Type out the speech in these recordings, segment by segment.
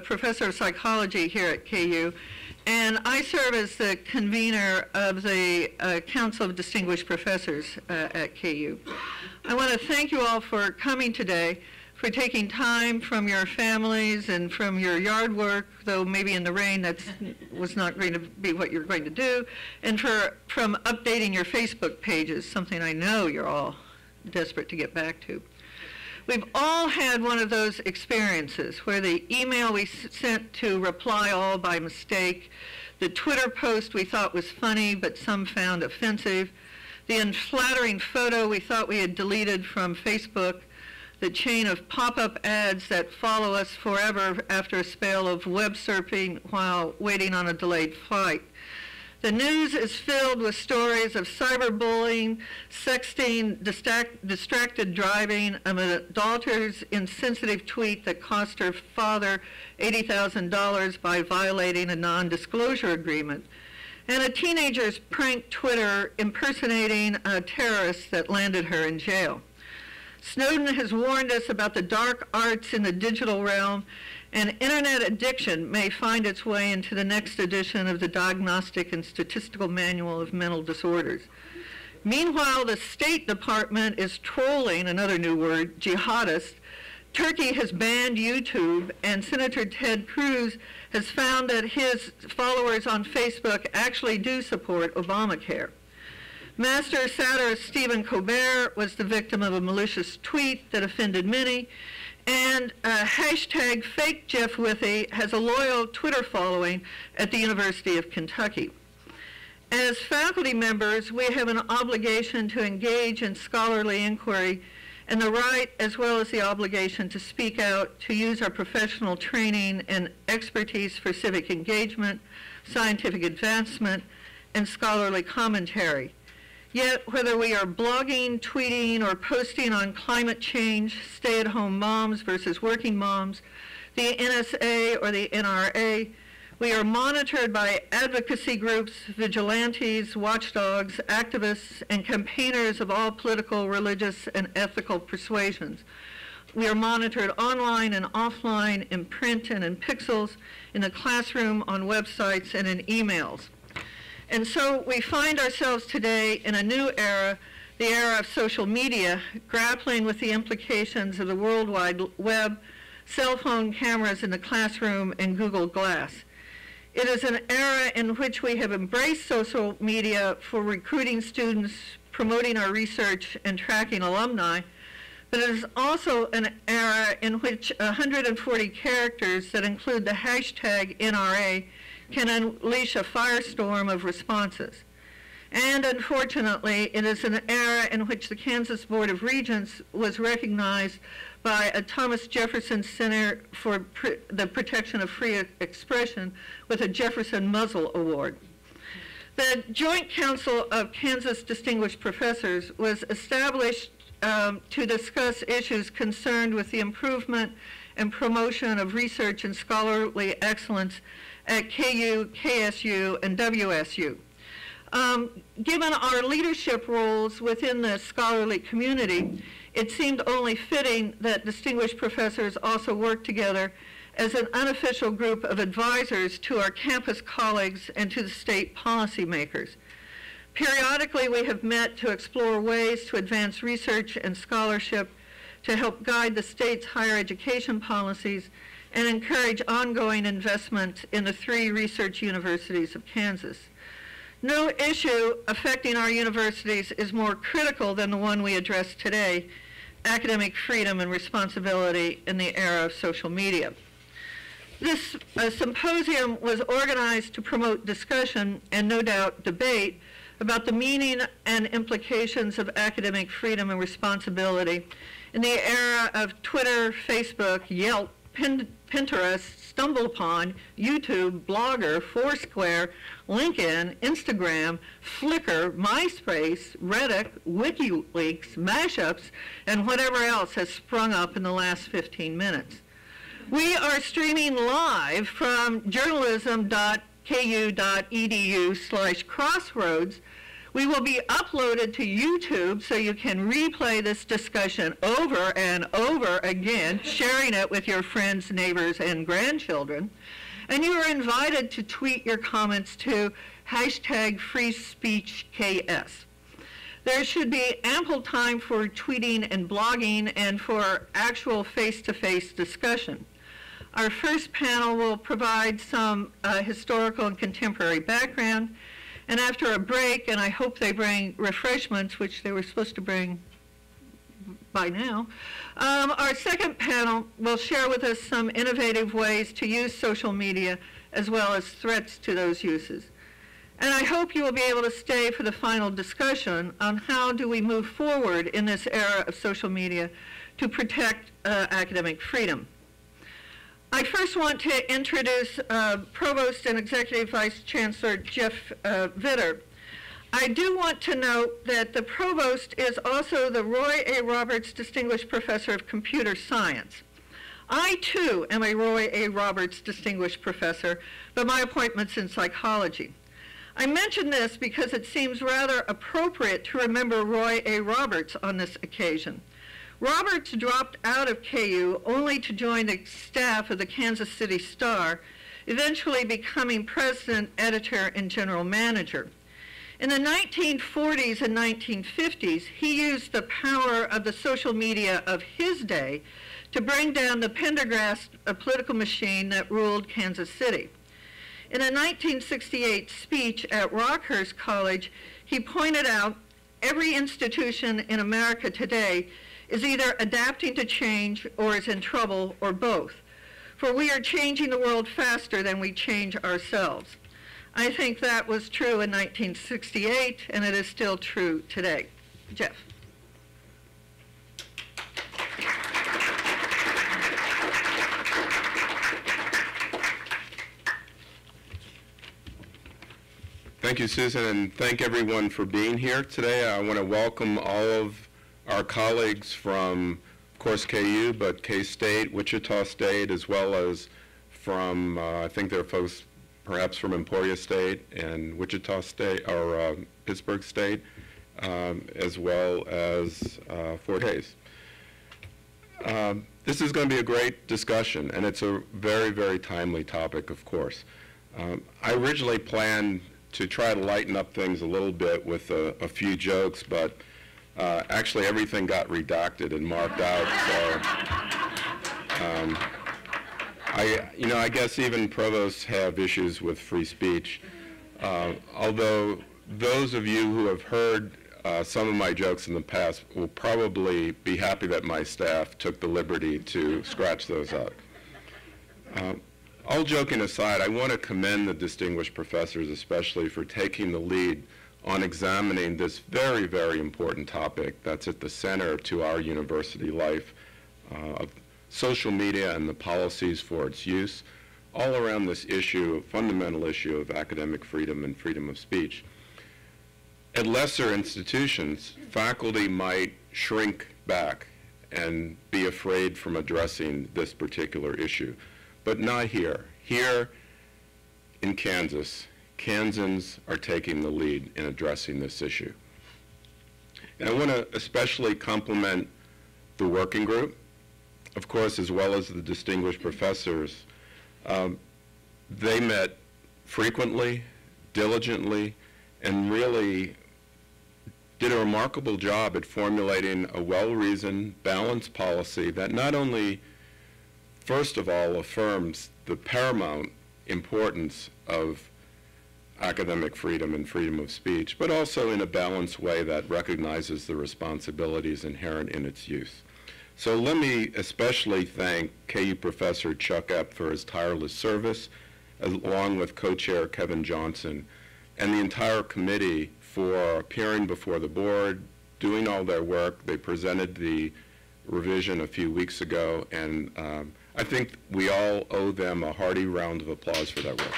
professor of psychology here at KU, and I serve as the convener of the Council of Distinguished Professors at KU. I want to thank you all for coming today, for taking time from your families and from your yard work, though maybe in the rain that was not going to be what you're going to do, and from updating your Facebook pages, something I know you're all desperate to get back to. We've all had one of those experiences where the email we sent to reply all by mistake, the Twitter post we thought was funny but some found offensive, the unflattering photo we thought we had deleted from Facebook, the chain of pop-up ads that follow us forever after a spell of web surfing while waiting on a delayed flight. The news is filled with stories of cyberbullying, sexting, distracted driving, a daughter's insensitive tweet that cost her father $80,000 by violating a non-disclosure agreement, and a teenager's prank Twitter impersonating a terrorist that landed her in jail. Snowden has warned us about the dark arts in the digital realm, and internet addiction may find its way into the next edition of the Diagnostic and Statistical Manual of Mental Disorders. Meanwhile, the State Department is trolling, another new word, jihadists. Turkey has banned YouTube, and Senator Ted Cruz has found that his followers on Facebook actually do support Obamacare. Master satirist Stephen Colbert was the victim of a malicious tweet that offended many, and hashtag fake Jeff Withey has a loyal Twitter following at the University of Kentucky. As faculty members, we have an obligation to engage in scholarly inquiry and the right as well as the obligation to speak out, to use our professional training and expertise for civic engagement, scientific advancement, and scholarly commentary. Yet, whether we are blogging, tweeting, or posting on climate change, stay-at-home moms versus working moms, the NSA or the NRA, we are monitored by advocacy groups, vigilantes, watchdogs, activists, and campaigners of all political, religious, and ethical persuasions. We are monitored online and offline, in print and in pixels, in the classroom, on websites, and in emails. And so we find ourselves today in a new era, the era of social media, grappling with the implications of the World Wide Web, cell phone cameras in the classroom, and Google Glass. It is an era in which we have embraced social media for recruiting students, promoting our research, and tracking alumni, but it is also an era in which 140 characters that include the hashtag NRA can unleash a firestorm of responses. And unfortunately, it is an era in which the Kansas Board of Regents was recognized by a Thomas Jefferson Center for the Protection of Free Expression with a Jefferson Muzzle Award. The Joint Council of Kansas Distinguished Professors was established to discuss issues concerned with the improvement and promotion of research and scholarly excellence at KU, KSU, and WSU. Given our leadership roles within the scholarly community, it seemed only fitting that distinguished professors also work together as an unofficial group of advisors to our campus colleagues and to the state policymakers. Periodically, we have met to explore ways to advance research and scholarship, to help guide the state's higher education policies, and encourage ongoing investment in the 3 research universities of Kansas. No issue affecting our universities is more critical than the one we address today, academic freedom and responsibility in the era of social media. This symposium was organized to promote discussion and no doubt debate about the meaning and implications of academic freedom and responsibility in the era of Twitter, Facebook, Yelp, Pinterest, StumbleUpon, YouTube, Blogger, Foursquare, LinkedIn, Instagram, Flickr, MySpace, Reddit, WikiLeaks, Mashups, and whatever else has sprung up in the last 15 minutes. We are streaming live from journalism.ku.edu/crossroads, We will be uploaded to YouTube so you can replay this discussion over and over again, sharing it with your friends, neighbors, and grandchildren. And you are invited to tweet your comments to #FreeSpeechKS. There should be ample time for tweeting and blogging and for actual face-to-face discussion. Our first panel will provide some historical and contemporary background, and after a break, and I hope they bring refreshments, which they were supposed to bring by now, our second panel will share with us some innovative ways to use social media as well as threats to those uses. And I hope you will be able to stay for the final discussion on how do we move forward in this era of social media to protect academic freedom. I first want to introduce Provost and Executive Vice Chancellor Jeff Vitter. I do want to note that the Provost is also the Roy A. Roberts Distinguished Professor of Computer Science. I, too, am a Roy A. Roberts Distinguished Professor, but my appointment's in psychology. I mention this because it seems rather appropriate to remember Roy A. Roberts on this occasion. Roberts dropped out of KU only to join the staff of the Kansas City Star, eventually becoming president, editor, and general manager. In the 1940s and 1950s, he used the power of the social media of his day to bring down the Pendergast political machine that ruled Kansas City. In a 1968 speech at Rockhurst College, he pointed out every institution in America today is either adapting to change or is in trouble or both. For we are changing the world faster than we change ourselves. I think that was true in 1968, and it is still true today. Jeff. Thank you, Susan, and thank everyone for being here today. I want to welcome all of our colleagues from, of course, KU, but K-State, Wichita State, as well as from, I think there are folks perhaps from Emporia State and Wichita State, or Pittsburgh State, as well as Fort Hays. This is going to be a great discussion, and it's a very, very timely topic, of course. I originally planned to try to lighten up things a little bit with a few jokes, but actually everything got redacted and marked out, so I guess even provosts have issues with free speech. Although those of you who have heard some of my jokes in the past will probably be happy that my staff took the liberty to scratch those out. All joking aside, I want to commend the distinguished professors especially for taking the lead on examining this very, very important topic that's at the center to our university life, of social media and the policies for its use, all around this issue, fundamental issue of academic freedom and freedom of speech. At lesser institutions, faculty might shrink back and be afraid from addressing this particular issue, but not here. Here in Kansas, Kansans are taking the lead in addressing this issue. And I want to especially compliment the working group, of course, as well as the distinguished professors. They met frequently, diligently, and really did a remarkable job at formulating a well-reasoned, balanced policy that not only, first of all, affirms the paramount importance of academic freedom and freedom of speech, but also in a balanced way that recognizes the responsibilities inherent in its use. So let me especially thank KU Professor Chuck Epp for his tireless service, along with co-chair Kevin Johnson, and the entire committee for appearing before the board, doing all their work. They presented the revision a few weeks ago, and I think we all owe them a hearty round of applause for that work.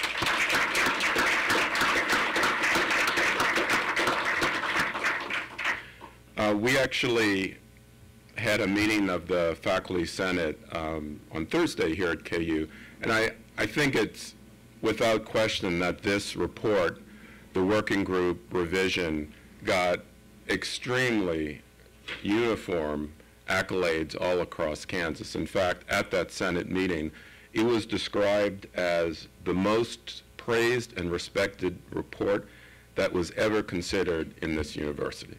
We actually had a meeting of the Faculty Senate on Thursday here at KU, and I think it's without question that this report, the working group revision, got extremely uniform accolades all across Kansas. In fact, at that Senate meeting, it was described as the most praised and respected report that was ever considered in this university.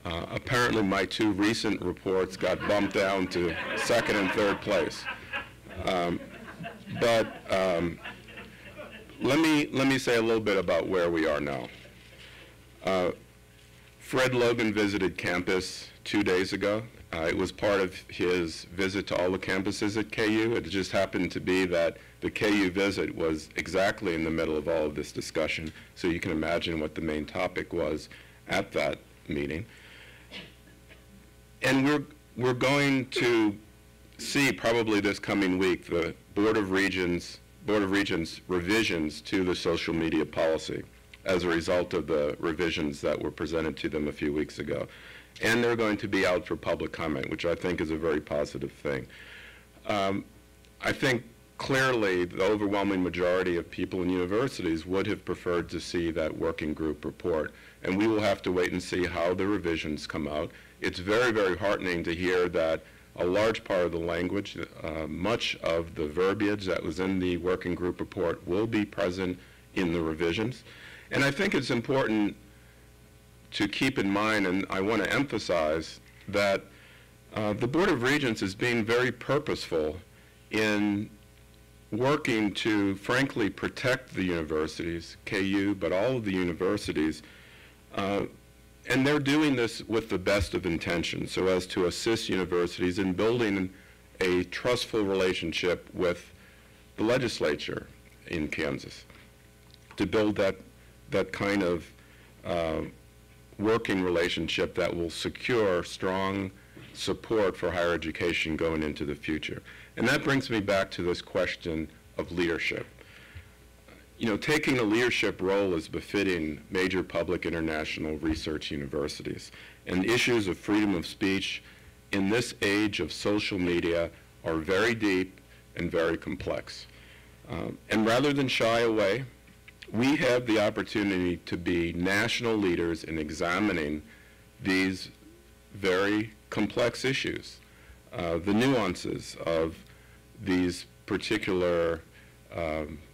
Apparently, my two recent reports got bumped down to second and third place. Let me say a little bit about where we are now. Fred Logan visited campus 2 days ago. It was part of his visit to all the campuses at KU. It just happened to be that the KU visit was exactly in the middle of all of this discussion, so you can imagine what the main topic was at that meeting. And we're going to see probably this coming week the Board of Regents revisions to the social media policy as a result of the revisions that were presented to them a few weeks ago. And they're going to be out for public comment, which I think is a very positive thing. I think clearly the overwhelming majority of people in universities would have preferred to see that working group report, and we will have to wait and see how the revisions come out. It's very, very heartening to hear that a large part of the language, much of the verbiage that was in the working group report will be present in the revisions. And I think it's important to keep in mind, and I want to emphasize, that the Board of Regents is being very purposeful in working to, frankly, protect the universities, KU, but all of the universities, and they're doing this with the best of intentions so as to assist universities in building a trustful relationship with the legislature in Kansas, to build that kind of working relationship that will secure strong support for higher education going into the future. And that brings me back to this question of leadership. You know, taking a leadership role is befitting major public international research universities. And issues of freedom of speech in this age of social media are very deep and very complex. And rather than shy away, we have the opportunity to be national leaders in examining these very complex issues, the nuances of these particular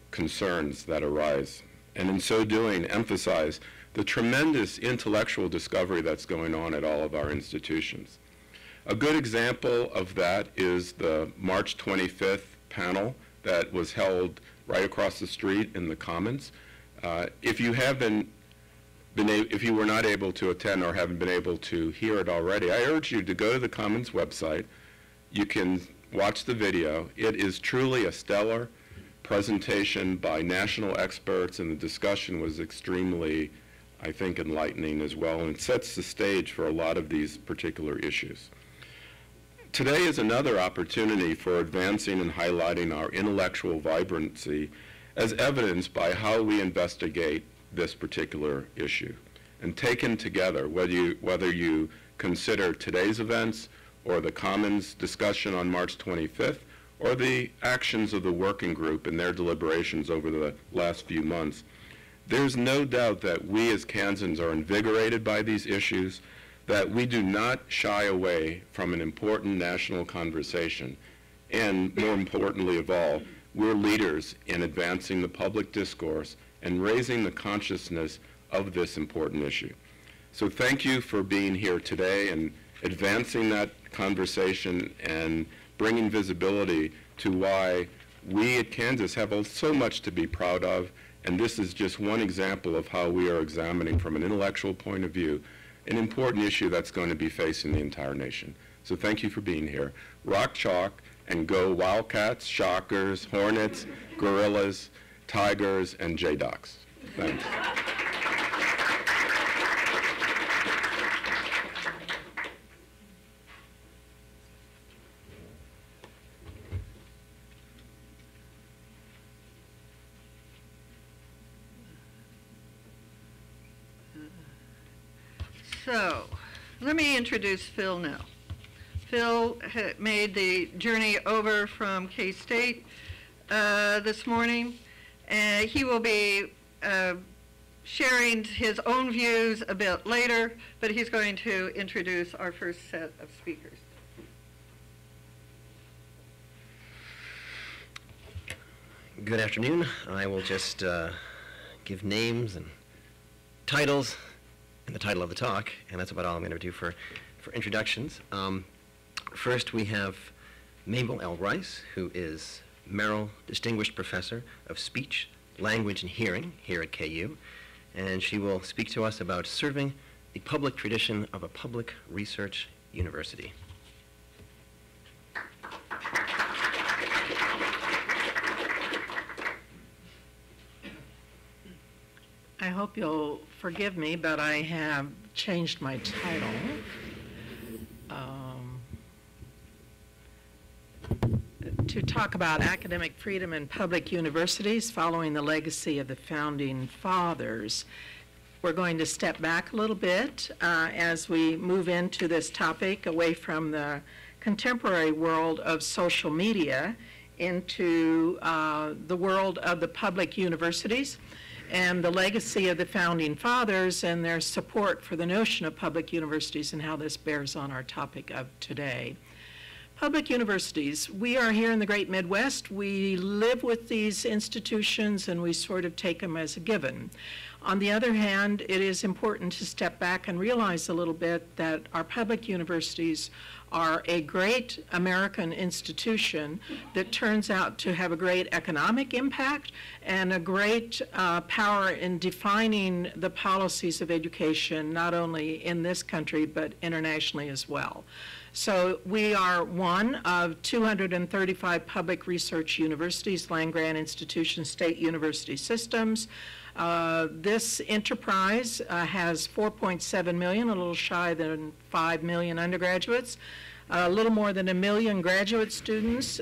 concerns that arise, and in so doing emphasize the tremendous intellectual discovery that's going on at all of our institutions. A good example of that is the March 25th panel that was held right across the street in the Commons. If you were not able to attend or haven't been able to hear it already, I urge you to go to the Commons website. You can watch the video. It is truly a stellar presentation by national experts, and the discussion was extremely, I think, enlightening as well, and it sets the stage for a lot of these particular issues. Today is another opportunity for advancing and highlighting our intellectual vibrancy as evidenced by how we investigate this particular issue. And taken together, whether you consider today's events or the Commons discussion on March 25th, or the actions of the working group and their deliberations over the last few months, there's no doubt that we as Kansans are invigorated by these issues, that we do not shy away from an important national conversation, and more importantly of all, we're leaders in advancing the public discourse and raising the consciousness of this important issue. So thank you for being here today and advancing that conversation and bringing visibility to why we at Kansas have so much to be proud of, and this is just one example of how we are examining from an intellectual point of view an important issue that's going to be facing the entire nation. So thank you for being here. Rock chalk and go Wildcats, Shockers, Hornets, Gorillas, Tigers, and Jayducks. Thanks. So, let me introduce Phil now. Phil made the journey over from K-State this morning, and he will be sharing his own views a bit later, but he's going to introduce our first set of speakers. Good afternoon. I will just give names and titles and the title of the talk, and that's about all I'm going to do for introductions. First, we have Mabel L. Rice, who is Merrill Distinguished Professor of Speech, Language, and Hearing here at KU, and she will speak to us about serving the public tradition of a public research university. I hope you'll forgive me, but I have changed my title. To talk about academic freedom in public universities following the legacy of the Founding Fathers. We're going to step back a little bit as we move into this topic away from the contemporary world of social media into the world of the public universities and the legacy of the Founding Fathers and their support for the notion of public universities and how this bears on our topic of today. Public universities, we are here in the Great Midwest. We live with these institutions and we sort of take them as a given. On the other hand, it is important to step back and realize a little bit that our public universities are a great American institution that turns out to have a great economic impact and a great power in defining the policies of education, not only in this country, but internationally as well. So we are one of 235 public research universities, land-grant institutions, state university systems. This enterprise has 4.7 million, a little shy than 5 million undergraduates, a little more than 1 million graduate students,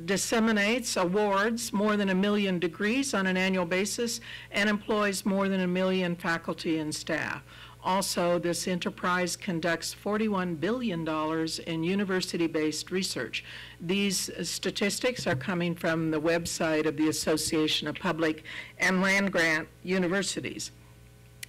disseminates, awards more than 1 million degrees on an annual basis, and employs more than 1 million faculty and staff. Also, this enterprise conducts $41 billion in university-based research. These statistics are coming from the website of the Association of Public and Land-Grant Universities.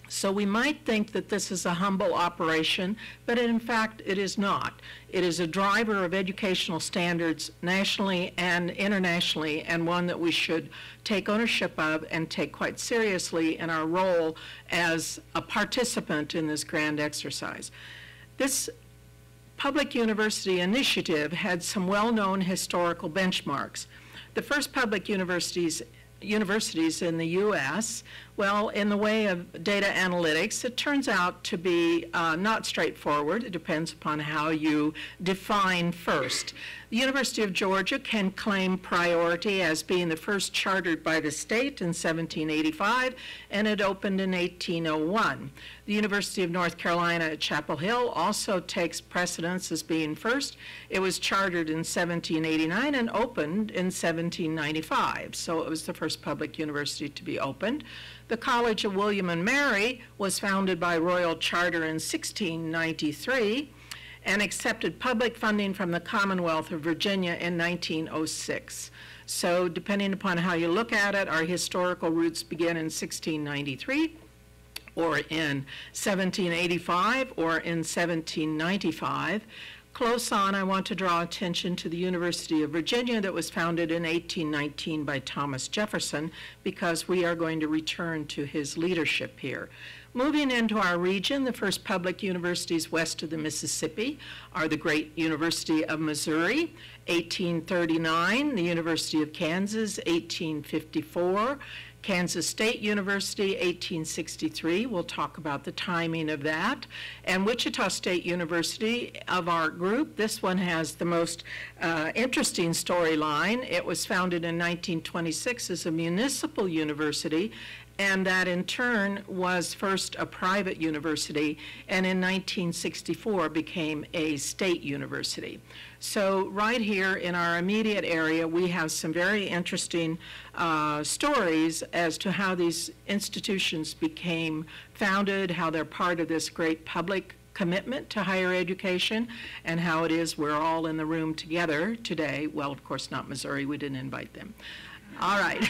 So we might think that this is a humble operation, but in fact it is not. It is a driver of educational standards nationally and internationally, and one that we should take ownership of and take quite seriously in our role as a participant in this grand exercise. This public university initiative had some well-known historical benchmarks. The first public universities in the U.S., well, in the way of data analytics, it turns out to be not straightforward. It depends upon how you define first. The University of Georgia can claim priority as being the first chartered by the state in 1785, and it opened in 1801. The University of North Carolina at Chapel Hill also takes precedence as being first. It was chartered in 1789 and opened in 1795, so it was the first public university to be opened. The College of William and Mary was founded by royal charter in 1693 and accepted public funding from the Commonwealth of Virginia in 1906. So depending upon how you look at it, our historical roots begin in 1693 or in 1785 or in 1795. Close on, I want to draw attention to the University of Virginia that was founded in 1819 by Thomas Jefferson, because we are going to return to his leadership here. Moving into our region, the first public universities west of the Mississippi are the great University of Missouri, 1839, the University of Kansas, 1854, Kansas State University, 1863. We'll talk about the timing of that. And Wichita State University of our group, this one has the most interesting storyline. It was founded in 1926 as a municipal university, and that in turn was first a private university, and in 1964 became a state university. So right here in our immediate area, we have some very interesting stories as to how these institutions became founded, how they're part of this great public commitment to higher education, and how it is we're all in the room together today. Well, of course, not Missouri. We didn't invite them. All right.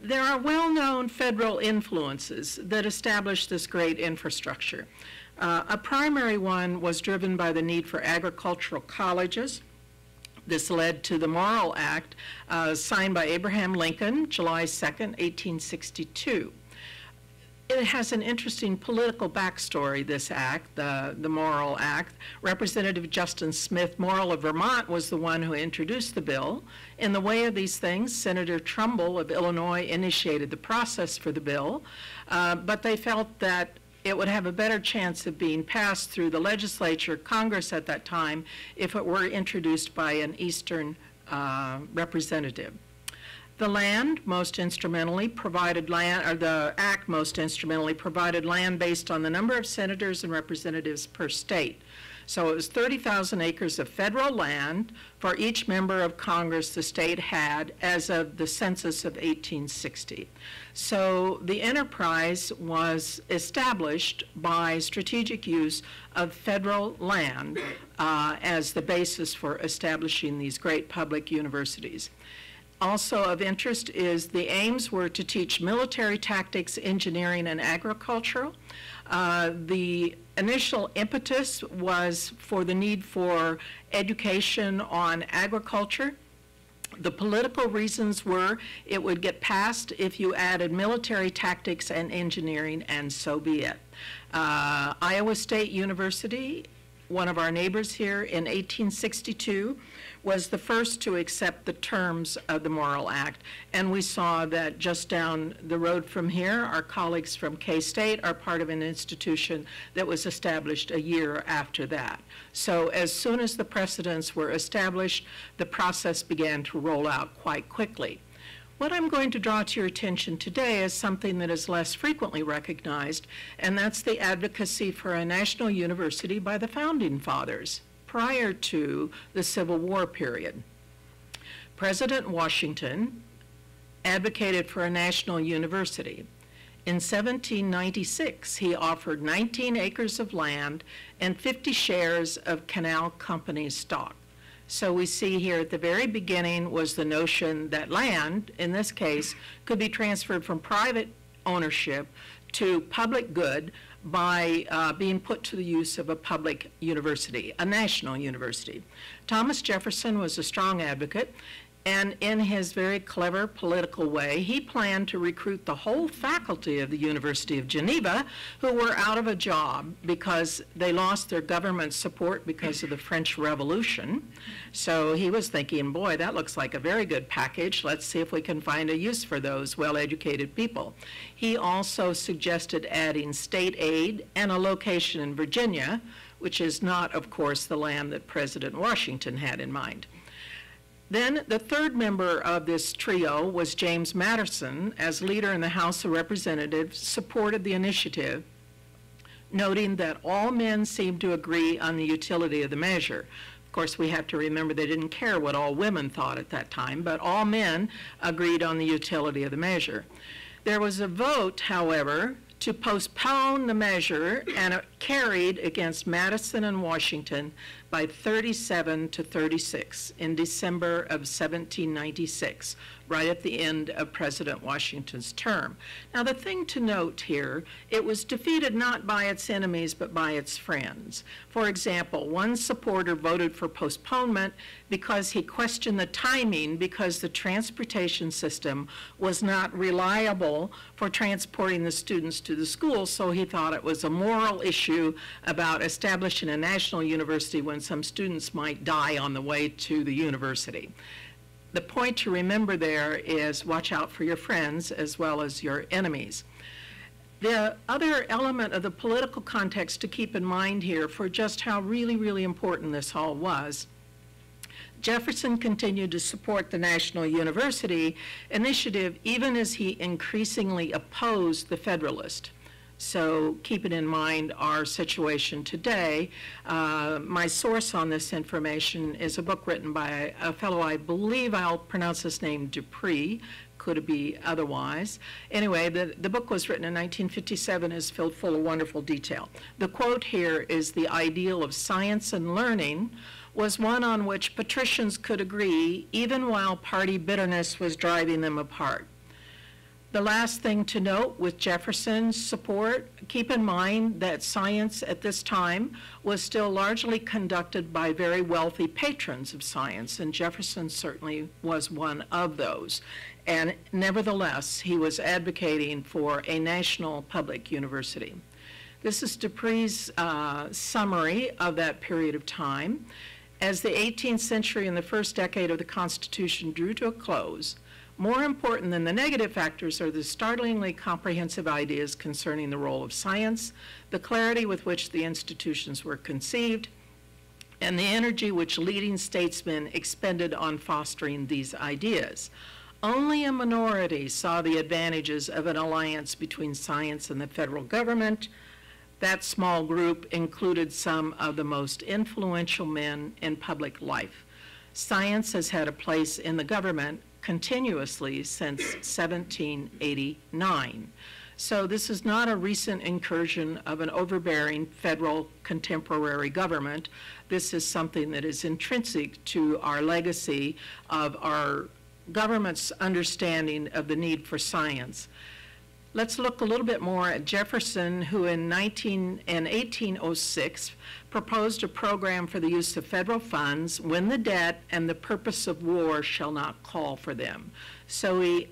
There are well-known federal influences that established this great infrastructure. A primary one was driven by the need for agricultural colleges. This led to the Morrill Act, signed by Abraham Lincoln, July 2nd, 1862. It has an interesting political backstory, this act, the Morrill Act. Representative Justin Smith Morrill of Vermont was the one who introduced the bill. In the way of these things, Senator Trumbull of Illinois initiated the process for the bill, but they felt that it would have a better chance of being passed through the legislature, Congress at that time, if it were introduced by an Eastern representative. The land most instrumentally provided land, or the act most instrumentally provided land based on the number of senators and representatives per state. So it was 30,000 acres of federal land for each member of Congress the state had as of the census of 1860. So the enterprise was established by strategic use of federal land as the basis for establishing these great public universities. Also of interest is the aims were to teach military tactics, engineering, and agriculture. The initial impetus was for the need for education on agriculture. The political reasons were it would get passed if you added military tactics and engineering, and so be it. Iowa State University, one of our neighbors here, in 1862, was the first to accept the terms of the Morrill Act. And we saw that just down the road from here, our colleagues from K-State are part of an institution that was established a year after that. So as soon as the precedents were established, the process began to roll out quite quickly. What I'm going to draw to your attention today is something that is less frequently recognized, and that's the advocacy for a national university by the Founding Fathers prior to the Civil War period. President Washington advocated for a national university. In 1796, he offered 19 acres of land and 50 shares of Canal Company stock. So we see here at the very beginning was the notion that land, in this case, could be transferred from private ownership to public good by being put to the use of a public university, a national university. Thomas Jefferson was a strong advocate, and in his very clever political way, he planned to recruit the whole faculty of the University of Geneva who were out of a job because they lost their government support because of the French Revolution. So he was thinking, boy, that looks like a very good package. Let's see if we can find a use for those well-educated people. He also suggested adding state aid and a location in Virginia, which is not, of course, the land that President Washington had in mind. Then the third member of this trio was James Madison, as leader in the House of Representatives, supported the initiative, noting that all men seemed to agree on the utility of the measure. Of course, we have to remember they didn't care what all women thought at that time, but all men agreed on the utility of the measure. There was a vote, however, to postpone the measure, and it carried against Madison and Washington by 37 to 36 in December of 1796, right at the end of President Washington's term. Now, the thing to note here, it was defeated not by its enemies, but by its friends. For example, one supporter voted for postponement because he questioned the timing because the transportation system was not reliable for transporting the students to the school, so he thought it was a moral issue about establishing a national university when some students might die on the way to the university. The point to remember there is watch out for your friends as well as your enemies. The other element of the political context to keep in mind here for just how really, really important this all was, Jefferson continued to support the National University Initiative even as he increasingly opposed the Federalist. So keeping in mind our situation today, my source on this information is a book written by a fellow, I believe I'll pronounce his name Dupree, could it be otherwise? Anyway, the book was written in 1957, is filled full of wonderful detail. The quote here is, "The ideal of science and learning was one on which patricians could agree even while party bitterness was driving them apart." The last thing to note with Jefferson's support, keep in mind that science at this time was still largely conducted by very wealthy patrons of science, and Jefferson certainly was one of those. And nevertheless, he was advocating for a national public university. This is Dupree's summary of that period of time. As the 18th century and the first decade of the Constitution drew to a close, more important than the negative factors are the startlingly comprehensive ideas concerning the role of science, the clarity with which the institutions were conceived, and the energy which leading statesmen expended on fostering these ideas. Only a minority saw the advantages of an alliance between science and the federal government. That small group included some of the most influential men in public life. Science has had a place in the government continuously since 1789. So this is not a recent incursion of an overbearing federal contemporary government. This is something that is intrinsic to our legacy of our government's understanding of the need for science. Let's look a little bit more at Jefferson, who in 1806 proposed a program for the use of federal funds when the debt and the purpose of war shall not call for them. So he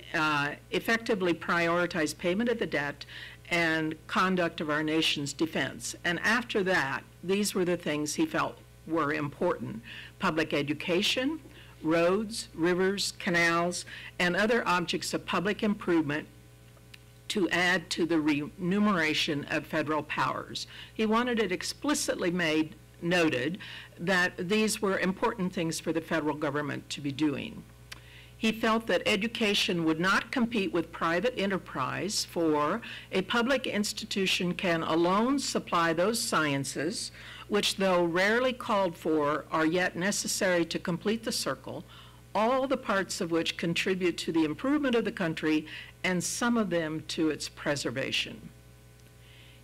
effectively prioritized payment of the debt and conduct of our nation's defense. And after that, these were the things he felt were important: public education, roads, rivers, canals, and other objects of public improvement to add to the remuneration of federal powers. He wanted it explicitly noted that these were important things for the federal government to be doing. He felt that education would not compete with private enterprise, for a public institution can alone supply those sciences which, though rarely called for, are yet necessary to complete the circle, all the parts of which contribute to the improvement of the country, and some of them to its preservation.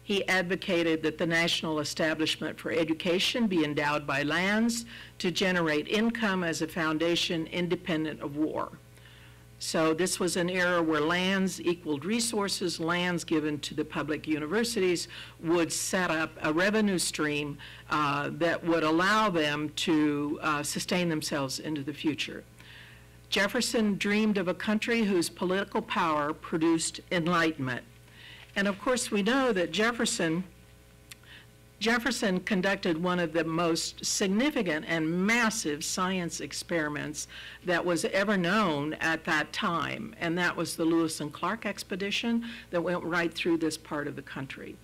He advocated that the national establishment for education be endowed by lands to generate income as a foundation independent of war. So this was an era where lands equaled resources. Lands given to the public universities would set up a revenue stream that would allow them to sustain themselves into the future. Jefferson dreamed of a country whose political power produced enlightenment. And of course, we know that Jefferson conducted one of the most significant and massive science experiments that was ever known at that time, and that was the Lewis and Clark expedition that went right through this part of the country.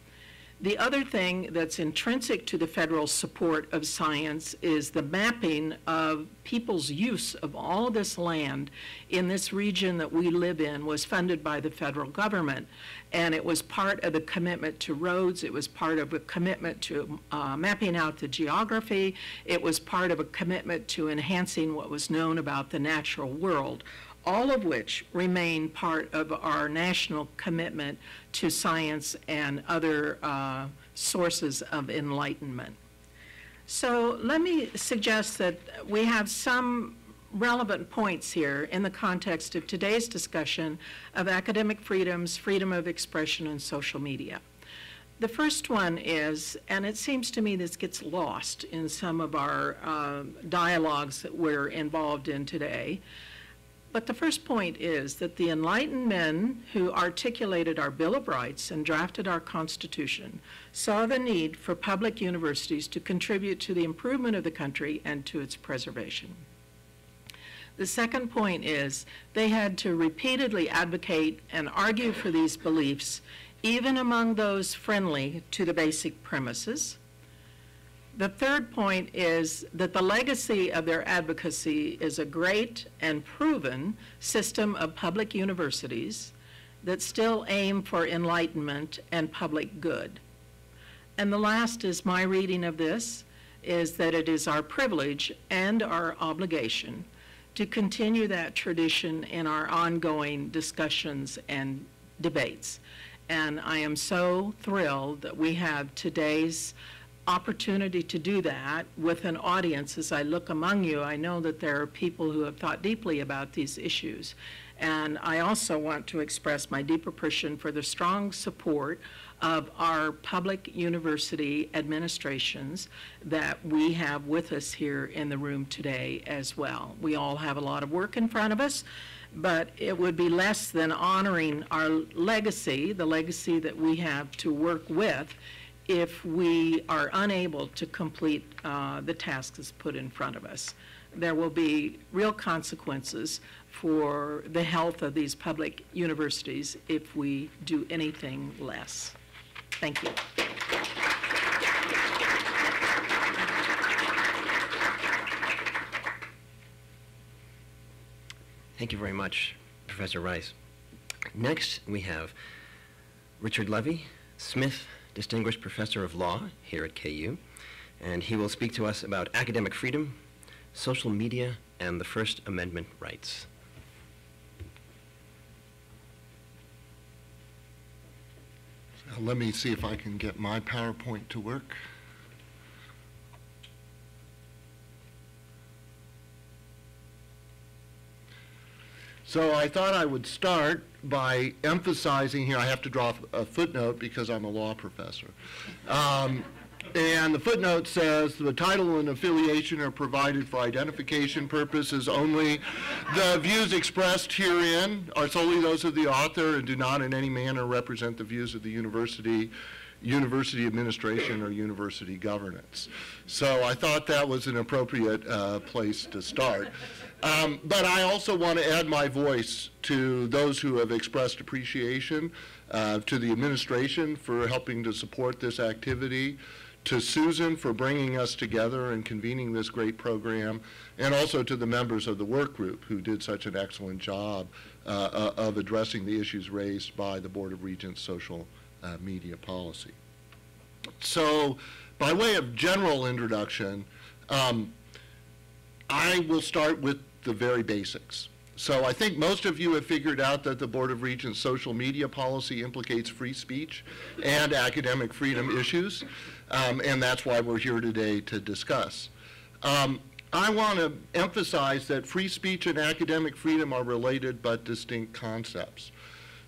The other thing that's intrinsic to the federal support of science is the mapping of people's use of all this land in this region that we live in was funded by the federal government. And it was part of the commitment to roads. It was part of a commitment to mapping out the geography. It was part of a commitment to enhancing what was known about the natural world, all of which remain part of our national commitment to science and other sources of enlightenment. So let me suggest that we have some relevant points here in the context of today's discussion of academic freedoms, freedom of expression, and social media. The first one is, and it seems to me this gets lost in some of our dialogues that we're involved in today, but the first point is that the enlightened men who articulated our Bill of Rights and drafted our Constitution saw the need for public universities to contribute to the improvement of the country and to its preservation. The second point is they had to repeatedly advocate and argue for these beliefs, even among those friendly to the basic premises. The third point is that the legacy of their advocacy is a great and proven system of public universities that still aim for enlightenment and public good. And the last is my reading of this, is that it is our privilege and our obligation to continue that tradition in our ongoing discussions and debates. And I am so thrilled that we have today's opportunity to do that with an audience. As I look among you, I know that there are people who have thought deeply about these issues. And I also want to express my deep appreciation for the strong support of our public university administrations that we have with us here in the room today as well. We all have a lot of work in front of us, but it would be less than honoring our legacy, the legacy that we have to work with, if we are unable to complete the tasks put in front of us. There will be real consequences for the health of these public universities if we do anything less. Thank you. Thank you very much, Professor Rice. Next, we have Richard Levy, Smith Distinguished Professor of Law here at KU, and he will speak to us about academic freedom, social media, and the First Amendment rights. Let me see if I can get my PowerPoint to work. So I thought I would start by emphasizing here, I have to draw a footnote because I'm a law professor. And the footnote says the title and affiliation are provided for identification purposes only. The views expressed herein are solely those of the author and do not in any manner represent the views of the university administration, or university governance. So I thought that was an appropriate place to start. But I also want to add my voice to those who have expressed appreciation, to the administration for helping to support this activity, to Susan for bringing us together and convening this great program, and also to the members of the work group who did such an excellent job of addressing the issues raised by the Board of Regents social media policy. So by way of general introduction, I will start with the very basics. So I think most of you have figured out that the Board of Regents social media policy implicates free speech and academic freedom issues, and that's why we're here today to discuss. I want to emphasize that free speech and academic freedom are related but distinct concepts.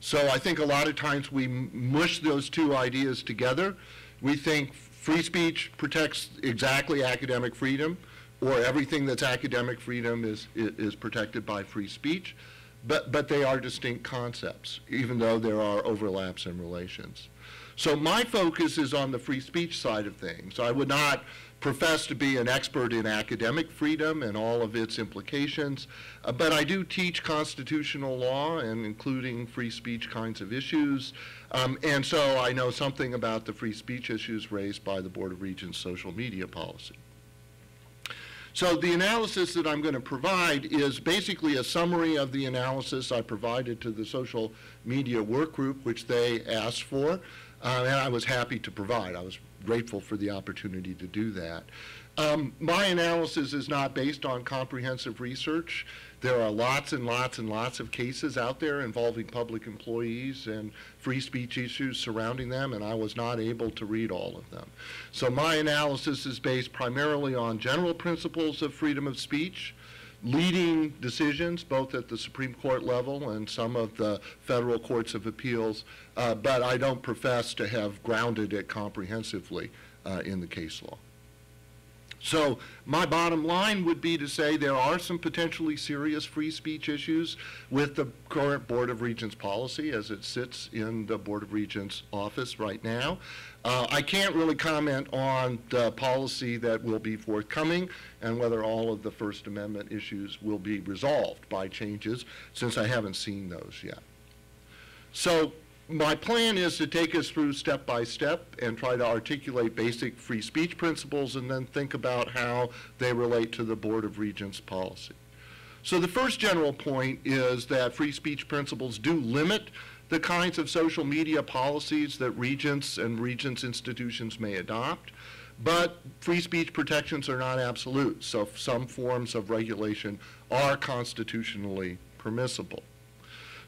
So I think a lot of times we mush those two ideas together. We think free speech protects exactly academic freedom, or everything that's academic freedom is protected by free speech, but they are distinct concepts, even though there are overlaps and relations. So my focus is on the free speech side of things. I would not profess to be an expert in academic freedom and all of its implications, but I do teach constitutional law and including free speech kinds of issues, and so I know something about the free speech issues raised by the Board of Regents social media policy. So the analysis that I'm going to provide is basically a summary of the analysis I provided to the social media work group, which they asked for, and I was happy to provide. I was grateful for the opportunity to do that. My analysis is not based on comprehensive research. There are lots and lots and lots of cases out there involving public employees and free speech issues surrounding them, and I was not able to read all of them. So my analysis is based primarily on general principles of freedom of speech, leading decisions both at the Supreme Court level and some of the federal courts of appeals, but I don't profess to have grounded it comprehensively in the case law. So my bottom line would be to say there are some potentially serious free speech issues with the current Board of Regents policy as it sits in the Board of Regents office right now. I can't really comment on the policy that will be forthcoming and whether all of the First Amendment issues will be resolved by changes, since I haven't seen those yet. So my plan is to take us through step by step and try to articulate basic free speech principles and then think about how they relate to the Board of Regents policy. So the first general point is that free speech principles do limit the kinds of social media policies that regents and regents institutions may adopt, but free speech protections are not absolute, so some forms of regulation are constitutionally permissible.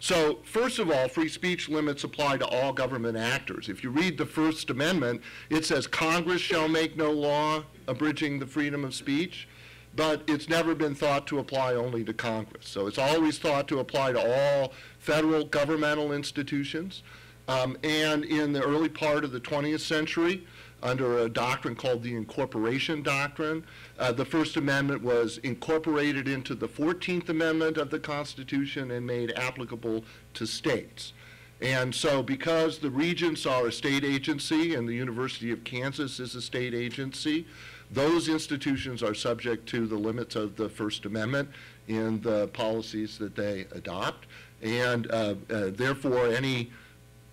So first of all, free speech limits apply to all government actors. If you read the First Amendment, it says Congress shall make no law abridging the freedom of speech, but it's never been thought to apply only to Congress. So it's always thought to apply to all federal governmental institutions. And in the early part of the 20th century, under a doctrine called the Incorporation Doctrine, the First Amendment was incorporated into the 14th Amendment of the Constitution and made applicable to states. And so because the regents are a state agency and the University of Kansas is a state agency, those institutions are subject to the limits of the First Amendment in the policies that they adopt. And therefore, any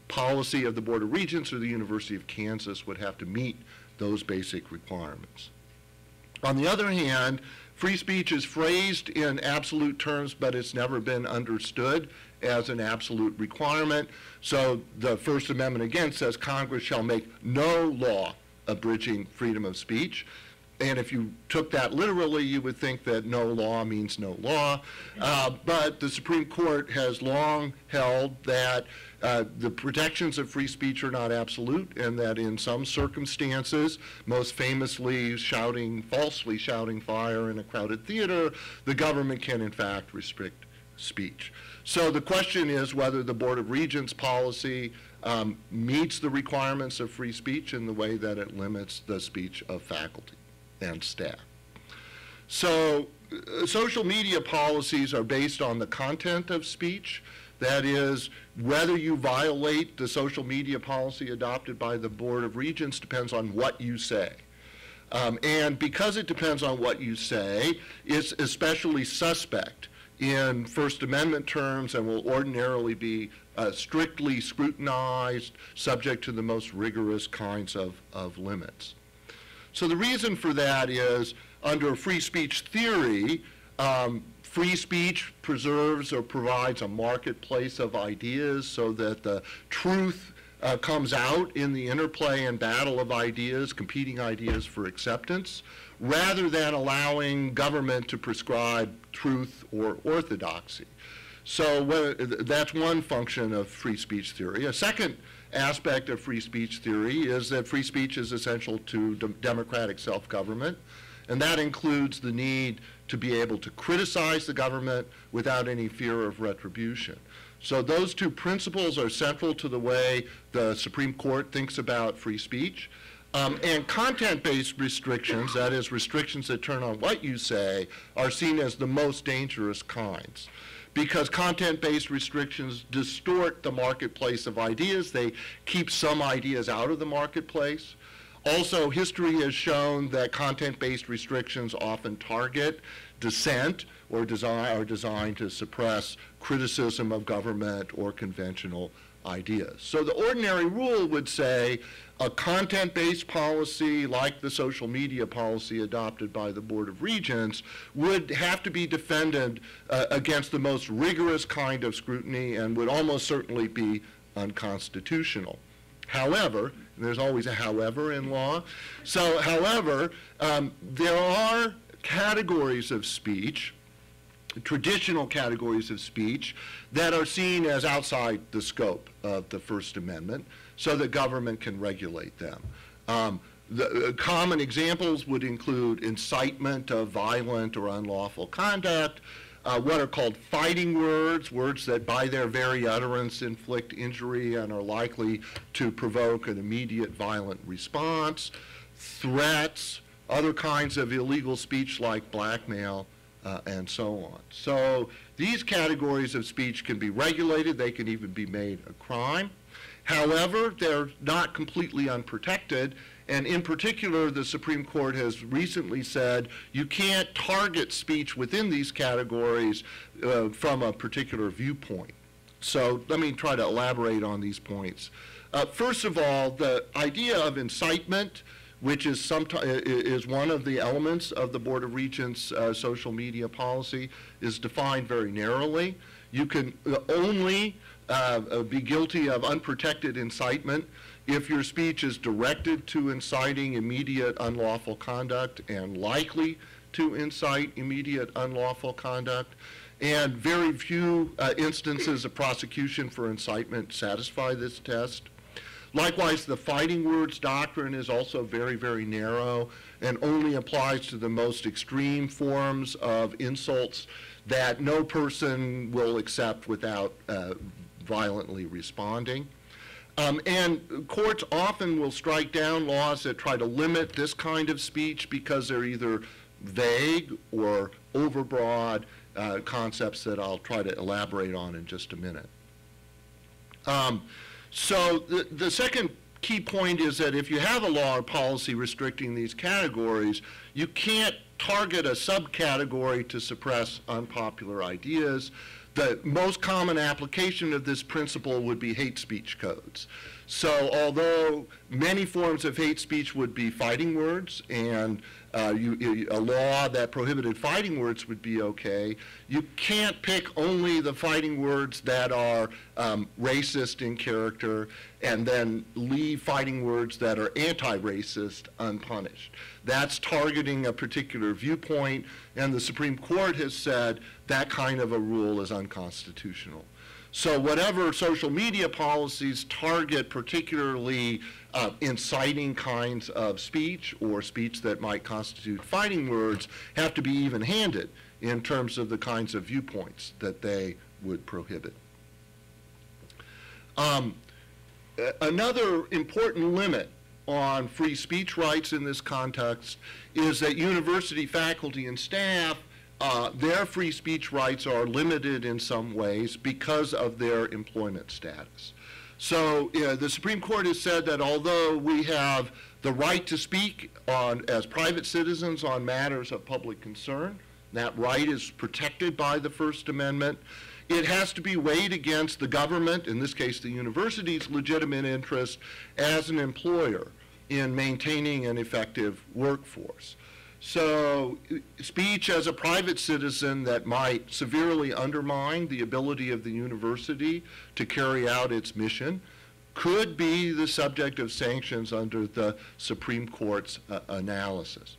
policy of the Board of Regents or the University of Kansas would have to meet those basic requirements. On the other hand, free speech is phrased in absolute terms, but it's never been understood as an absolute requirement. So the First Amendment again says Congress shall make no law abridging freedom of speech. And if you took that literally, you would think that no law means no law. But the Supreme Court has long held that the protections of free speech are not absolute, and that in some circumstances, most famously falsely shouting fire in a crowded theater, the government can in fact restrict speech. So the question is whether the Board of Regents policy meets the requirements of free speech in the way that it limits the speech of faculty and staff. So social media policies are based on the content of speech. That is, whether you violate the social media policy adopted by the Board of Regents depends on what you say. And because it depends on what you say, it's especially suspect in First Amendment terms and will ordinarily be strictly scrutinized, subject to the most rigorous kinds of limits. So the reason for that is, under free speech theory, free speech preserves or provides a marketplace of ideas so that the truth comes out in the interplay and battle of ideas, competing ideas for acceptance, rather than allowing government to prescribe truth or orthodoxy. So that's one function of free speech theory. A second aspect of free speech theory is that free speech is essential to democratic self-government, and that includes the need to be able to criticize the government without any fear of retribution. So those two principles are central to the way the Supreme Court thinks about free speech. And content-based restrictions, that is, restrictions that turn on what you say, are seen as the most dangerous kinds, because content-based restrictions distort the marketplace of ideas. They keep some ideas out of the marketplace. Also, history has shown that content-based restrictions often target dissent or are designed to suppress criticism of government or conventional ideas. So the ordinary rule would say a content-based policy like the social media policy adopted by the Board of Regents would have to be defended against the most rigorous kind of scrutiny and would almost certainly be unconstitutional. However, and there's always a however in law, so however, there are categories of speech, traditional categories of speech, that are seen as outside the scope of the First Amendment so that government can regulate them. The common examples would include incitement of violent or unlawful conduct, what are called fighting words, words that by their very utterance inflict injury and are likely to provoke an immediate violent response, threats, other kinds of illegal speech like blackmail, and so on. So these categories of speech can be regulated. They can even be made a crime. However, they're not completely unprotected, and in particular, the Supreme Court has recently said you can't target speech within these categories from a particular viewpoint. So let me try to elaborate on these points. First of all, the idea of incitement, which is one of the elements of the Board of Regents' social media policy, is defined very narrowly. You can only be guilty of unprotected incitement if your speech is directed to inciting immediate unlawful conduct and likely to incite immediate unlawful conduct. And very few instances of prosecution for incitement satisfy this test. Likewise, the fighting words doctrine is also very, very narrow and only applies to the most extreme forms of insults that no person will accept without violently responding. And courts often will strike down laws that try to limit this kind of speech because they're either vague or overbroad concepts that I'll try to elaborate on in just a minute. So the second key point is that if you have a law or policy restricting these categories, you can't target a subcategory to suppress unpopular ideas. The most common application of this principle would be hate speech codes. So although many forms of hate speech would be fighting words, and a law that prohibited fighting words would be okay, you can't pick only the fighting words that are racist in character and then leave fighting words that are anti-racist unpunished. That's targeting a particular viewpoint, and the Supreme Court has said that kind of a rule is unconstitutional. So whatever social media policies target particularly inciting kinds of speech or speech that might constitute fighting words have to be even-handed in terms of the kinds of viewpoints that they would prohibit. Another important limit on free speech rights in this context is that university faculty and staff, their free speech rights are limited in some ways because of their employment status. So the Supreme Court has said that although we have the right to speak as private citizens on matters of public concern, that right is protected by the First Amendment, it has to be weighed against the government, in this case the university's legitimate interest as an employer in maintaining an effective workforce. So speech as a private citizen that might severely undermine the ability of the university to carry out its mission could be the subject of sanctions under the Supreme Court's analysis.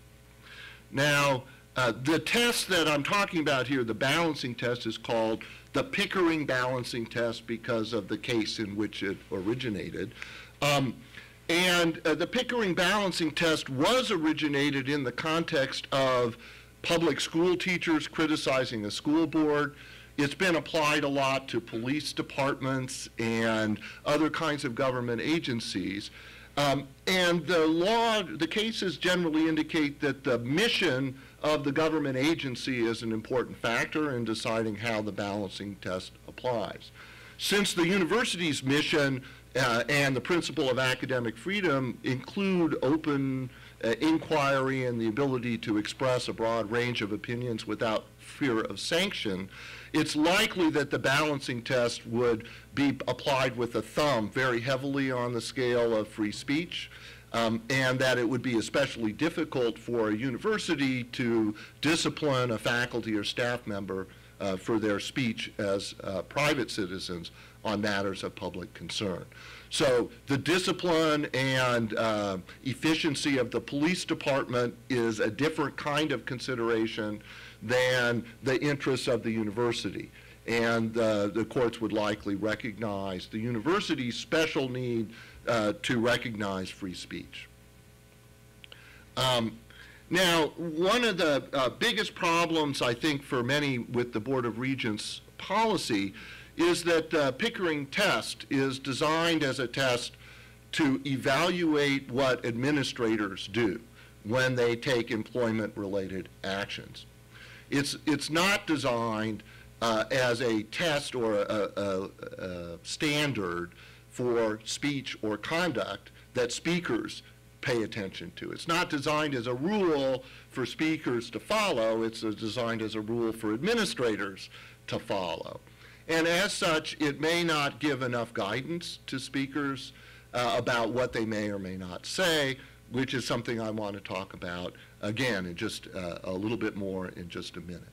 Now, the test that I'm talking about here, the balancing test, is called the Pickering balancing test because of the case in which it originated. And the Pickering balancing test was originated in the context of public school teachers criticizing a school board. It's been applied a lot to police departments and other kinds of government agencies. And the cases generally indicate that the mission of the government agency is an important factor in deciding how the balancing test applies. Since the university's mission and the principle of academic freedom include open inquiry and the ability to express a broad range of opinions without fear of sanction, it's likely that the balancing test would be applied with a thumb very heavily on the scale of free speech, and that it would be especially difficult for a university to discipline a faculty or staff member for their speech as private citizens on matters of public concern. So the discipline and efficiency of the police department is a different kind of consideration than the interests of the university. And the courts would likely recognize the university's special need to recognize free speech. Now, one of the biggest problems, I think, for many with the Board of Regents policy is that the Pickering test is designed as a test to evaluate what administrators do when they take employment-related actions. It's not designed as a test or a standard for speech or conduct that speakers pay attention to. It's not designed as a rule for speakers to follow. It's designed as a rule for administrators to follow. And as such, it may not give enough guidance to speakers about what they may or may not say, which is something I want to talk about again in just a little bit more in just a minute.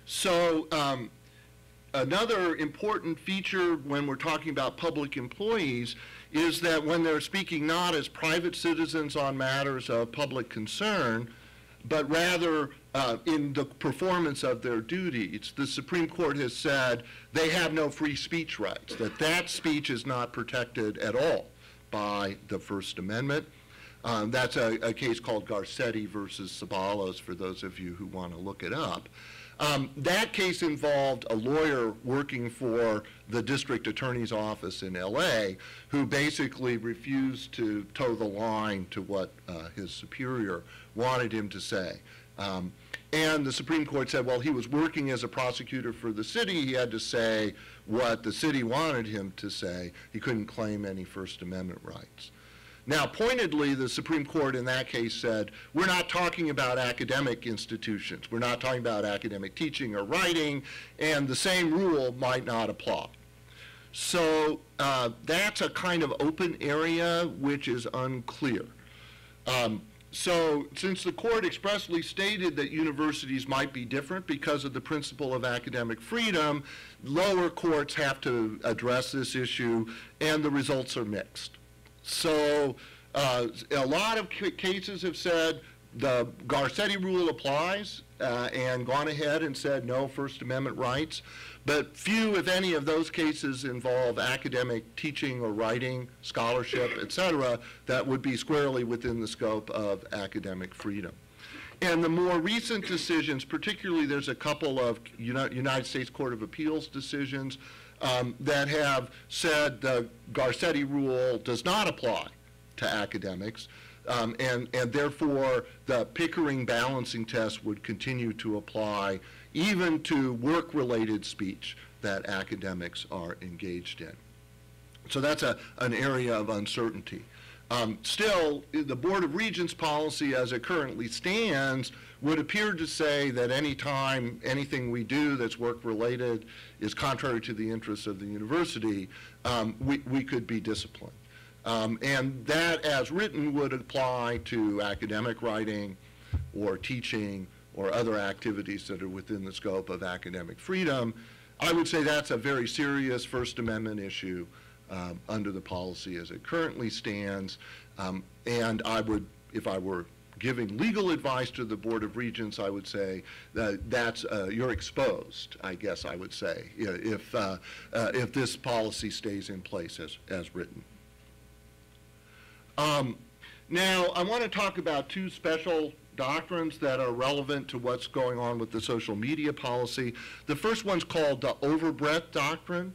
So another important feature when we're talking about public employees is that when they're speaking not as private citizens on matters of public concern, but rather in the performance of their duties. The Supreme Court has said they have no free speech rights, that speech is not protected at all by the First Amendment. That's a case called Garcetti versus Sabalos, for those of you who want to look it up. That case involved a lawyer working for the district attorney's office in LA who basically refused to toe the line to what his superior wanted him to say. And the Supreme Court said, well, he was working as a prosecutor for the city. He had to say what the city wanted him to say. He couldn't claim any First Amendment rights. Now, pointedly, the Supreme Court in that case said, we're not talking about academic institutions. We're not talking about academic teaching or writing, and the same rule might not apply. So that's a kind of open area which is unclear. So since the court expressly stated that universities might be different because of the principle of academic freedom, lower courts have to address this issue, and the results are mixed. So a lot of cases have said the Garcetti rule applies and gone ahead and said no First Amendment rights, but few, if any, of those cases involve academic teaching or writing, scholarship, etc., that would be squarely within the scope of academic freedom. And the more recent decisions, particularly there's a couple of United States Court of Appeals decisions that have said the Garcetti rule does not apply to academics, and therefore the Pickering balancing test would continue to apply even to work-related speech that academics are engaged in. So that's an area of uncertainty. Still, the Board of Regents policy as it currently stands would appear to say that any time anything we do that's work-related is contrary to the interests of the university, we could be disciplined. And that, as written, would apply to academic writing or teaching or other activities that are within the scope of academic freedom. I would say that's a very serious First Amendment issue under the policy as it currently stands. And I would, if I were giving legal advice to the Board of Regents, I would say that you're exposed, I guess I would say, if this policy stays in place as written. Now, I want to talk about two special doctrines that are relevant to what's going on with the social media policy. The first one's called the overbreadth doctrine.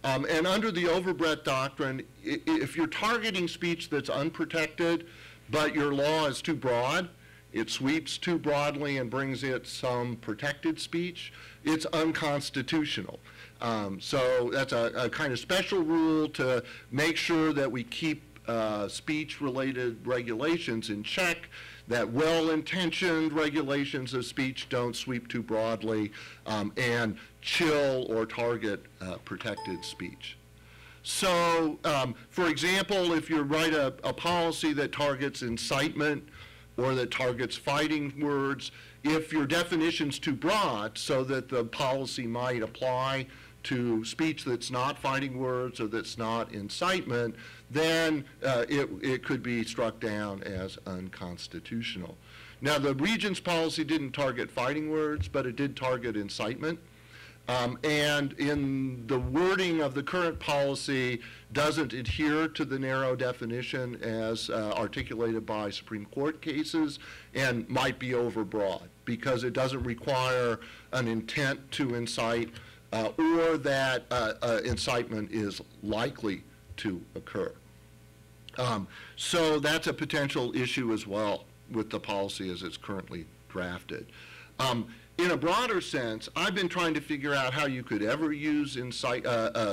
And under the overbreadth doctrine, if you're targeting speech that's unprotected, but your law is too broad, it sweeps too broadly and brings it some protected speech, it's unconstitutional. So that's a kind of special rule to make sure that we keep speech-related regulations in check, that well-intentioned regulations of speech don't sweep too broadly and chill or target protected speech. So, for example, if you write a policy that targets incitement or that targets fighting words, if your definition's too broad so that the policy might apply to speech that's not fighting words or that's not incitement, then it could be struck down as unconstitutional. Now, the Regents policy didn't target fighting words, but it did target incitement. And in the wording of the current policy doesn't adhere to the narrow definition as articulated by Supreme Court cases and might be overbroad because it doesn't require an intent to incite or that incitement is likely to occur. So that's a potential issue as well with the policy as it's currently drafted. In a broader sense, I've been trying to figure out how you could ever use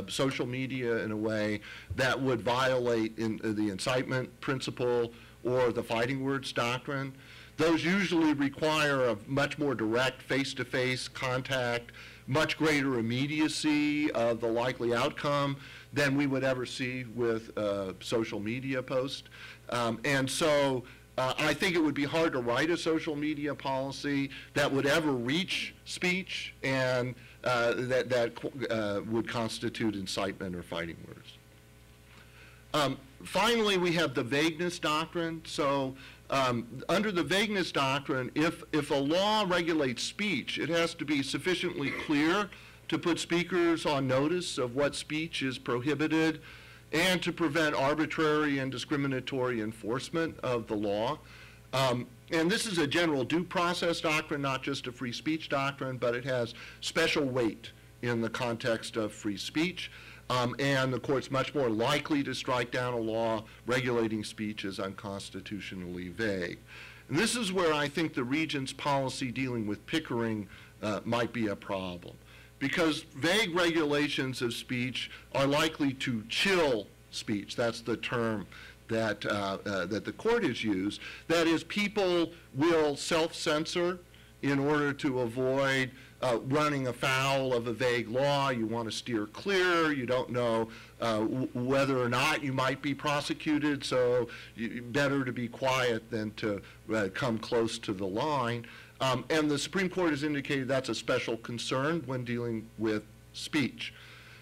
social media in a way that would violate the incitement principle or the fighting words doctrine. Those usually require a much more direct face-to-face contact, much greater immediacy of the likely outcome than we would ever see with a social media post. And so I think it would be hard to write a social media policy that would ever reach speech and that would constitute incitement or fighting words. Finally, we have the vagueness doctrine. So Under the vagueness doctrine, if a law regulates speech, it has to be sufficiently clear to put speakers on notice of what speech is prohibited and to prevent arbitrary and discriminatory enforcement of the law. And this is a general due process doctrine, not just a free speech doctrine, but it has special weight in the context of free speech. And the court's much more likely to strike down a law regulating speech as unconstitutionally vague. And this is where I think the Regent's policy dealing with Pickering might be a problem, because vague regulations of speech are likely to chill speech. That's the term that the court has used. That is, people will self-censor in order to avoid running afoul of a vague law. You want to steer clear. You don't know whether or not you might be prosecuted, so better to be quiet than to come close to the line. And the Supreme Court has indicated that's a special concern when dealing with speech.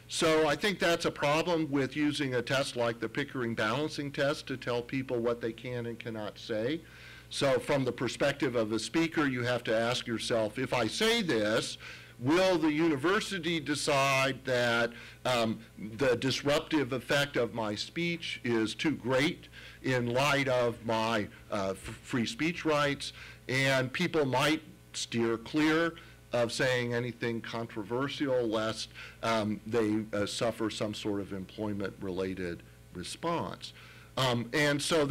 So I think that's a problem with using a test like the Pickering balancing test to tell people what they can and cannot say. So from the perspective of a speaker, you have to ask yourself, if I say this, will the university decide that the disruptive effect of my speech is too great in light of my free speech rights? And people might steer clear of saying anything controversial lest they suffer some sort of employment-related response. And so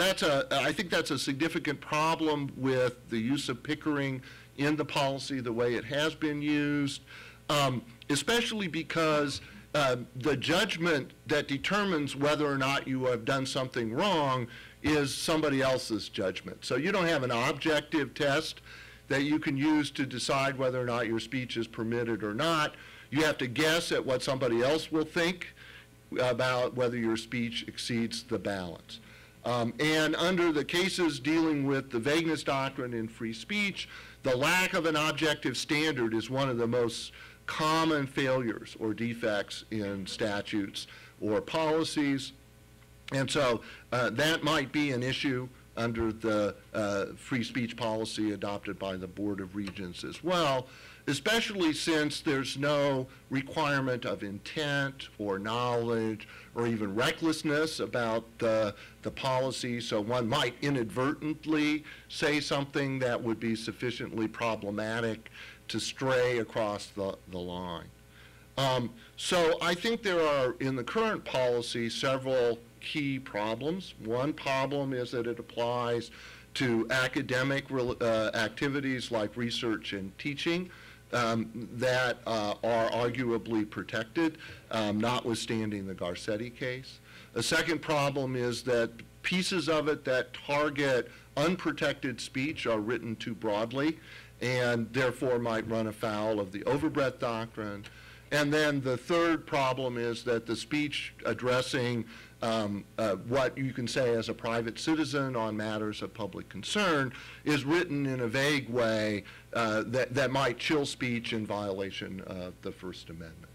I think that's a significant problem with the use of Pickering in the policy the way it has been used, especially because the judgment that determines whether or not you have done something wrong is somebody else's judgment. So you don't have an objective test that you can use to decide whether or not your speech is permitted or not. You have to guess at what somebody else will think about whether your speech exceeds the balance. And under the cases dealing with the vagueness doctrine in free speech, the lack of an objective standard is one of the most common failures or defects in statutes or policies. And so that might be an issue under the free speech policy adopted by the Board of Regents as well, especially since there's no requirement of intent or knowledge or even recklessness about the policy. So one might inadvertently say something that would be sufficiently problematic to stray across the line. So I think there are, in the current policy, several key problems. One problem is that it applies to academic activities like research and teaching that are arguably protected, notwithstanding the Garcetti case. A second problem is that pieces of it that target unprotected speech are written too broadly and therefore might run afoul of the overbreadth doctrine. And then the third problem is that the speech addressing what you can say as a private citizen on matters of public concern is written in a vague way that might chill speech in violation of the First Amendment.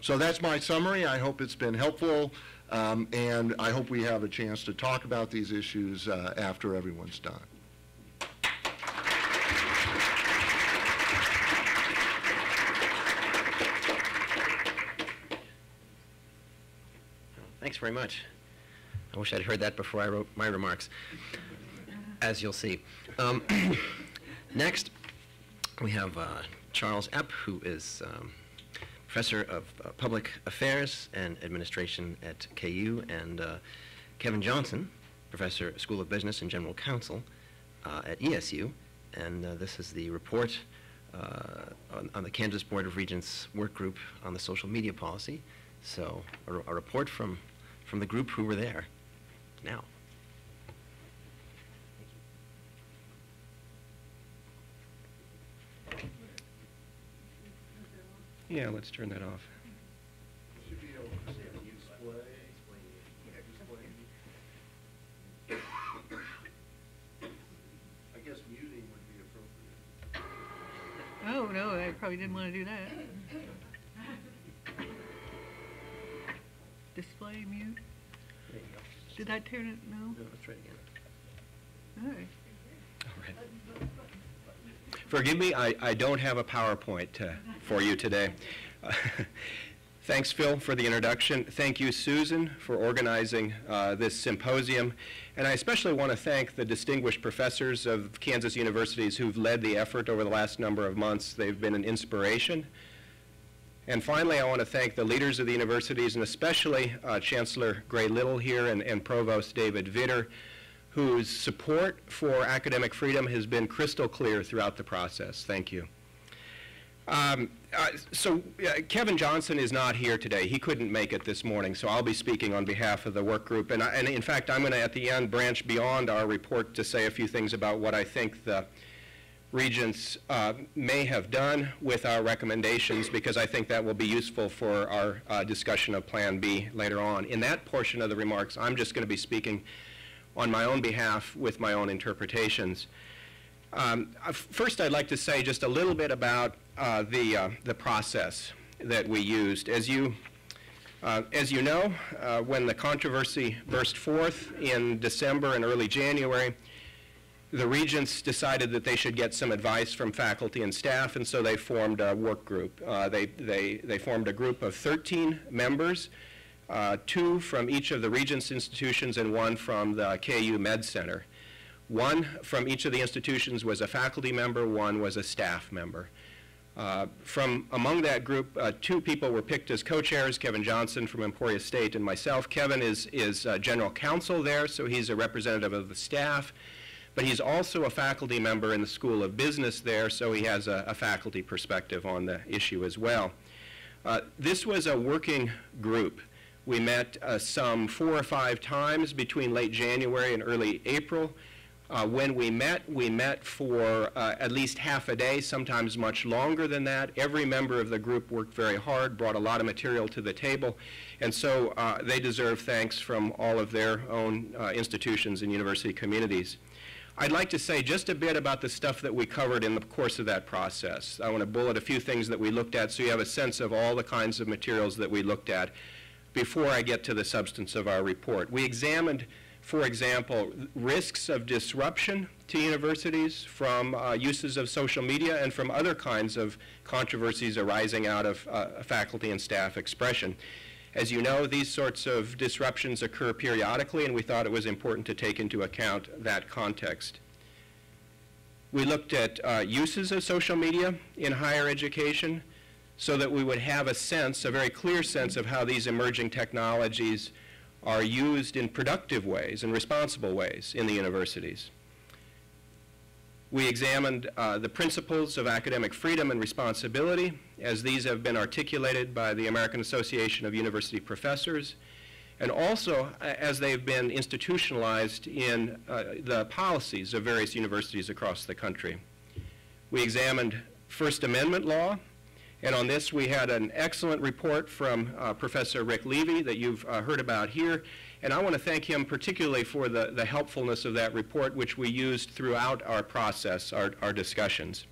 So that's my summary. I hope it's been helpful, and I hope we have a chance to talk about these issues after everyone's done. Thanks very much. I wish I'd heard that before I wrote my remarks, as you'll see. Next, we have Charles Epp, who is Professor of Public Affairs and Administration at KU, and Kevin Johnson, Professor, School of Business and General Counsel at ESU. And this is the report on the Kansas Board of Regents work group on the social media policy. So a report from the group who were there now. Yeah, let's turn that off. Should be able to display. I guess muting would be appropriate. Oh, no, I probably didn't want to do that. Display mute? There you go. Did that turn it? No? No, let's try it again. All right. All right. Forgive me, I don't have a PowerPoint for you today. Thanks, Phil, for the introduction. Thank you, Susan, for organizing this symposium. And I especially want to thank the distinguished professors of Kansas universities who've led the effort over the last number of months. They've been an inspiration. And finally, I want to thank the leaders of the universities, and especially Chancellor Gray Little here and Provost David Vitter, whose support for academic freedom has been crystal clear throughout the process. Thank you. Kevin Johnson is not here today. He couldn't make it this morning, so I'll be speaking on behalf of the work group. And in fact, I'm going to, at the end, branch beyond our report to say a few things about what I think the regents may have done with our recommendations, because I think that will be useful for our discussion of Plan B later on. In that portion of the remarks, I'm just going to be speaking on my own behalf with my own interpretations. First, I'd like to say just a little bit about the process that we used. As you know, when the controversy burst forth in December and early January, the regents decided that they should get some advice from faculty and staff, and so they formed a work group. They formed a group of 13 members, 2 from each of the regents' institutions and 1 from the KU Med Center. 1 from each of the institutions was a faculty member, 1 was a staff member. From among that group, 2 people were picked as co-chairs, Kevin Johnson from Emporia State and myself. Kevin is general counsel there, so he's a representative of the staff, but he's also a faculty member in the School of Business there, so he has a faculty perspective on the issue as well. This was a working group. We met some 4 or 5 times between late January and early April. When we met for at least half a day, sometimes much longer than that. Every member of the group worked very hard, brought a lot of material to the table, and so they deserve thanks from all of their own institutions and university communities. I'd like to say just a bit about the stuff that we covered in the course of that process. I want to bullet a few things that we looked at so you have a sense of all the kinds of materials that we looked at before I get to the substance of our report. We examined, for example, risks of disruption to universities from uses of social media and from other kinds of controversies arising out of faculty and staff expression. As you know, these sorts of disruptions occur periodically, and we thought it was important to take into account that context. We looked at uses of social media in higher education so that we would have a sense, a very clear sense of how these emerging technologies are used in productive ways and responsible ways in the universities. We examined the principles of academic freedom and responsibility as these have been articulated by the American Association of University Professors, and also as they've been institutionalized in the policies of various universities across the country. We examined First Amendment law, and on this we had an excellent report from Professor Rick Levy that you've heard about here. And I want to thank him particularly for the helpfulness of that report, which we used throughout our process, our discussions.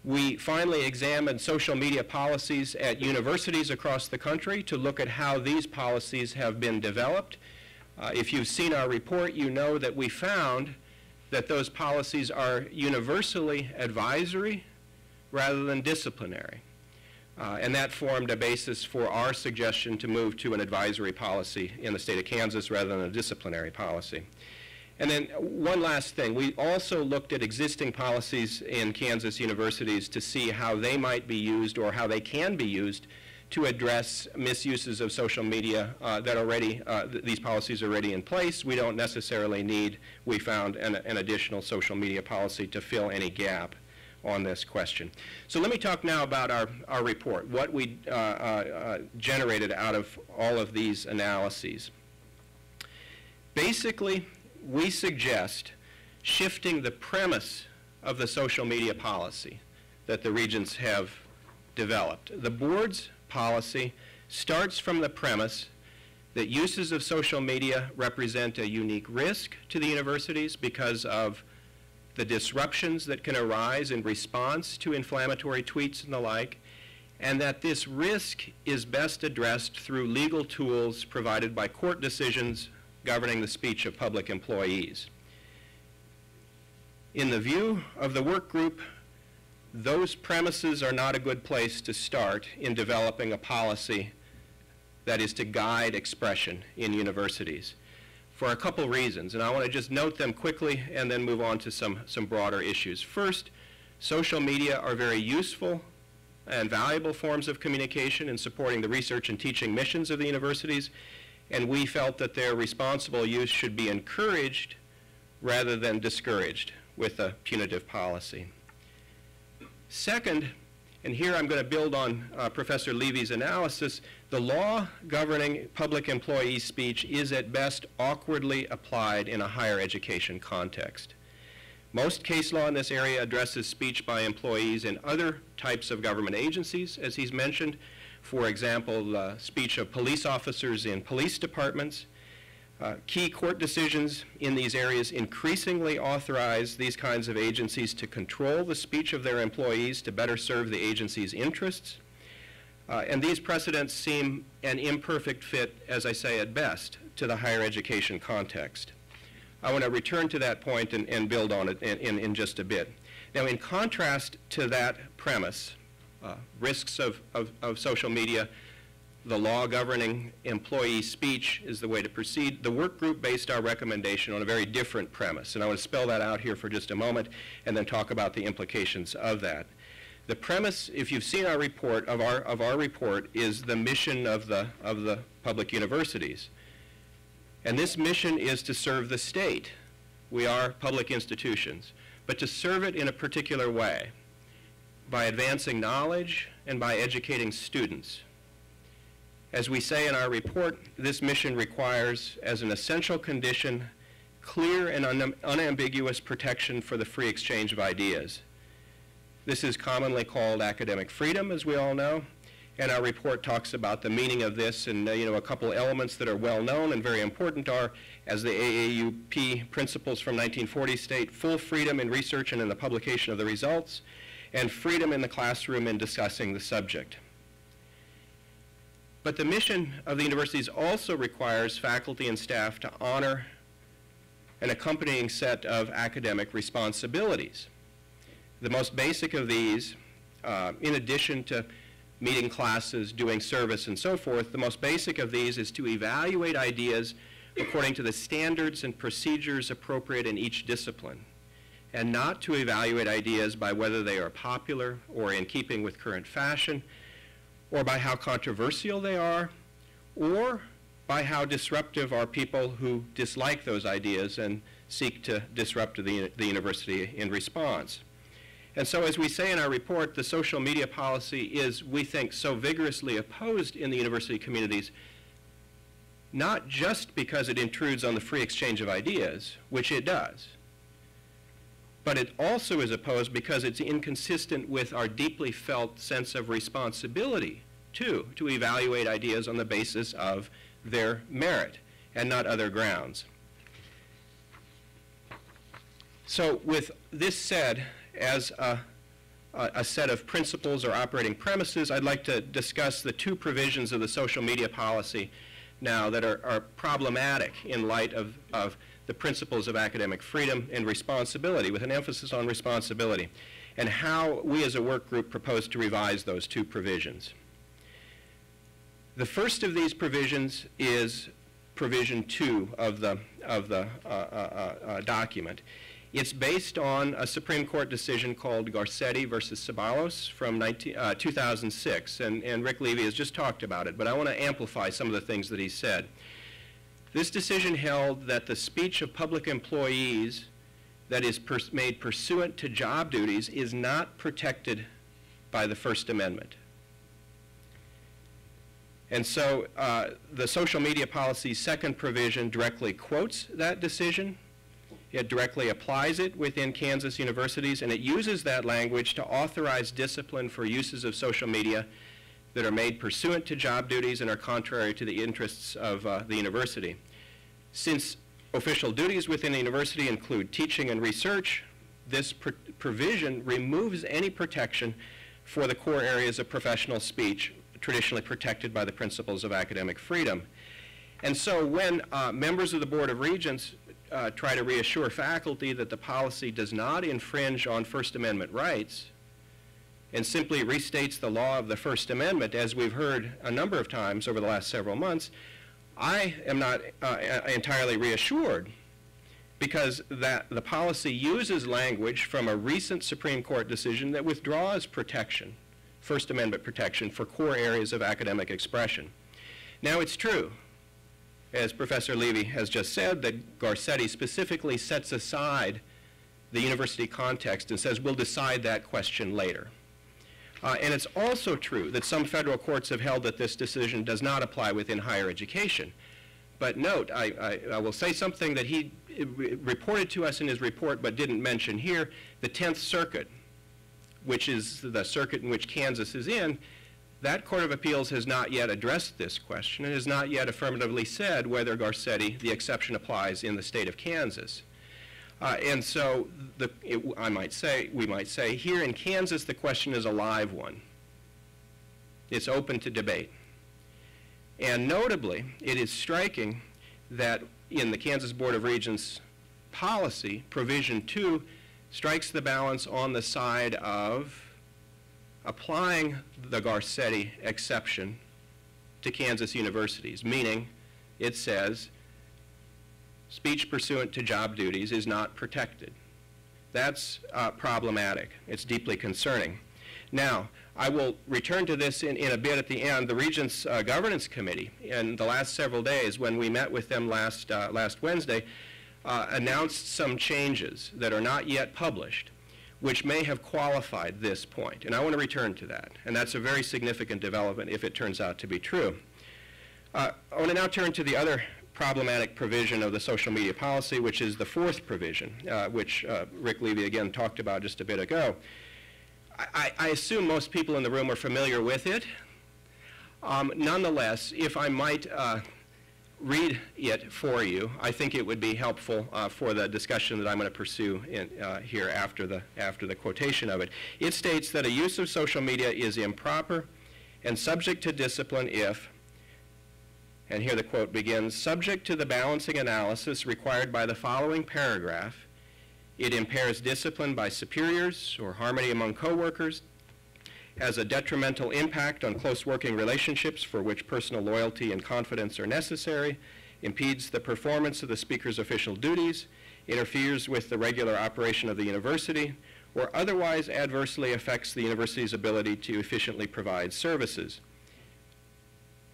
We finally examined social media policies at universities across the country to look at how these policies have been developed. If you've seen our report, you know that we found that those policies are universally advisory rather than disciplinary. And that formed a basis for our suggestion to move to an advisory policy in the state of Kansas rather than a disciplinary policy. And then one last thing, we also looked at existing policies in Kansas universities to see how they might be used or how they can be used to address misuses of social media that already, these policies are already in place. We don't necessarily need, we found, an additional social media policy to fill any gap on this question. So let me talk now about our report, what we generated out of all of these analyses. Basically, we suggest shifting the premise of the social media policy that the regents have developed. The board's policy starts from the premise that uses of social media represent a unique risk to the universities because of the disruptions that can arise in response to inflammatory tweets and the like, and that this risk is best addressed through legal tools provided by court decisions governing the speech of public employees. In the view of the work group, those premises are not a good place to start in developing a policy that is to guide expression in universities for a couple reasons. And I want to just note them quickly and then move on to some broader issues. First, social media are very useful and valuable forms of communication in supporting the research and teaching missions of the universities, and we felt that their responsible use should be encouraged rather than discouraged with a punitive policy. Second, and here I'm going to build on Professor Levy's analysis, the law governing public employee speech is at best awkwardly applied in a higher education context. Most case law in this area addresses speech by employees in other types of government agencies, as he's mentioned. For example, speech of police officers in police departments. Key court decisions in these areas increasingly authorize these kinds of agencies to control the speech of their employees to better serve the agency's interests. And these precedents seem an imperfect fit, as I say, at best, to the higher education context. I want to return to that point and build on it in just a bit. Now, in contrast to that premise, risks of social media, the law governing employee speech is the way to proceed. The work group based our recommendation on a very different premise, and I want to spell that out here for just a moment and then talk about the implications of that. The premise, if you've seen our report, of our report, is the mission of the public universities. And this mission is to serve the state. We are public institutions, but to serve it in a particular way, by advancing knowledge and by educating students. As we say in our report, this mission requires, as an essential condition, clear and unambiguous protection for the free exchange of ideas. This is commonly called academic freedom, as we all know, and our report talks about the meaning of this, and a couple elements that are well known and very important are, as the AAUP principles from 1940 state, full freedom in research and in the publication of the results, and freedom in the classroom in discussing the subject. But the mission of the universities also requires faculty and staff to honor an accompanying set of academic responsibilities. The most basic of these, in addition to meeting classes, doing service, and so forth, the most basic of these is to evaluate ideas according to the standards and procedures appropriate in each discipline, and not to evaluate ideas by whether they are popular or in keeping with current fashion, or by how controversial they are, or by how disruptive are people who dislike those ideas and seek to disrupt the university in response. And so, as we say in our report, the social media policy is, we think, so vigorously opposed in the university communities, not just because it intrudes on the free exchange of ideas, which it does, but it also is opposed because it's inconsistent with our deeply felt sense of responsibility, too, to evaluate ideas on the basis of their merit and not other grounds. So with this said, as a set of principles or operating premises, I'd like to discuss the two provisions of the social media policy now that are problematic in light of the principles of academic freedom and responsibility, with an emphasis on responsibility, and how we as a work group propose to revise those two provisions. The first of these provisions is provision 2 of the document. It's based on a Supreme Court decision called Garcetti versus Ceballos from 2006, and Rick Levy has just talked about it, but I want to amplify some of the things that he said. This decision held that the speech of public employees that is made pursuant to job duties is not protected by the First Amendment. And so the social media policy's second provision directly quotes that decision. It directly applies it within Kansas universities, and it uses that language to authorize discipline for uses of social media that are made pursuant to job duties and are contrary to the interests of the university. Since official duties within a university include teaching and research, this provision removes any protection for the core areas of professional speech traditionally protected by the principles of academic freedom. And so when members of the Board of Regents try to reassure faculty that the policy does not infringe on First Amendment rights and simply restates the law of the First Amendment, as we've heard a number of times over the last several months, I am not entirely reassured, because the policy uses language from a recent Supreme Court decision that withdraws protection, First Amendment protection, for core areas of academic expression. Now, it's true, as Professor Levy has just said, that Garcetti specifically sets aside the university context and says, we'll decide that question later. And it's also true that some federal courts have held that this decision does not apply within higher education. But note, I will say something that he reported to us in his report but didn't mention here. The 10th Circuit, which is the circuit in which Kansas is in, that Court of Appeals has not yet addressed this question and has not yet affirmatively said whether Garcetti, the exception, applies in the state of Kansas. And so we might say, here in Kansas, the question is a live one. It's open to debate. And notably, it is striking that in the Kansas Board of Regents policy, Provision 2 strikes the balance on the side of applying the Garcetti exception to Kansas universities, meaning it says speech pursuant to job duties is not protected. That's problematic. It's deeply concerning. Now, I will return to this in a bit at the end. The Regents Governance Committee, in the last several days, when we met with them last Wednesday, announced some changes that are not yet published, which may have qualified this point. And I want to return to that. And that's a very significant development if it turns out to be true. I want to now turn to the other problematic provision of the social media policy, which is the fourth provision, which Rick Levy again talked about just a bit ago. I assume most people in the room are familiar with it. Nonetheless, if I might read it for you, I think it would be helpful for the discussion that I'm going to pursue here after the quotation of it. It states that a use of social media is improper and subject to discipline if, and here the quote begins, subject to the balancing analysis required by the following paragraph, it impairs discipline by superiors or harmony among coworkers, has a detrimental impact on close working relationships for which personal loyalty and confidence are necessary, impedes the performance of the speaker's official duties, interferes with the regular operation of the university, or otherwise adversely affects the university's ability to efficiently provide services.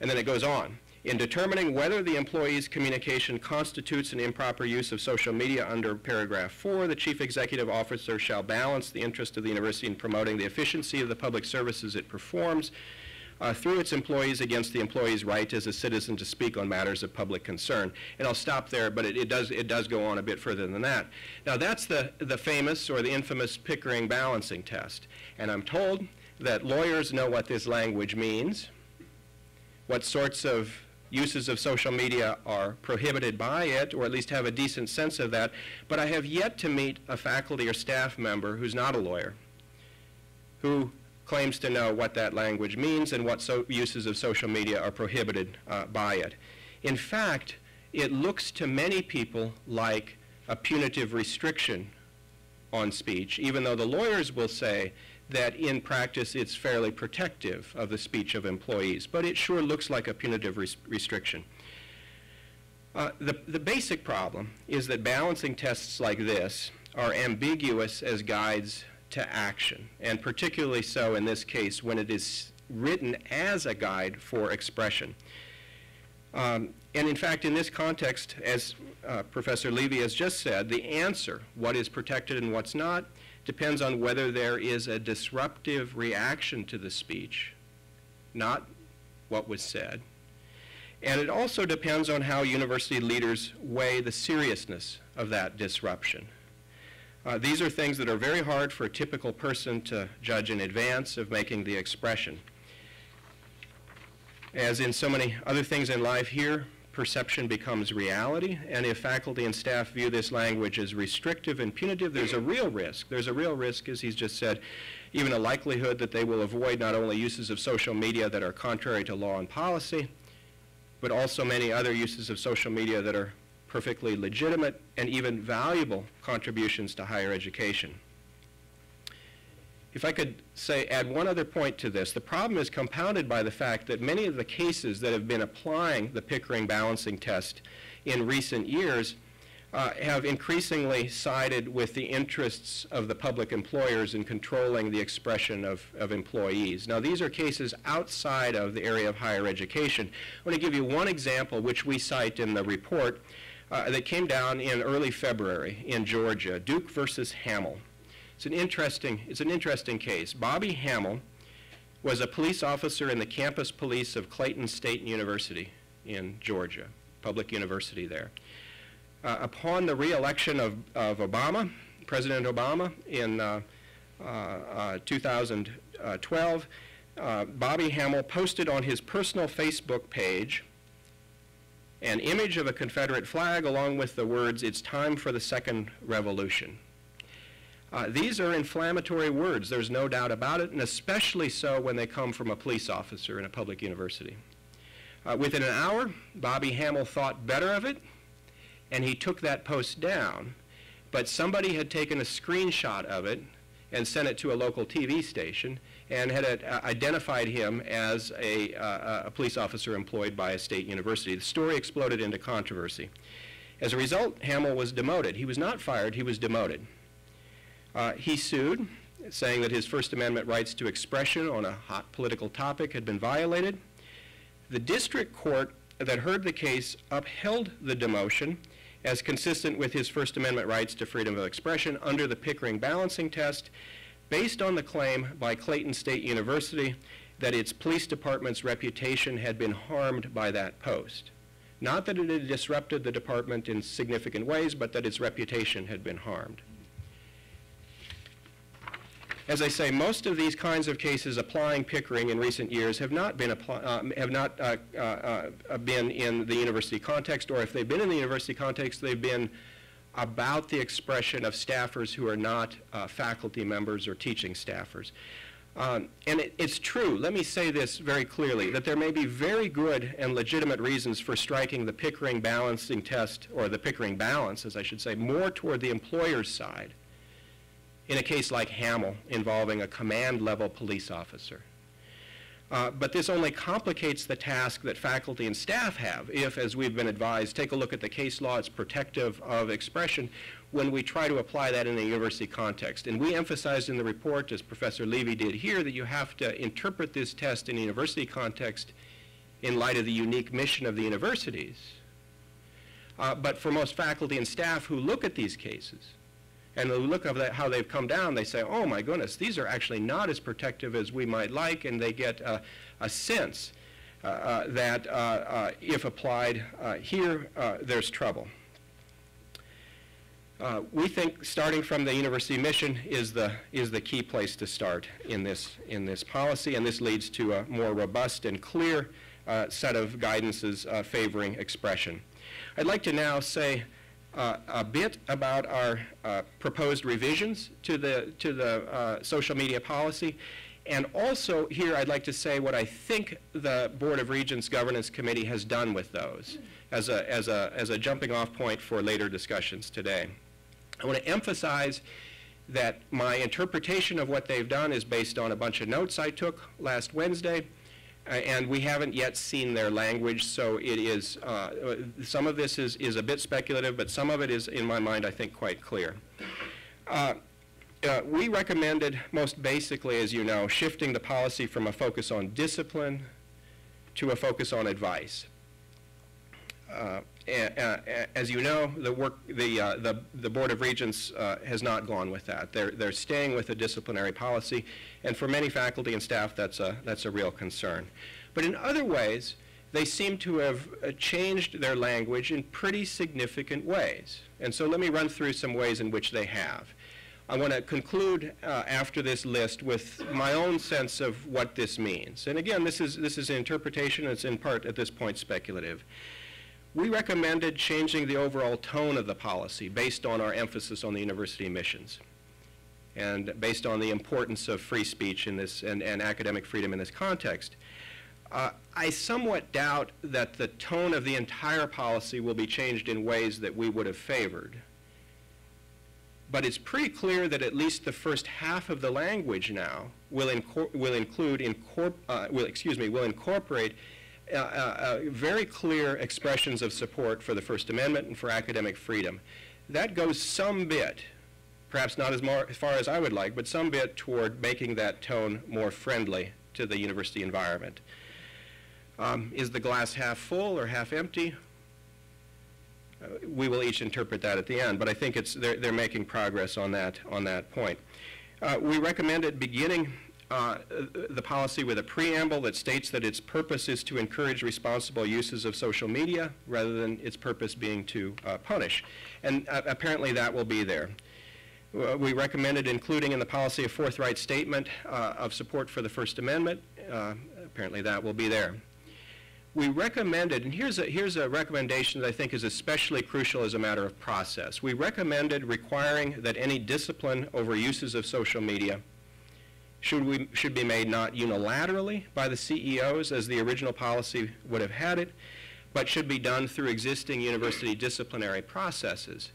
And then it goes on. In determining whether the employee's communication constitutes an improper use of social media under paragraph 4, the chief executive officer shall balance the interest of the university in promoting the efficiency of the public services it performs through its employees against the employee's right as a citizen to speak on matters of public concern. And I'll stop there, but it does go on a bit further than that. Now that's the famous or the infamous Pickering balancing test. And I'm told that lawyers know what this language means, what sorts of uses of social media are prohibited by it, or at least have a decent sense of that, but I have yet to meet a faculty or staff member who's not a lawyer who claims to know what that language means and what uses of social media are prohibited by it. In fact, it looks to many people like a punitive restriction on speech, even though the lawyers will say that in practice it's fairly protective of the speech of employees, but it sure looks like a punitive restriction. The basic problem is that balancing tests like this are ambiguous as guides to action, and particularly so in this case when it is written as a guide for expression. And in fact, in this context, as Professor Levy has just said, the answer, what is protected and what's not, depends on whether there is a disruptive reaction to the speech, not what was said. And it also depends on how university leaders weigh the seriousness of that disruption. These are things that are very hard for a typical person to judge in advance of making the expression. As in so many other things in life here, perception becomes reality, and if faculty and staff view this language as restrictive and punitive, there's a real risk. There's a real risk, as he's just said, even a likelihood that they will avoid not only uses of social media that are contrary to law and policy, but also many other uses of social media that are perfectly legitimate and even valuable contributions to higher education. If I could add one other point to this, the problem is compounded by the fact that many of the cases that have been applying the Pickering balancing test in recent years have increasingly sided with the interests of the public employers in controlling the expression of employees. Now, these are cases outside of the area of higher education. I want to give you one example, which we cite in the report, that came down in early February in Georgia, Duke versus Hamill. It's an interesting case. Bobby Hamill was a police officer in the campus police of Clayton State University in Georgia, public university there. Upon the re-election of Obama, President Obama, in 2012, Bobby Hamill posted on his personal Facebook page an image of a Confederate flag along with the words, "It's time for the second revolution." These are inflammatory words, there's no doubt about it, and especially so when they come from a police officer in a public university. Within an hour, Bobby Hamill thought better of it, and he took that post down, but somebody had taken a screenshot of it and sent it to a local TV station and had identified him as a police officer employed by a state university. The story exploded into controversy. As a result, Hamill was demoted. He was not fired, he was demoted. He sued, saying that his First Amendment rights to expression on a hot political topic had been violated. The district court that heard the case upheld the demotion as consistent with his First Amendment rights to freedom of expression under the Pickering balancing test, based on the claim by Clayton State University that its police department's reputation had been harmed by that post. Not that it had disrupted the department in significant ways, but that its reputation had been harmed. As I say, most of these kinds of cases applying Pickering in recent years have not been been in the university context, or if they've been in the university context, they've been about the expression of staffers who are not faculty members or teaching staffers. And it's true, let me say this very clearly, that there may be very good and legitimate reasons for striking the Pickering balancing test, or the Pickering balance, as I should say, more toward the employer's side in a case like Hamill involving a command-level police officer. But this only complicates the task that faculty and staff have if, as we've been advised, take a look at the case law, it's protective of expression, when we try to apply that in a university context. And we emphasized in the report, as Professor Levy did here, that you have to interpret this test in a university context in light of the unique mission of the universities. But for most faculty and staff who look at these cases, and they look at how they've come down, they say, oh my goodness, these are actually not as protective as we might like, and they get a sense that if applied here, there's trouble. We think starting from the university mission is the key place to start in this policy, and this leads to a more robust and clear set of guidances favoring expression. I'd like to now say a bit about our proposed revisions to the social media policy, and also here I'd like to say what I think the Board of Regents Governance Committee has done with those as a jumping off point for later discussions today. I want to emphasize that my interpretation of what they've done is based on a bunch of notes I took last Wednesday, and we haven't yet seen their language, so it is, some of this is a bit speculative, but some of it is, in my mind, I think, quite clear. We recommended, most basically, as you know, shifting the policy from a focus on discipline to a focus on advice. As you know, the Board of Regents has not gone with that. They're staying with a disciplinary policy, and for many faculty and staff, that's a real concern. But in other ways, they seem to have changed their language in pretty significant ways. And so let me run through some ways in which they have. I want to conclude after this list with my own sense of what this means. And again, this is an interpretation. It's in part at this point speculative. We recommended changing the overall tone of the policy based on our emphasis on the university missions and based on the importance of free speech in this and academic freedom in this context. I somewhat doubt that the tone of the entire policy will be changed in ways that we would have favored. But it's pretty clear that at least the first half of the language now will incorporate very clear expressions of support for the First Amendment and for academic freedom. That goes some bit, perhaps not as far as I would like, but some bit toward making that tone more friendly to the university environment. Is the glass half full or half empty? We will each interpret that at the end, but I think they're making progress on that point. We recommended beginning the policy with a preamble that states that its purpose is to encourage responsible uses of social media rather than its purpose being to punish. And apparently that will be there. We recommended including in the policy a forthright statement of support for the First Amendment. Apparently that will be there. We recommended, and here's a recommendation that I think is especially crucial as a matter of process. We recommended requiring that any discipline over uses of social media should be made not unilaterally by the CEOs as the original policy would have had it, but should be done through existing university disciplinary processes.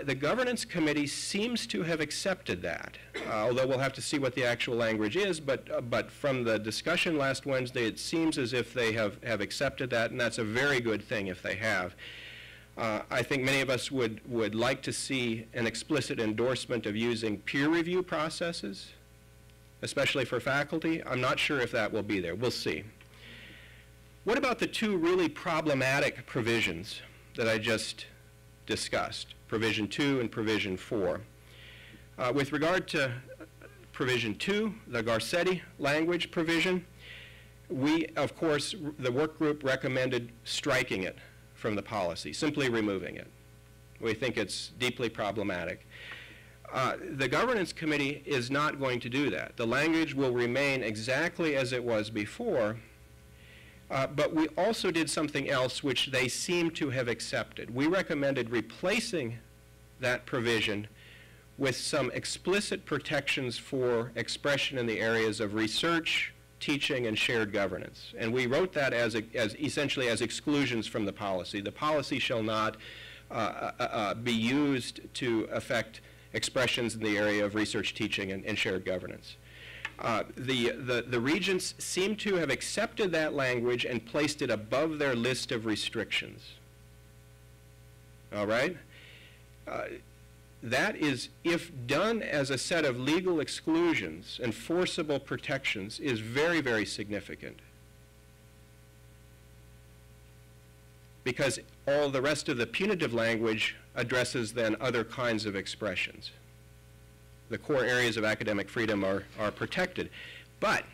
The governance committee seems to have accepted that, although we'll have to see what the actual language is, but from the discussion last Wednesday, it seems as if they have accepted that, and that's a very good thing if they have. I think many of us would like to see an explicit endorsement of using peer review processes, especially for faculty. I'm not sure if that will be there. We'll see. What about the two really problematic provisions that I just discussed? Provision 2 and Provision 4. With regard to Provision 2, the Garcetti language provision, we, of course, the work group recommended striking it from the policy, simply removing it. We think it's deeply problematic. The governance committee is not going to do that. The language will remain exactly as it was before, but we also did something else which they seem to have accepted. We recommended replacing that provision with some explicit protections for expression in the areas of research, teaching, and shared governance. And we wrote that as essentially as exclusions from the policy. The policy shall not be used to affect expressions in the area of research, teaching, and shared governance. The regents seem to have accepted that language and placed it above their list of restrictions. All right? That is, if done as a set of legal exclusions and forcible protections, is very, very significant. Because all the rest of the punitive language addresses then other kinds of expressions. The core areas of academic freedom are protected. But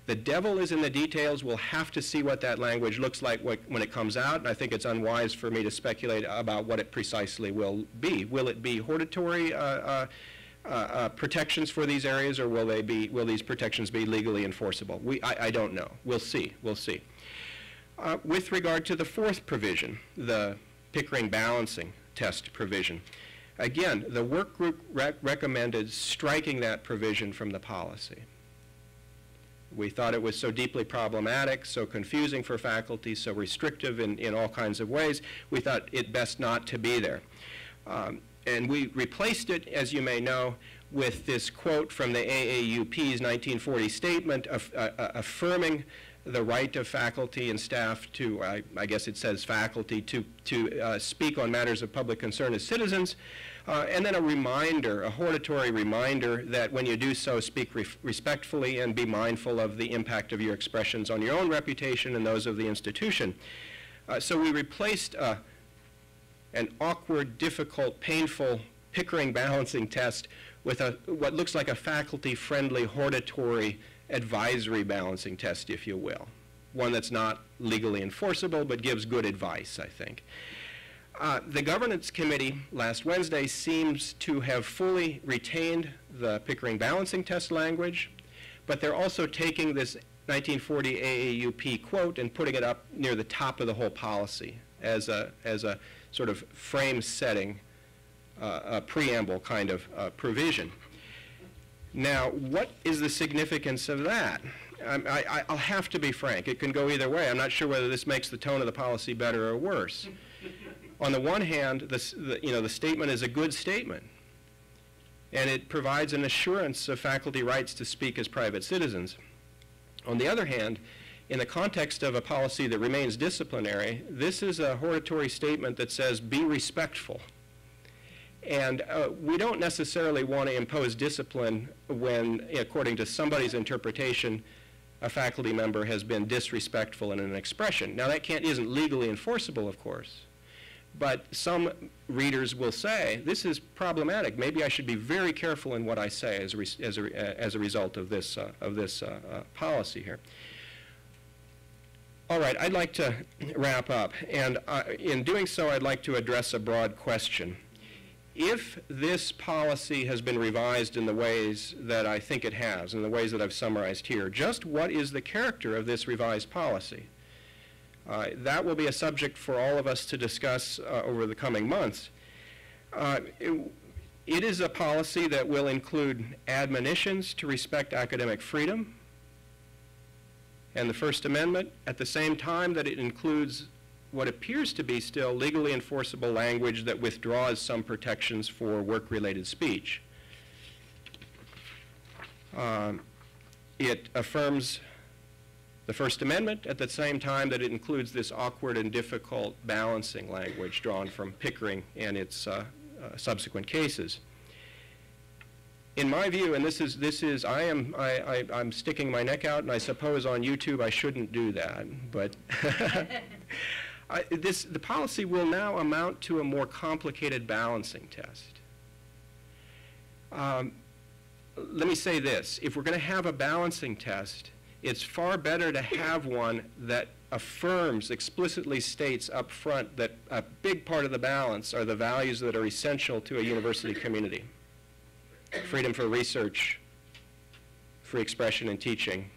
the devil is in the details. We'll have to see what that language looks like when it comes out, and I think it's unwise for me to speculate about what it precisely will be. Will it be hortatory protections for these areas, or will these protections be legally enforceable? I don't know. We'll see. We'll see. With regard to the fourth provision, the Pickering balancing test provision, again, the work group recommended striking that provision from the policy. We thought it was so deeply problematic, so confusing for faculty, so restrictive in all kinds of ways, we thought it best not to be there. And we replaced it, as you may know, with this quote from the AAUP's 1940 statement affirming the right of faculty and staff to, I guess it says faculty, to speak on matters of public concern as citizens, and then a reminder, a hortatory reminder that when you do so, speak respectfully and be mindful of the impact of your expressions on your own reputation and those of the institution. So we replaced an awkward, difficult, painful Pickering balancing test with what looks like a faculty-friendly, hortatory advisory balancing test, if you will. One that's not legally enforceable, but gives good advice, I think. The governance committee last Wednesday seems to have fully retained the Pickering balancing test language, but they're also taking this 1940 AAUP quote and putting it up near the top of the whole policy as a sort of frame-setting, preamble kind of provision. Now, what is the significance of that? I'll have to be frank. It can go either way. I'm not sure whether this makes the tone of the policy better or worse. On the one hand, the statement is a good statement, and it provides an assurance of faculty rights to speak as private citizens. On the other hand, in the context of a policy that remains disciplinary, this is a hortatory statement that says, be respectful. And we don't necessarily want to impose discipline when, according to somebody's interpretation, a faculty member has been disrespectful in an expression. Now, that isn't legally enforceable, of course, but some readers will say, this is problematic. Maybe I should be very careful in what I say as a result of this policy here. All right, I'd like to wrap up, and in doing so, I'd like to address a broad question. If this policy has been revised in the ways that I think it has, in the ways that I've summarized here, just what is the character of this revised policy? That will be a subject for all of us to discuss over the coming months. It is a policy that will include admonitions to respect academic freedom and the First Amendment, at the same time that it includes what appears to be still legally enforceable language that withdraws some protections for work-related speech. It affirms the First Amendment at the same time that it includes this awkward and difficult balancing language drawn from Pickering and its subsequent cases. In my view, and I'm sticking my neck out, and I suppose on YouTube I shouldn't do that, but the policy will now amount to a more complicated balancing test. Let me say this. If we're going to have a balancing test, it's far better to have one that affirms, explicitly states up front that a big part of the balance are the values that are essential to a university community. Freedom for research, free expression and teaching,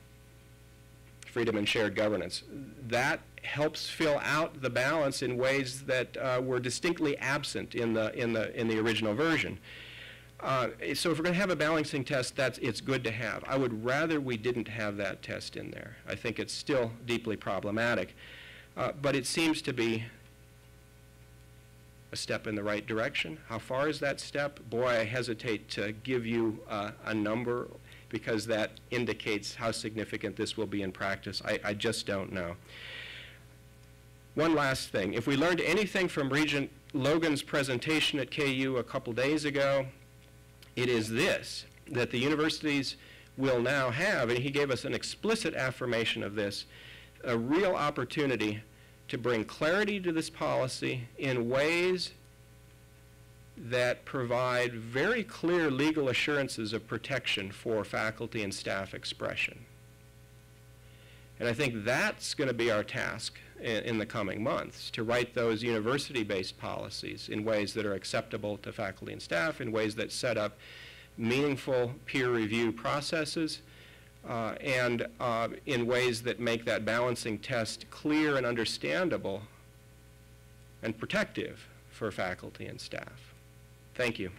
freedom and shared governance. That helps fill out the balance in ways that were distinctly absent in the original version. So if we're going to have a balancing test, it's good to have. I would rather we didn't have that test in there. I think it's still deeply problematic. But it seems to be a step in the right direction. How far is that step? Boy, I hesitate to give you a number because that indicates how significant this will be in practice. I just don't know. One last thing. If we learned anything from Regent Logan's presentation at KU a couple days ago, it is this, that the universities will now have, and he gave us an explicit affirmation of this, a real opportunity to bring clarity to this policy in ways that provide very clear legal assurances of protection for faculty and staff expression. And I think that's going to be our task in the coming months, to write those university-based policies in ways that are acceptable to faculty and staff, in ways that set up meaningful peer review processes, and in ways that make that balancing test clear and understandable and protective for faculty and staff. Thank you.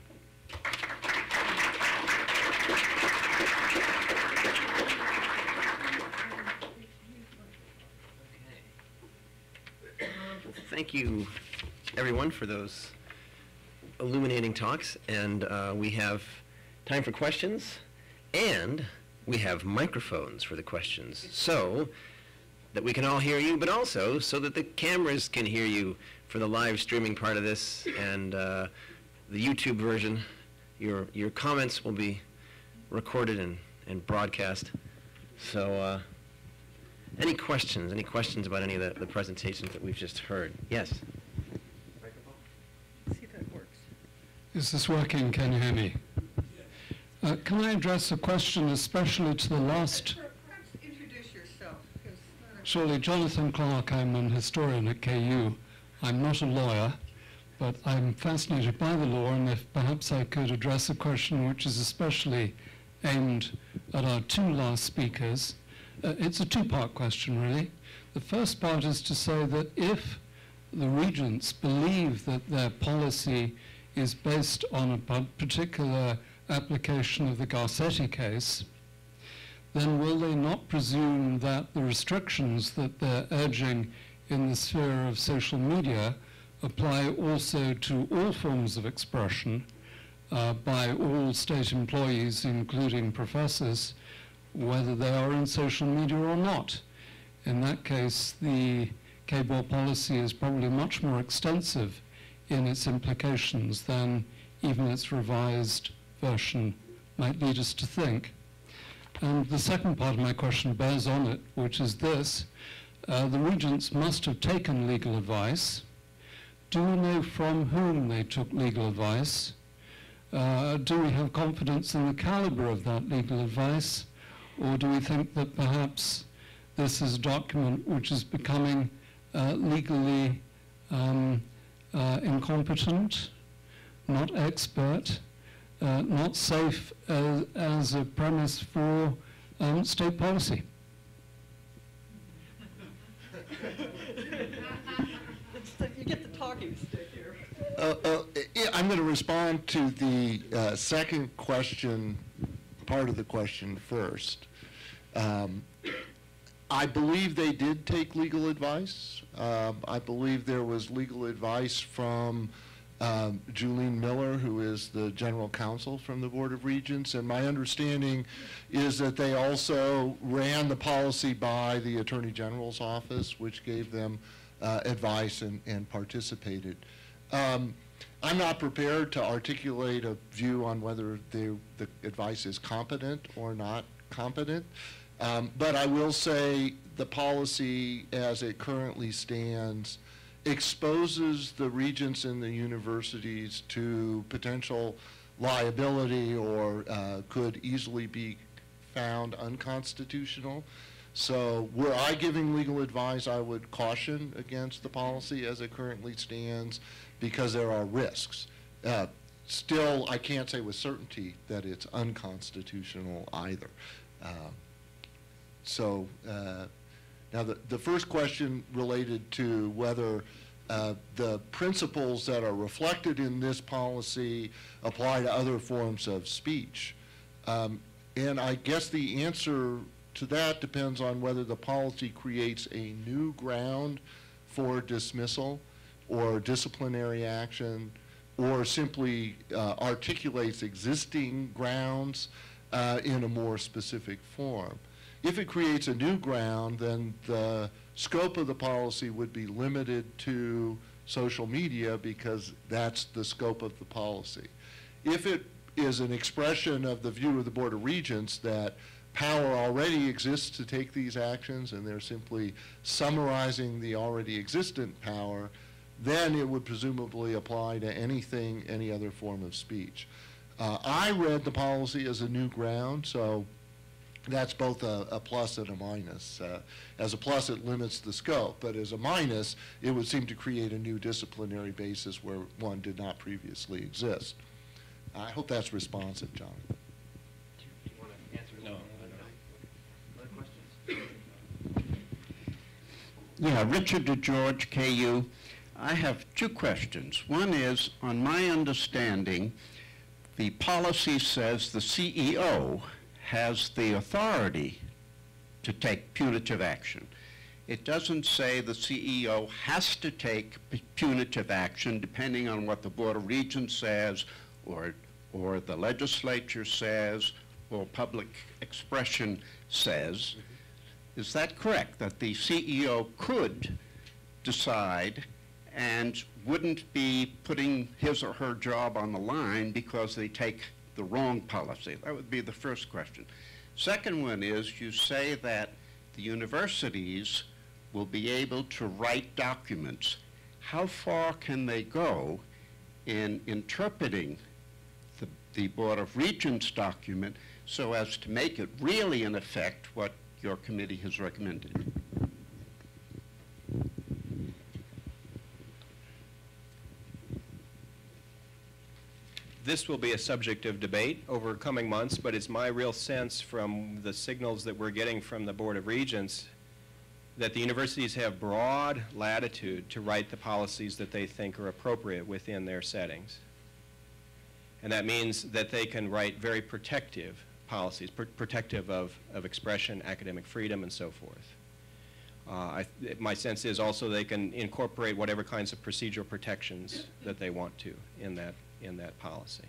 Thank you, everyone, for those illuminating talks. And we have time for questions, and we have microphones for the questions so that we can all hear you, but also so that the cameras can hear you for the live streaming part of this and the YouTube version. Your comments will be recorded and broadcast. So any questions about any of the presentations that we've just heard? Yes? See if that works. Is this working? Can you hear me? Can I address a question especially to the last? Perhaps introduce yourself. Surely, Jonathan Clark, I'm an historian at KU. I'm not a lawyer, but I'm fascinated by the law, and if perhaps I could address a question which is especially aimed at our two last speakers. It's a two-part question, really. The first part is to say that if the regents believe that their policy is based on a particular application of the Garcetti case, then will they not presume that the restrictions that they're urging in the sphere of social media apply also to all forms of expression by all state employees, including professors, whether they are in social media or not? In that case, the KBOR policy is probably much more extensive in its implications than even its revised version might lead us to think. And the second part of my question bears on it, which is this. The regents must have taken legal advice. Do we know from whom they took legal advice? Do we have confidence in the caliber of that legal advice? Or do we think that perhaps this is a document which is becoming legally incompetent, not expert, not safe as a premise for state policy? You get the talking stick here. I'm going to respond to the second question, part of the question first. I believe they did take legal advice. I believe there was legal advice from Julene Miller, who is the general counsel from the Board of Regents, and my understanding is that they also ran the policy by the Attorney General's office, which gave them advice and participated. I'm not prepared to articulate a view on whether the advice is competent or not competent. But I will say the policy as it currently stands exposes the regents and the universities to potential liability or could easily be found unconstitutional. So were I giving legal advice, I would caution against the policy as it currently stands because there are risks. Still, I can't say with certainty that it's unconstitutional either. Now the first question related to whether the principles that are reflected in this policy apply to other forms of speech. And I guess the answer to that depends on whether the policy creates a new ground for dismissal or disciplinary action or simply articulates existing grounds in a more specific form. If it creates a new ground, then the scope of the policy would be limited to social media because that's the scope of the policy. If it is an expression of the view of the Board of Regents that power already exists to take these actions and they're simply summarizing the already existent power, then it would presumably apply to anything, any other form of speech. I read the policy as a new ground, so that's both a plus and a minus. As a plus, it limits the scope, but as a minus, it would seem to create a new disciplinary basis where one did not previously exist. I hope that's responsive, John. Do you want to answer? No. Other questions? Yeah, Richard DeGeorge, KU. I have two questions. One is, on my understanding, the policy says the CEO has the authority to take punitive action. It doesn't say the CEO has to take punitive action depending on what the Board of Regents says or the legislature says or public expression says. Is that correct, that the CEO could decide and wouldn't be putting his or her job on the line because they take the wrong policy? That would be the first question. Second one is, you say that the universities will be able to write documents. How far can they go in interpreting the Board of Regents document so as to make it really in effect what your committee has recommended? This will be a subject of debate over coming months, but it's my real sense from the signals that we're getting from the Board of Regents that the universities have broad latitude to write the policies that they think are appropriate within their settings. And that means that they can write very protective policies, protective of expression, academic freedom, and so forth. My sense is also they can incorporate whatever kinds of procedural protections that they want to in that policy.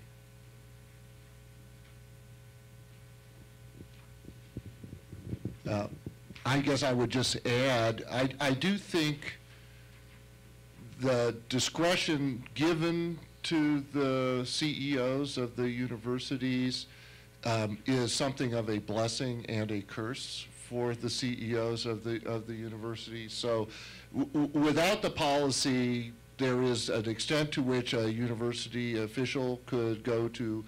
I guess I would just add, I do think the discretion given to the CEOs of the universities is something of a blessing and a curse for the CEOs of the universities. So without the policy, there is an extent to which a university official could go to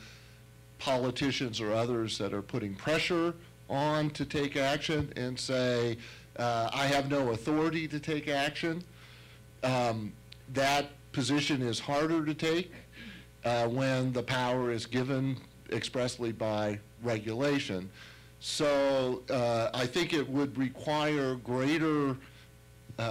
politicians or others that are putting pressure on to take action and say, I have no authority to take action. That position is harder to take when the power is given expressly by regulation. So I think it would require greater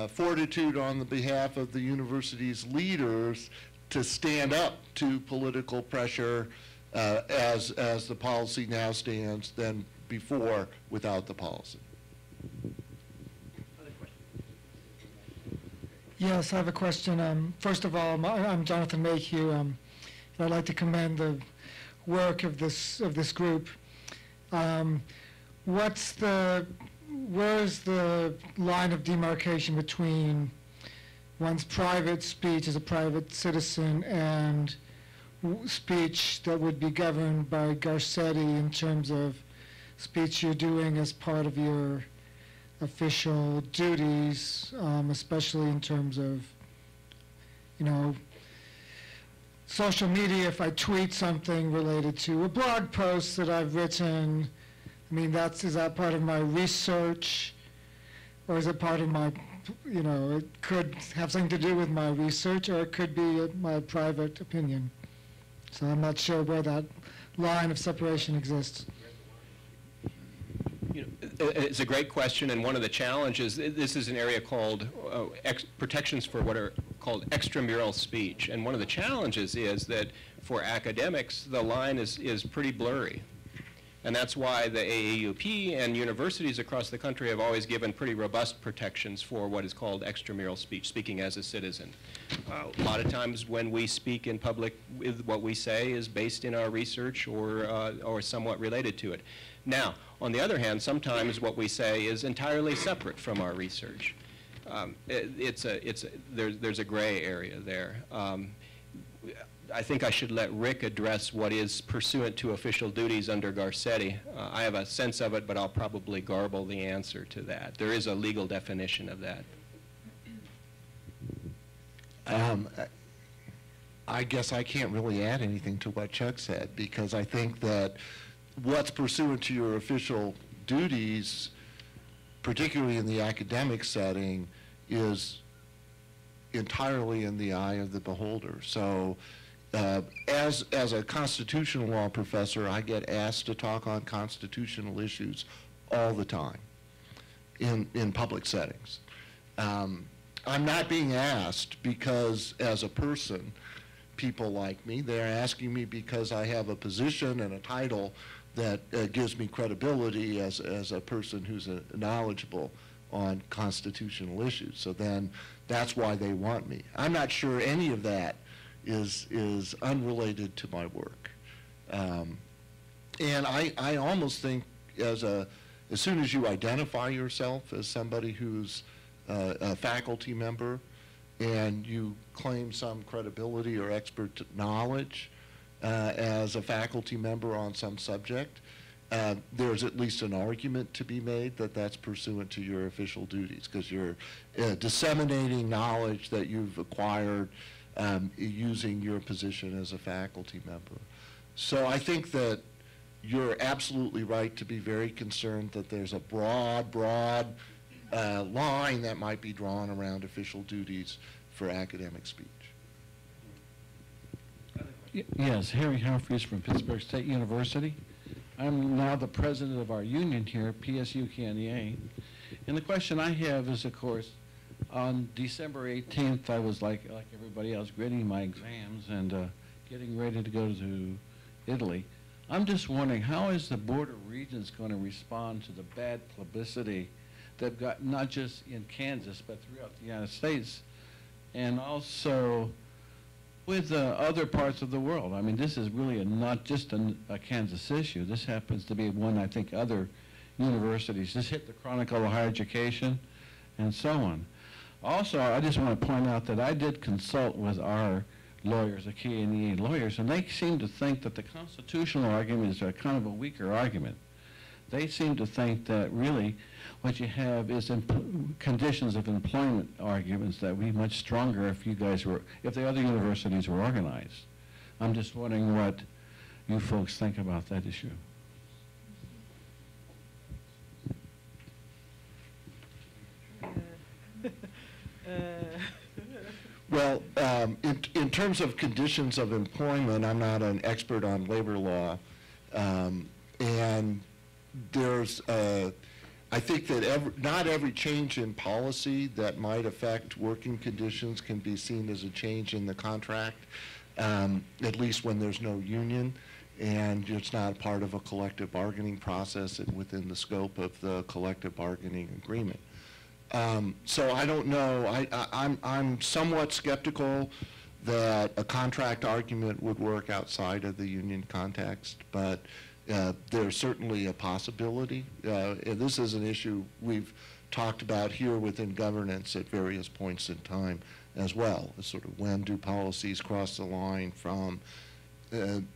fortitude on the behalf of the university's leaders to stand up to political pressure as the policy now stands than before without the policy. Yes, I have a question. First of all, I'm Jonathan Mayhew, and I'd like to commend the work of this group. Where's the line of demarcation between one's private speech as a private citizen and speech that would be governed by Garcetti in terms of speech you're doing as part of your official duties, especially in terms of, social media? If I tweet something related to a blog post that I've written, I mean, is that part of my research, or is it part of my, it could have something to do with my research, or it could be my private opinion. So I'm not sure where that line of separation exists. It's a great question, and one of the challenges, this is an area called protections for what are called extramural speech. And one of the challenges is that for academics, the line is pretty blurry. And that's why the AAUP and universities across the country have always given pretty robust protections for what is called extramural speech, speaking as a citizen. A lot of times when we speak in public, what we say is based in our research or somewhat related to it. Now, on the other hand, sometimes what we say is entirely separate from our research. There's a gray area there. I think I should let Rick address what is pursuant to official duties under Garcetti. I have a sense of it, but I'll probably garble the answer to that. There is a legal definition of that. I guess I can't really add anything to what Chuck said, because I think that what's pursuant to your official duties, particularly in the academic setting, is entirely in the eye of the beholder. So as a constitutional law professor, I get asked to talk on constitutional issues all the time in public settings. I'm not being asked because, as a person, people like me. They're asking me because I have a position and a title that gives me credibility as a person who's knowledgeable on constitutional issues. So then that's why they want me. I'm not sure any of that is unrelated to my work. And I almost think as soon as you identify yourself as somebody who's a faculty member and you claim some credibility or expert knowledge as a faculty member on some subject, there's at least an argument to be made that that's pursuant to your official duties, because you're disseminating knowledge that you've acquired using your position as a faculty member. So I think that you're absolutely right to be very concerned that there's a broad line that might be drawn around official duties for academic speech. Yes, Harry Humphreys from Pittsburgh State University. I'm now the president of our union here, PSU-KNEA. And the question I have is, of course, on December 18th, I was like everybody else, grading my exams and getting ready to go to Italy. I'm just wondering, how is the Board of Regents going to respond to the bad publicity they've got not just in Kansas, but throughout the United States, and also with other parts of the world? I mean, this is really not just a Kansas issue. This happens to be one, I think, other universities. This hit the Chronicle of Higher Education and so on. Also, I just want to point out that I did consult with our lawyers, the KNEA lawyers, and they seem to think that the constitutional argument is a kind of a weaker argument. They seem to think that really what you have is conditions of employment arguments that would be much stronger if if the other universities were organized. I'm just wondering what you folks think about that issue. Well, in terms of conditions of employment, I'm not an expert on labor law, and there's, I think that not every change in policy that might affect working conditions can be seen as a change in the contract, at least when there's no union and it's not part of a collective bargaining process and within the scope of the collective bargaining agreement. So I don't know. I'm somewhat skeptical that a contract argument would work outside of the union context, but there's certainly a possibility. And this is an issue we've talked about here within governance at various points in time as well. It's sort of when do policies cross the line from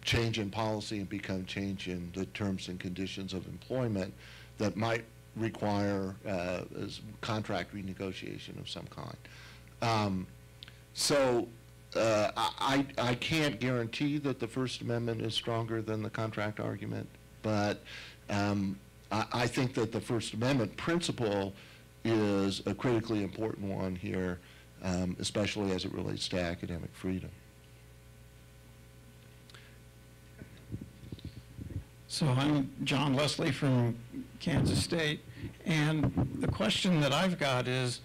change in policy and become change in the terms and conditions of employment that might require contract renegotiation of some kind. I can't guarantee that the First Amendment is stronger than the contract argument, but I think that the First Amendment principle is a critically important one here, especially as it relates to academic freedom. So I'm John Leslie from Kansas State, and the question that I've got is,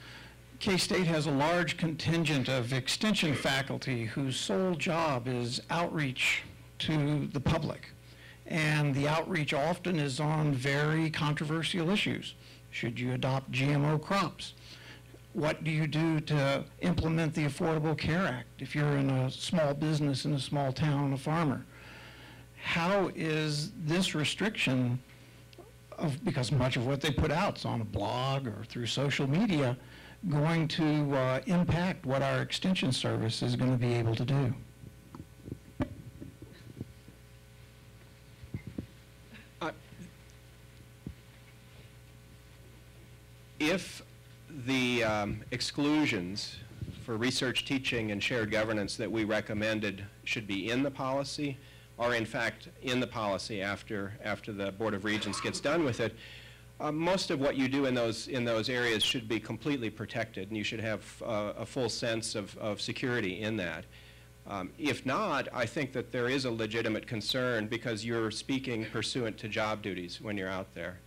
K-State has a large contingent of extension faculty whose sole job is outreach to the public. And the outreach often is on very controversial issues. Should you adopt GMO crops? What do you do to implement the Affordable Care Act if you're in a small business in a small town, a farmer? How is this restriction because much of what they put out is on a blog or through social media, going to impact what our extension service is going to be able to do? If the exclusions for research teaching and shared governance that we recommended should be in the policy, are in fact in the policy after the Board of Regents gets done with it, most of what you do in those areas should be completely protected, and you should have a full sense of security in that. If not, I think that there is a legitimate concern because you're speaking pursuant to job duties when you're out there.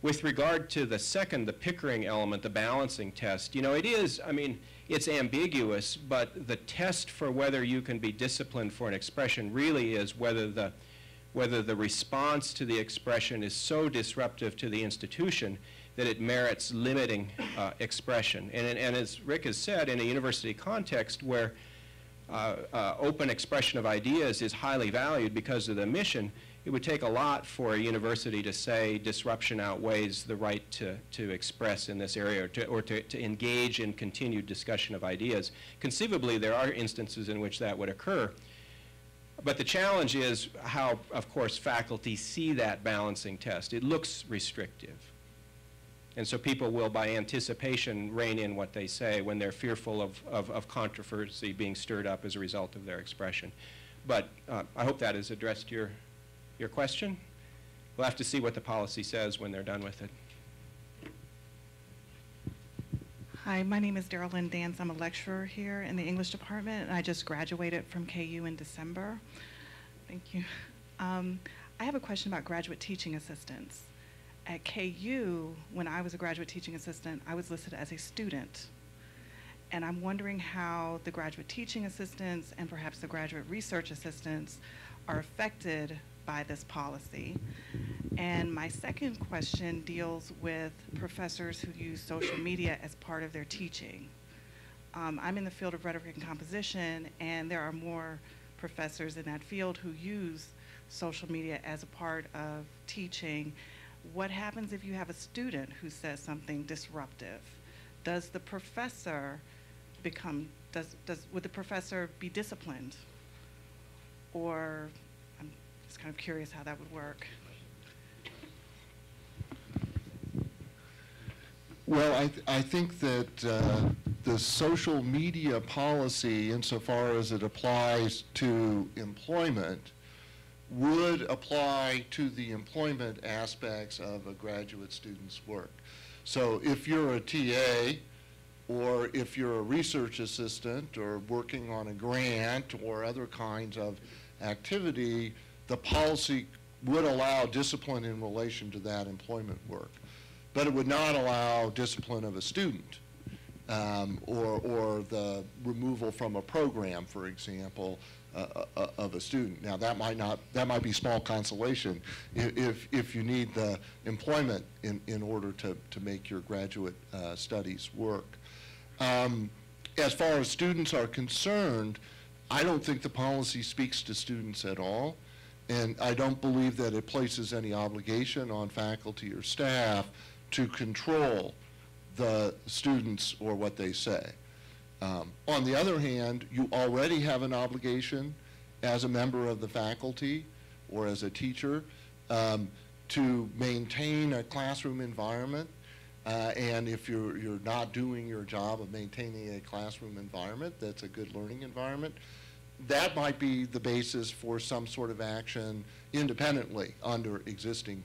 With regard to the second, the Pickering element, the balancing test, you know, it is, I mean, it's ambiguous, but the test for whether you can be disciplined for an expression really is whether the response to the expression is so disruptive to the institution that it merits limiting expression. And as Rick has said, in a university context where open expression of ideas is highly valued because of the mission, it would take a lot for a university to say disruption outweighs the right to express in this area or to engage in continued discussion of ideas. Conceivably, there are instances in which that would occur. But the challenge is how, of course, faculty see that balancing test. It looks restrictive. And so people will, by anticipation, rein in what they say when they're fearful of controversy being stirred up as a result of their expression. But I hope that has addressed your question. We'll have to see what the policy says when they're done with it. Hi, my name is Daryl Lynn Dance. I'm a lecturer here in the English department, and I just graduated from KU in December. Thank you. I have a question about graduate teaching assistants. At KU, when I was a graduate teaching assistant, I was listed as a student. And I'm wondering how the graduate teaching assistants and perhaps the graduate research assistants are affected by this policy? And my second question deals with professors who use social media as part of their teaching. I'm in the field of rhetoric and composition, and there are more professors in that field who use social media as a part of teaching. What happens if you have a student who says something disruptive? Does the professor become, would the professor be disciplined? Or, I'm just kind of curious how that would work. Well, I think that the social media policy, insofar as it applies to employment, would apply to the employment aspects of a graduate student's work. So if you're a TA, or if you're a research assistant, or working on a grant, or other kinds of activity, the policy would allow discipline in relation to that employment work. But it would not allow discipline of a student, or the removal from a program, for example, of a student. Now that might be small consolation if you need the employment in order to make your graduate studies work. As far as students are concerned, I don't think the policy speaks to students at all, and I don't believe that it places any obligation on faculty or staff to control the students or what they say. On the other hand, you already have an obligation as a member of the faculty or as a teacher to maintain a classroom environment. And if you're not doing your job of maintaining a classroom environment that's a good learning environment, that might be the basis for some sort of action independently under existing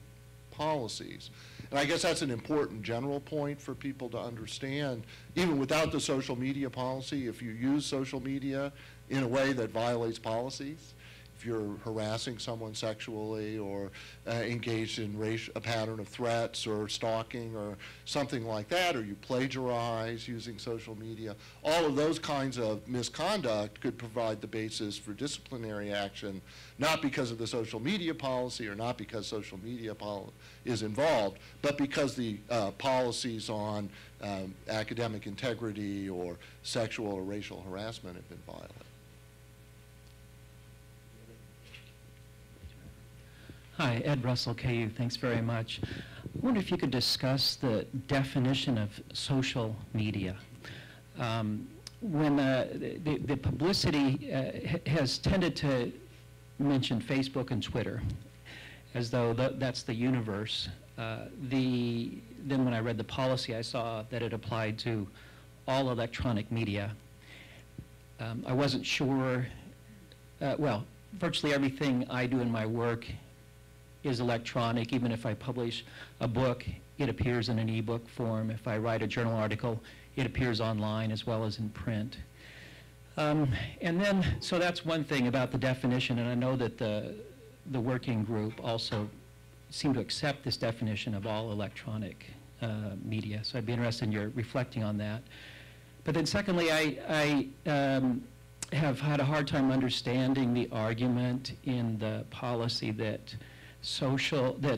policies. And I guess that's an important general point for people to understand. Even without the social media policy, if you use social media in a way that violates policies, if you're harassing someone sexually or engaged in a pattern of threats or stalking or something like that, or you plagiarize using social media, all of those kinds of misconduct could provide the basis for disciplinary action, not because of the social media policy or not because social media is involved, but because the policies on academic integrity or sexual or racial harassment have been violated. Hi, Ed Russell, KU. Thanks very much. I wonder if you could discuss the definition of social media. When the publicity has tended to mention Facebook and Twitter as though that's the universe. Then when I read the policy, I saw that it applied to all electronic media. I wasn't sure, well, virtually everything I do in my work is electronic. Even if I publish a book, it appears in an ebook form. If I write a journal article, it appears online as well as in print. And then, so that's one thing about the definition, and I know that the working group also seemed to accept this definition of all electronic media. So I'd be interested in your reflecting on that. But then secondly, I have had a hard time understanding the argument in the policy that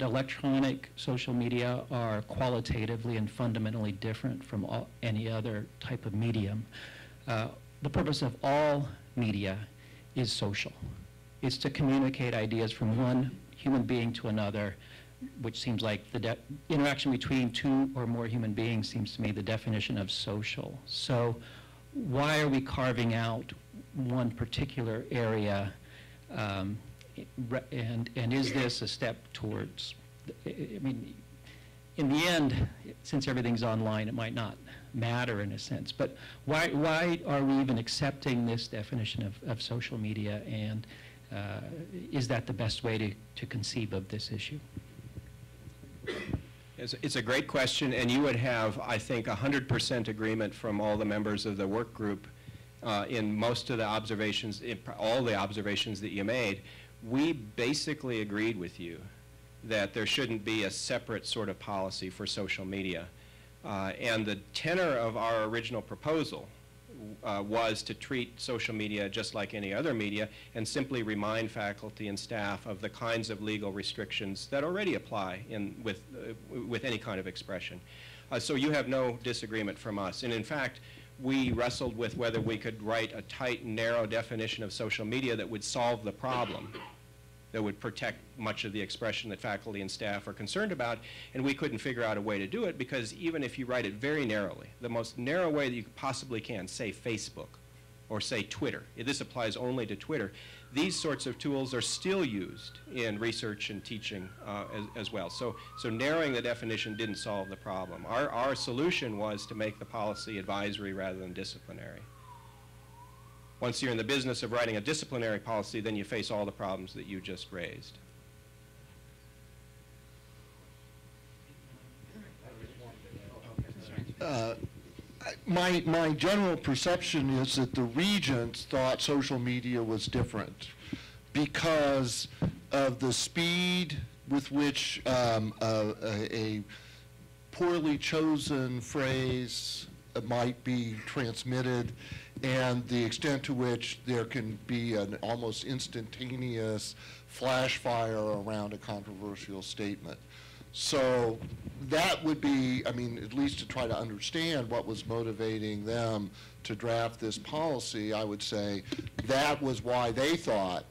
electronic social media are qualitatively and fundamentally different from any other type of medium. The purpose of all media is social. It's to communicate ideas from one human being to another, which seems like the interaction between two or more human beings seems to me the definition of social. So why are we carving out one particular area, and is this a step towards, I mean, in the end, since everything's online, it might not matter in a sense, but why are we even accepting this definition of social media, and is that the best way to conceive of this issue? It's a great question, and you would have, I think, 100% agreement from all the members of the work group in most of the observations, all the observations that you made. We basically agreed with you that there shouldn't be a separate sort of policy for social media. And the tenor of our original proposal was to treat social media just like any other media and simply remind faculty and staff of the kinds of legal restrictions that already apply with any kind of expression. So you have no disagreement from us. And in fact, we wrestled with whether we could write a tight, narrow definition of social media that would solve the problem, that would protect much of the expression that faculty and staff are concerned about, and we couldn't figure out a way to do it because even if you write it very narrowly, the most narrow way that you possibly can, say Facebook or say Twitter, this applies only to Twitter, these sorts of tools are still used in research and teaching as well. So narrowing the definition didn't solve the problem. Our solution was to make the policy advisory rather than disciplinary. Once you're in the business of writing a disciplinary policy, then you face all the problems that you just raised. My general perception is that the regents thought social media was different because of the speed with which a poorly chosen phrase might be transmitted and the extent to which there can be an almost instantaneous flash fire around a controversial statement. So that would be, I mean, at least to try to understand what was motivating them to draft this policy, I would say that was why they thought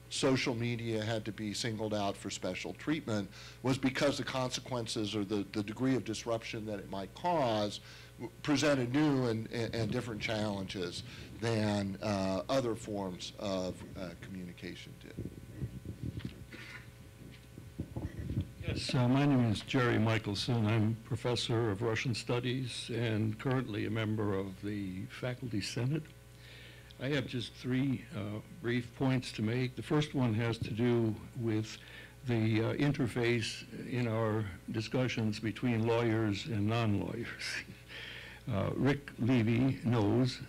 social media had to be singled out for special treatment, was because the consequences or the degree of disruption that it might cause presented new and different challenges than other forms of communication did. Yes, my name is Jerry Michelson. I'm professor of Russian studies and currently a member of the Faculty Senate. I have just three brief points to make. The first one has to do with the interface in our discussions between lawyers and non-lawyers. Rick Levy knows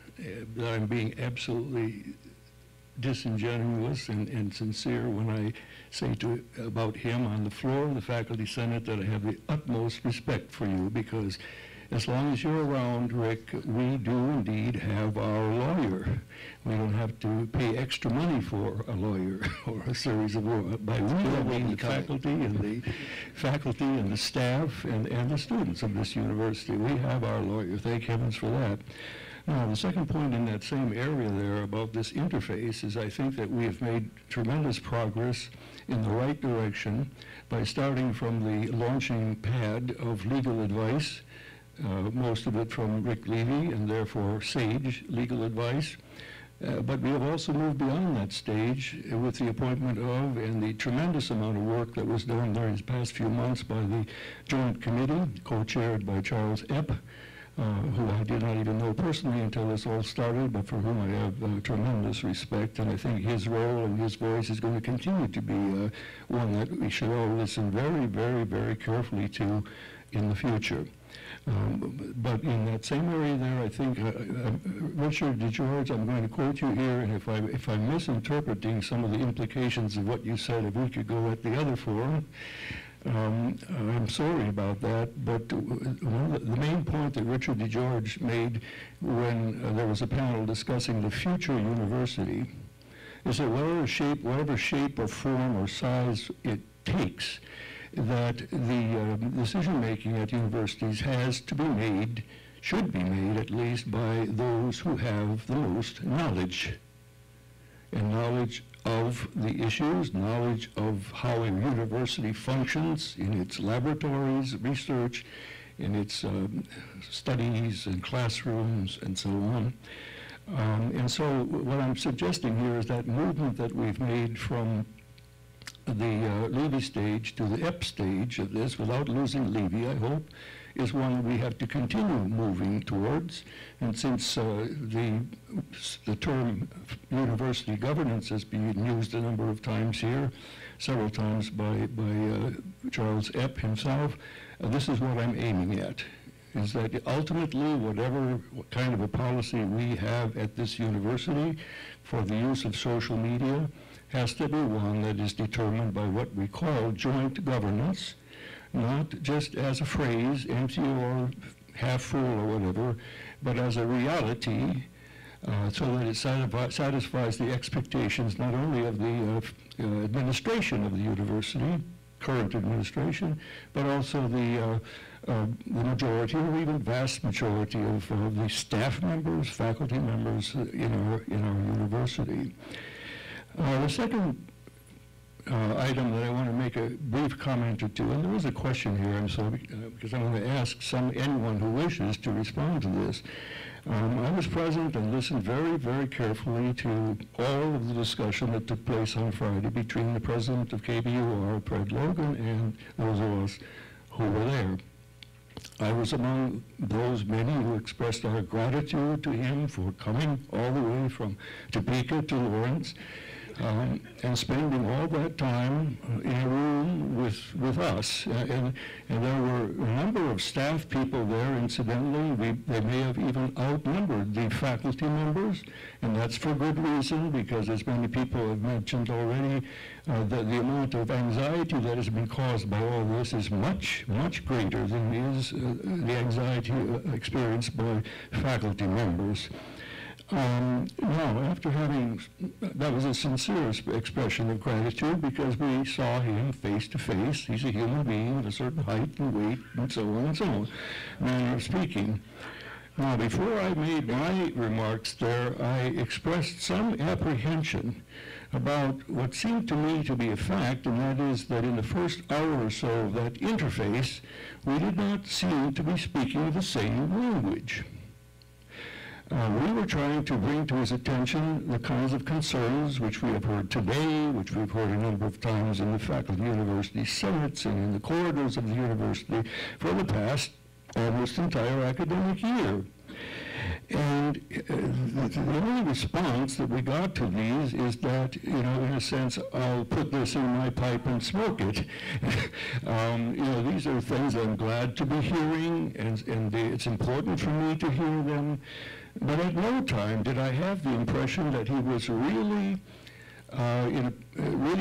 that I'm being absolutely disingenuous and sincere when I say about him on the floor of the Faculty Senate that I have the utmost respect for you, because as long as you're around, Rick, we do indeed have our lawyer. We don't have to pay extra money for a lawyer or a series of lawyers. By we, I mean the faculty and the staff and the students of this university. We have our lawyer. Thank heavens for that. Now, the second point in that same area there about this interface is I think that we have made tremendous progress in the right direction by starting from the launching pad of legal advice, most of it from Rick Levy and therefore sage legal advice. But we have also moved beyond that stage with the appointment of and the tremendous amount of work that was done during these past few months by the Joint Committee, co-chaired by Charles Epp, who I did not even know personally until this all started, but for whom I have tremendous respect. And I think his role and his voice is going to continue to be one that we should all listen very, very, very carefully to in the future. But in that same area there, I think, Richard DeGeorge, I'm going to quote you here, and if I'm misinterpreting some of the implications of what you said a week ago at the other forum, I'm sorry about that, but the main point that Richard DeGeorge made when there was a panel discussing the future university is that whatever shape or form or size it takes, that the decision-making at universities has to be made, should be made at least, by those who have the most knowledge, and knowledge of the issues, knowledge of how a university functions in its laboratories, research, in its studies and classrooms and so on. And so what I'm suggesting here is that movement that we've made from the Levy stage to the Epp stage of this, without losing Levy, I hope, is one we have to continue moving towards. And since the term university governance has been used a number of times here, several times by Charles Epp himself, this is what I'm aiming at, is that ultimately what kind of a policy we have at this university for the use of social media has to be one that is determined by what we call joint governance, not just as a phrase, empty or half full or whatever, but as a reality so that it satisfies the expectations not only of the administration of the university, current administration, but also the majority or even vast majority of the staff members, faculty members in our university. The second item that I want to make a brief comment or two, and there is a question here, because I'm going to ask anyone who wishes to respond to this. I was present and listened very, very carefully to all of the discussion that took place on Friday between the president of KBUR, Fred Logan, and those of us who were there. I was among those many who expressed our gratitude to him for coming all the way from Topeka to Lawrence, and spending all that time in a room with us. And there were a number of staff people there, incidentally. They may have even outnumbered the faculty members, and that's for good reason, because as many people have mentioned already, the amount of anxiety that has been caused by all this is much, much greater than is the anxiety experienced by faculty members. Now, after that was a sincere expression of gratitude, because we saw him face to face. He's a human being of a certain height and weight and so on, manner of speaking. Now, before I made my remarks there, I expressed some apprehension about what seemed to me to be a fact, and that is that in the first hour or so of that interface, we did not seem to be speaking the same language. We were trying to bring to his attention the kinds of concerns which we have heard today, which we've heard a number of times in the faculty university senates and in the corridors of the university for the past almost entire academic year. And the only response that we got to these is that, in a sense, I'll put this in my pipe and smoke it. These are things I'm glad to be hearing, and it's important for me to hear them. But at no time did I have the impression that he was really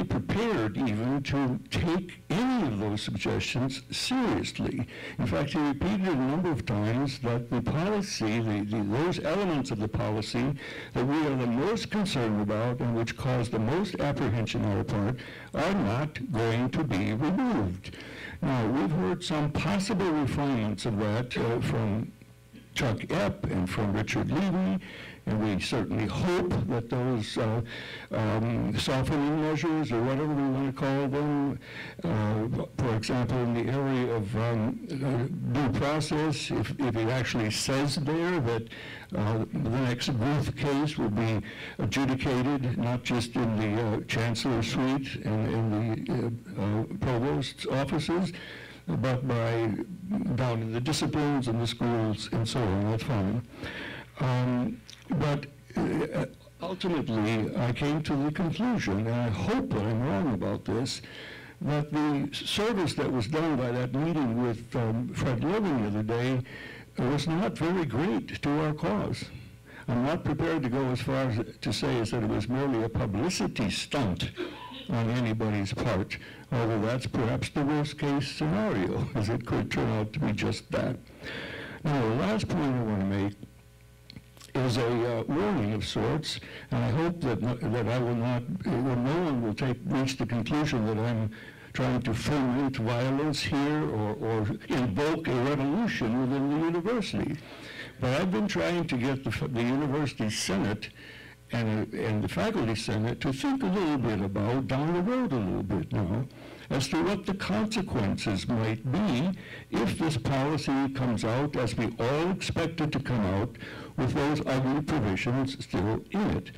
prepared even to take any of those suggestions seriously. In fact, he repeated a number of times that the policy, those elements of the policy that we are the most concerned about and which cause the most apprehension on our part are not going to be removed. Now, we've heard some possible refinements of that from Chuck Epp and from Richard Levy, and we certainly hope that those softening measures, or whatever we want to call them, for example, in the area of due process, if it actually says there that the next Booth case will be adjudicated not just in the Chancellor's suite and in the Provost's offices, but down in the disciplines and the schools and so on. That's fine. But ultimately, I came to the conclusion, and I hope that I'm wrong about this, that the service that was done by that meeting with Fred Logan the other day was not very great to our cause. I'm not prepared to go as far as to say that it was merely a publicity stunt on anybody's part, although that's perhaps the worst case scenario, as it could turn out to be just that. Now, the last point I want to make is a warning of sorts, and I hope that I will not, no one will reach the conclusion that I'm trying to foment violence here or invoke a revolution within the university. But I've been trying to get the university senate and the faculty senate to think a little bit about, down the road a little bit now, as to what the consequences might be if this policy comes out, as we all expect it to come out, with those ugly provisions still in it.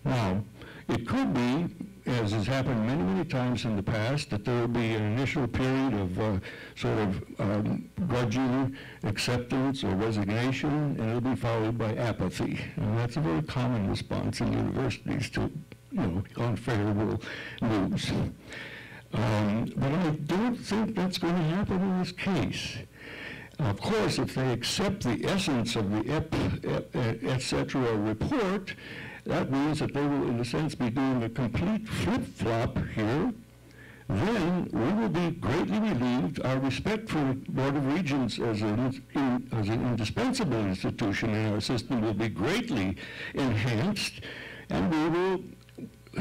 Now, it could be, as has happened many, many times in the past, that there will be an initial period of grudging acceptance or resignation, and it'll be followed by apathy. And that's a very common response in universities to, unfavorable news. But I don't think that's going to happen in this case. Of course, if they accept the essence of the et cetera report, that means that they will, in a sense, be doing a complete flip-flop here. Then we will be greatly relieved. Our respect for the Board of Regents as an as an indispensable institution in our system will be greatly enhanced, and we will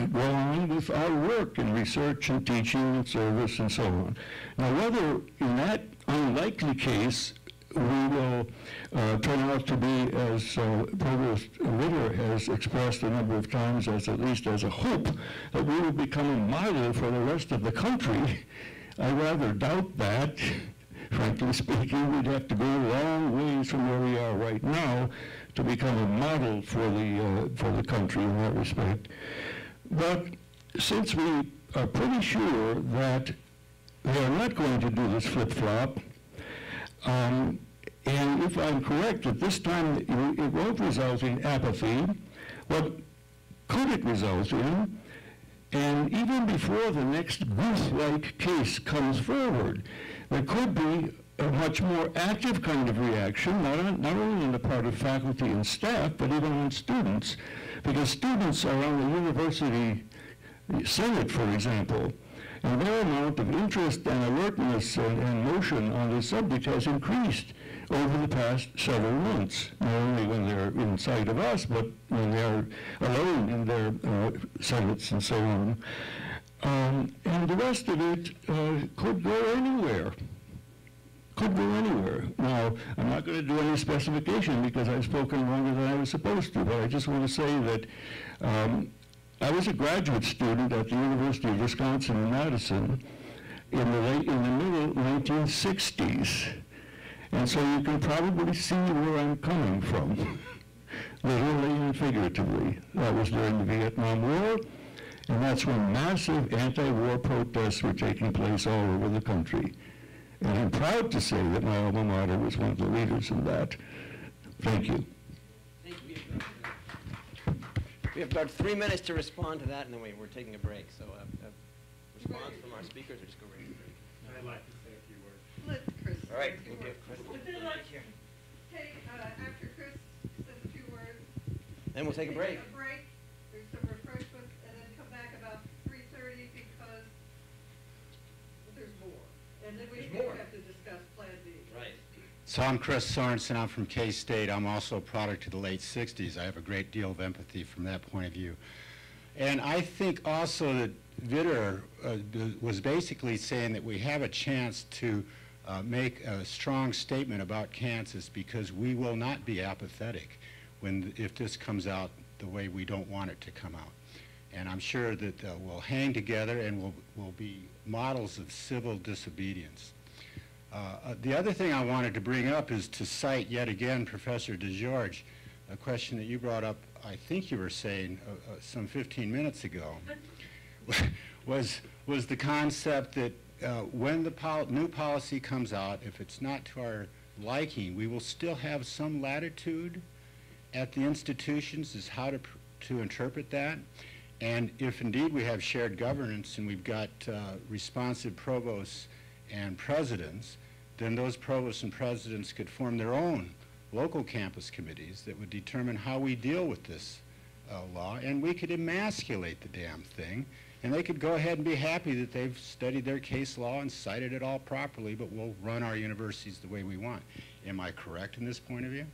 go on with our work in research and teaching and service and so on. Now, whether in that unlikely case we will turn out to be, as Provost Ritter has expressed a number of times, as at least as a hope, that we will become a model for the rest of the country, I rather doubt that. Frankly speaking, we'd have to go a long ways from where we are right now to become a model for the country in that respect. But since we are pretty sure that they are not going to do this flip-flop, and if I'm correct, that this time it won't result in apathy, what could it result in? And even before the next Booth-like case comes forward, there could be a much more active kind of reaction, not only on the part of faculty and staff, but even on students, because students are on the university senate, for example, and their amount of interest and alertness and motion on this subject has increased over the past several months, not only when they're in sight of us, but when they're alone in their senates and so on. And the rest of it could go anywhere. Could go anywhere. Now, I'm not going to do any specification because I've spoken longer than I was supposed to, but I just want to say that I was a graduate student at the University of Wisconsin in Madison in the middle 1960s. And so you can probably see where I'm coming from, literally and figuratively. That was during the Vietnam War, and that's when massive anti-war protests were taking place all over the country. And I'm proud to say that my alma mater was one of the leaders in that. Thank you. We have about 3 minutes to respond to that, and then we're taking a break. So response from our speakers, or just go right to break? I'd like to say a few words. Let Chris All right, say a few we'll give words. Chris. Would you like to take, after Chris says a few words, Then we'll take a break. There's some refreshments, and then come back about 3:30 because there's more. And then we have to discuss Plan B. Right. So I'm Chris Sorensen. I'm from K-State. I'm also a product of the late 60s. I have a great deal of empathy from that point of view. And I think also that Vitter was basically saying that we have a chance to make a strong statement about Kansas because we will not be apathetic if this comes out the way we don't want it to come out. And I'm sure that we'll hang together and we'll be models of civil disobedience. The other thing I wanted to bring up is to cite yet again Professor DeGeorge, a question that you brought up, I think you were saying some 15 minutes ago, was the concept that when the new policy comes out, if it's not to our liking, we will still have some latitude at the institutions as how to interpret that. And if indeed we have shared governance and we've got responsive provosts and presidents, then those provosts and presidents could form their own local campus committees that would determine how we deal with this law, and we could emasculate the damn thing, and they could go ahead and be happy that they've studied their case law and cited it all properly, but we'll run our universities the way we want. Am I correct in this point of view?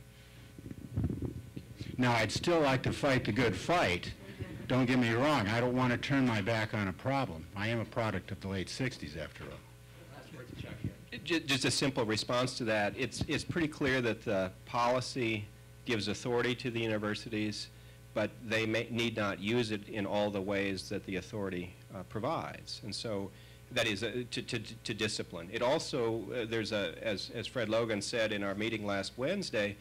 Now, I'd still like to fight the good fight. Don't get me wrong. I don't want to turn my back on a problem. I am a product of the late 60s, after all. Just a simple response to that. It's pretty clear that the policy gives authority to the universities, but they need not use it in all the ways that the authority provides. And so that is to discipline. It also, there's as Fred Logan said in our meeting last Wednesday,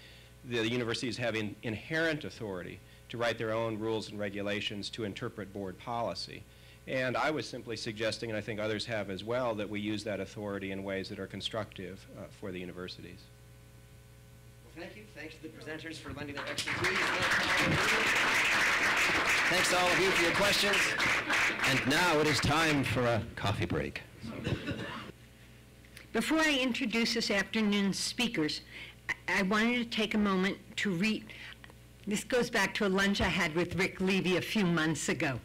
the universities have inherent authority to write their own rules and regulations to interpret board policy. And I was simply suggesting, and I think others have as well, that we use that authority in ways that are constructive for the universities. Well, thank you. Thanks to the presenters for lending their expertise. Thanks to all of you for your questions. And now it is time for a coffee break. Before I introduce this afternoon's speakers, I wanted to take a moment to read. This goes back to a lunch I had with Rick Levy a few months ago.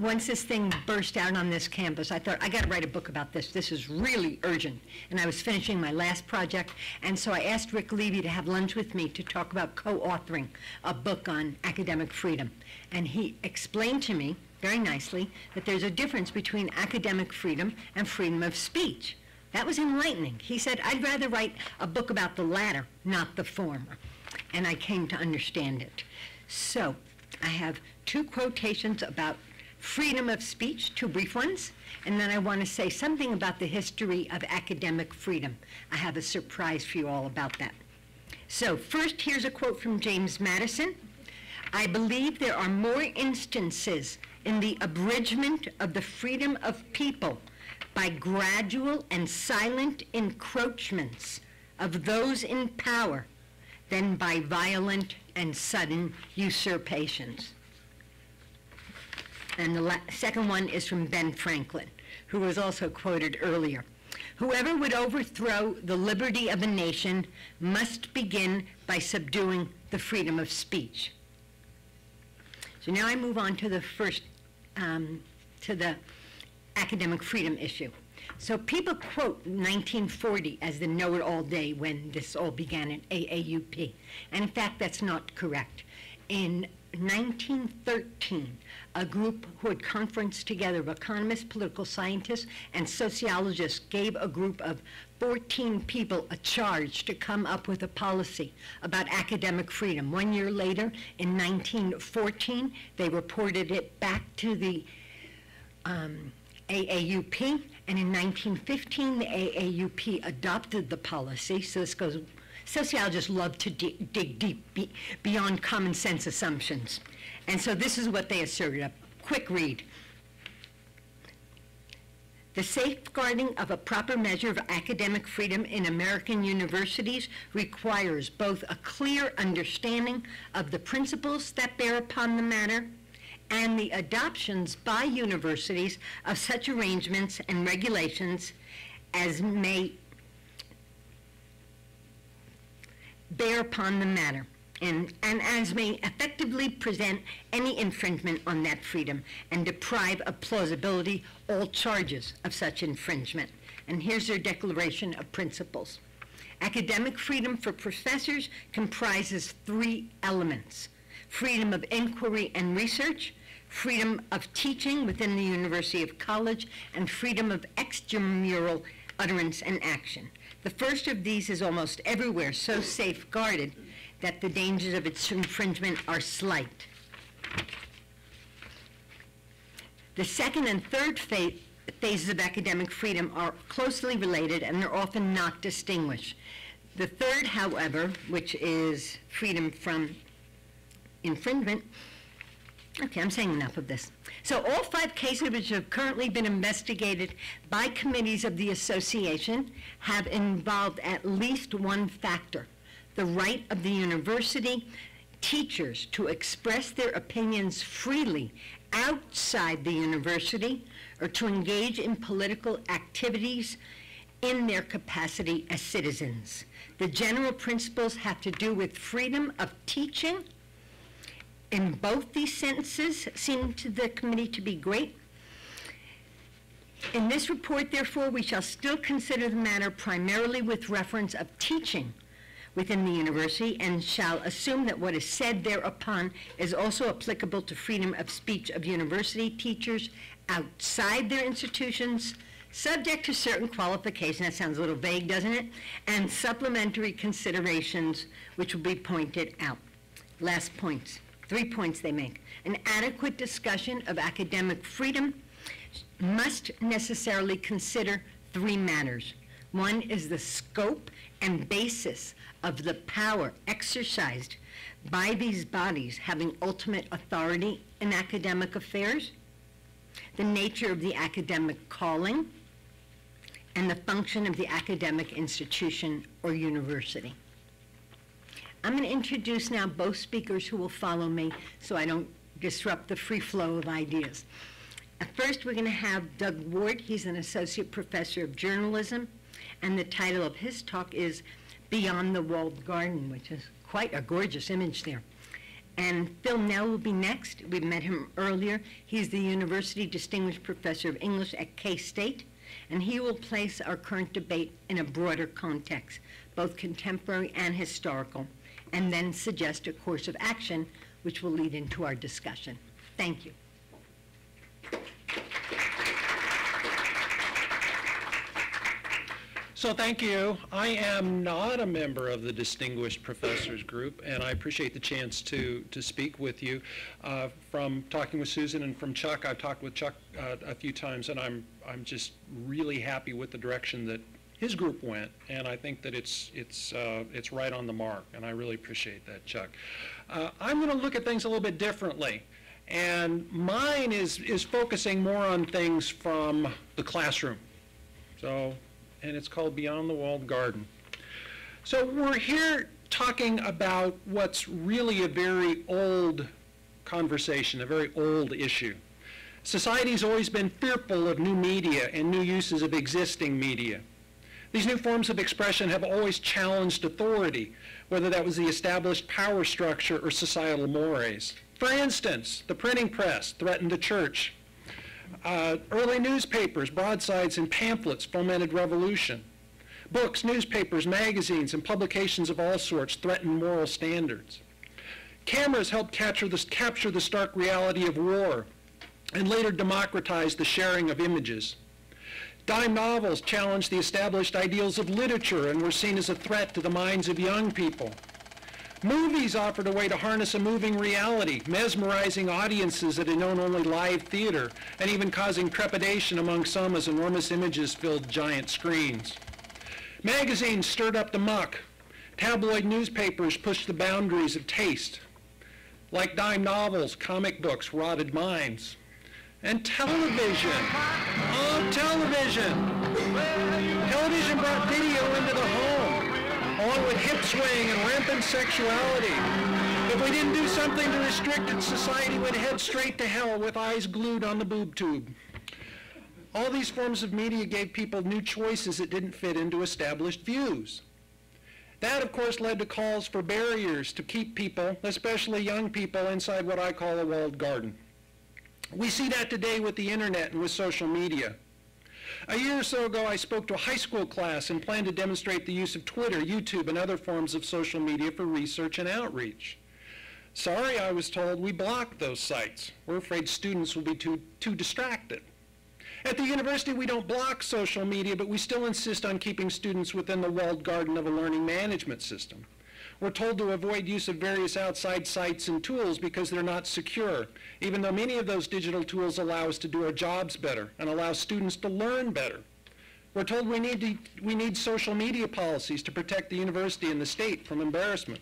once this thing burst out on this campus, I thought, I got to write a book about this. This is really urgent. And I was finishing my last project, and so I asked Rick Levy to have lunch with me to talk about co-authoring a book on academic freedom. And he explained to me very nicely that there's a difference between academic freedom and freedom of speech. That was enlightening. He said, I'd rather write a book about the latter, not the former. And I came to understand it. So I have 2 quotations about freedom of speech, 2 brief ones, and then I want to say something about the history of academic freedom. I have a surprise for you all about that. So first, here's a quote from James Madison. I believe there are more instances in the abridgment of the freedom of people by gradual and silent encroachments of those in power than by violent and sudden usurpations. And the second one is from Ben Franklin, who was also quoted earlier. Whoever would overthrow the liberty of a nation must begin by subduing the freedom of speech. So now I move on to the first, to the academic freedom issue. So people quote 1940 as the know-it-all day when this all began at AAUP. And in fact, that's not correct. In 1913, a group who had conferenced together of economists, political scientists, and sociologists gave a group of 14 people a charge to come up with a policy about academic freedom. 1 year later, in 1914, they reported it back to the AAUP, and in 1915, the AAUP adopted the policy. So this goes, sociologists love to dig deep beyond common sense assumptions. And so this is what they asserted. A quick read. The safeguarding of a proper measure of academic freedom in American universities requires both a clear understanding of the principles that bear upon the matter and the adoptions by universities of such arrangements and regulations as may bear upon the matter, and as may effectively present any infringement on that freedom and deprive of plausibility all charges of such infringement. And here's their declaration of principles. Academic freedom for professors comprises 3 elements: freedom of inquiry and research, freedom of teaching within the University of College, and freedom of extramural utterance and action. The first of these is almost everywhere so safeguarded that the dangers of its infringement are slight. The second and third phases of academic freedom are closely related and they're often not distinguished. The third, however, which is freedom from infringement, okay, I'm saying enough of this. So all 5 cases which have currently been investigated by committees of the association have involved at least one factor: the right of the university teachers to express their opinions freely outside the university or to engage in political activities in their capacity as citizens. The general principles have to do with freedom of teaching. In both these sentences seem to the committee to be great. In this report, therefore, we shall still consider the matter primarily with reference of teaching within the university and shall assume that what is said thereupon is also applicable to freedom of speech of university teachers outside their institutions, subject to certain qualifications. That sounds a little vague, doesn't it? And supplementary considerations which will be pointed out. Last points. 3 points they make. An adequate discussion of academic freedom must necessarily consider 3 matters. One is the scope and basis of the power exercised by these bodies having ultimate authority in academic affairs, the nature of the academic calling, and the function of the academic institution or university. I'm going to introduce now both speakers who will follow me so I don't disrupt the free flow of ideas. First, we're going to have Doug Ward. He's an associate professor of journalism, and the title of his talk is Beyond the Walled Garden, which is quite a gorgeous image there. And Phil Nell will be next. We met him earlier. He's the University Distinguished Professor of English at K-State, and he will place our current debate in a broader context, both contemporary and historical, and then suggest a course of action which will lead into our discussion. Thank you. So thank you. I am not a member of the Distinguished Professors Group, and I appreciate the chance to speak with you. From talking with Susan and from Chuck, I've talked with Chuck a few times, and I'm just really happy with the direction that his group went, and I think that it's right on the mark, and I really appreciate that, Chuck. I'm going to look at things a little bit differently, and mine is focusing more on things from the classroom. And it's called Beyond the Walled Garden. So we're here talking about what's really a very old conversation, a very old issue. Society's always been fearful of new media and new uses of existing media. These new forms of expression have always challenged authority, whether that was the established power structure or societal mores. For instance, the printing press threatened the church. Early newspapers, broadsides, and pamphlets fomented revolution. Books, newspapers, magazines, and publications of all sorts threatened moral standards. Cameras helped capture the stark reality of war and later democratized the sharing of images. Dime novels challenged the established ideals of literature and were seen as a threat to the minds of young people. Movies offered a way to harness a moving reality, mesmerizing audiences that had known only live theater, and even causing trepidation among some as enormous images filled giant screens. Magazines stirred up the muck. Tabloid newspapers pushed the boundaries of taste. Like dime novels, comic books rotted minds. And television. Oh, television! Television brought video into the home, along with hip swing and rampant sexuality. If we didn't do something to restrict it, society would head straight to hell with eyes glued on the boob tube. All these forms of media gave people new choices that didn't fit into established views. That, of course, led to calls for barriers to keep people, especially young people, inside what I call a walled garden. We see that today with the internet and with social media. A year or so ago, I spoke to a high school class and planned to demonstrate the use of Twitter, YouTube, and other forms of social media for research and outreach. Sorry, I was told, we blocked those sites. We're afraid students will be too distracted. At the university, we don't block social media, but we still insist on keeping students within the walled garden of a learning management system. We're told to avoid use of various outside sites and tools because they're not secure, even though many of those digital tools allow us to do our jobs better and allow students to learn better. We're told we need social media policies to protect the university and the state from embarrassment.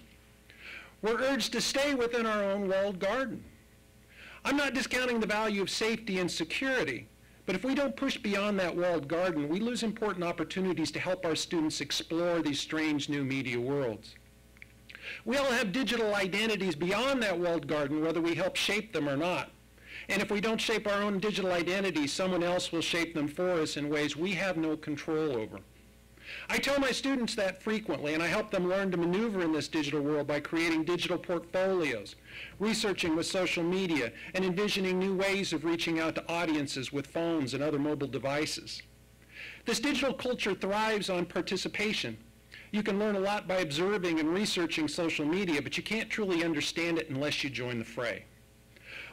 We're urged to stay within our own walled garden. I'm not discounting the value of safety and security, but if we don't push beyond that walled garden, we lose important opportunities to help our students explore these strange new media worlds. We all have digital identities beyond that walled garden, whether we help shape them or not. And if we don't shape our own digital identities, someone else will shape them for us in ways we have no control over. I tell my students that frequently, and I help them learn to maneuver in this digital world by creating digital portfolios, researching with social media, and envisioning new ways of reaching out to audiences with phones and other mobile devices. This digital culture thrives on participation. You can learn a lot by observing and researching social media, but you can't truly understand it unless you join the fray.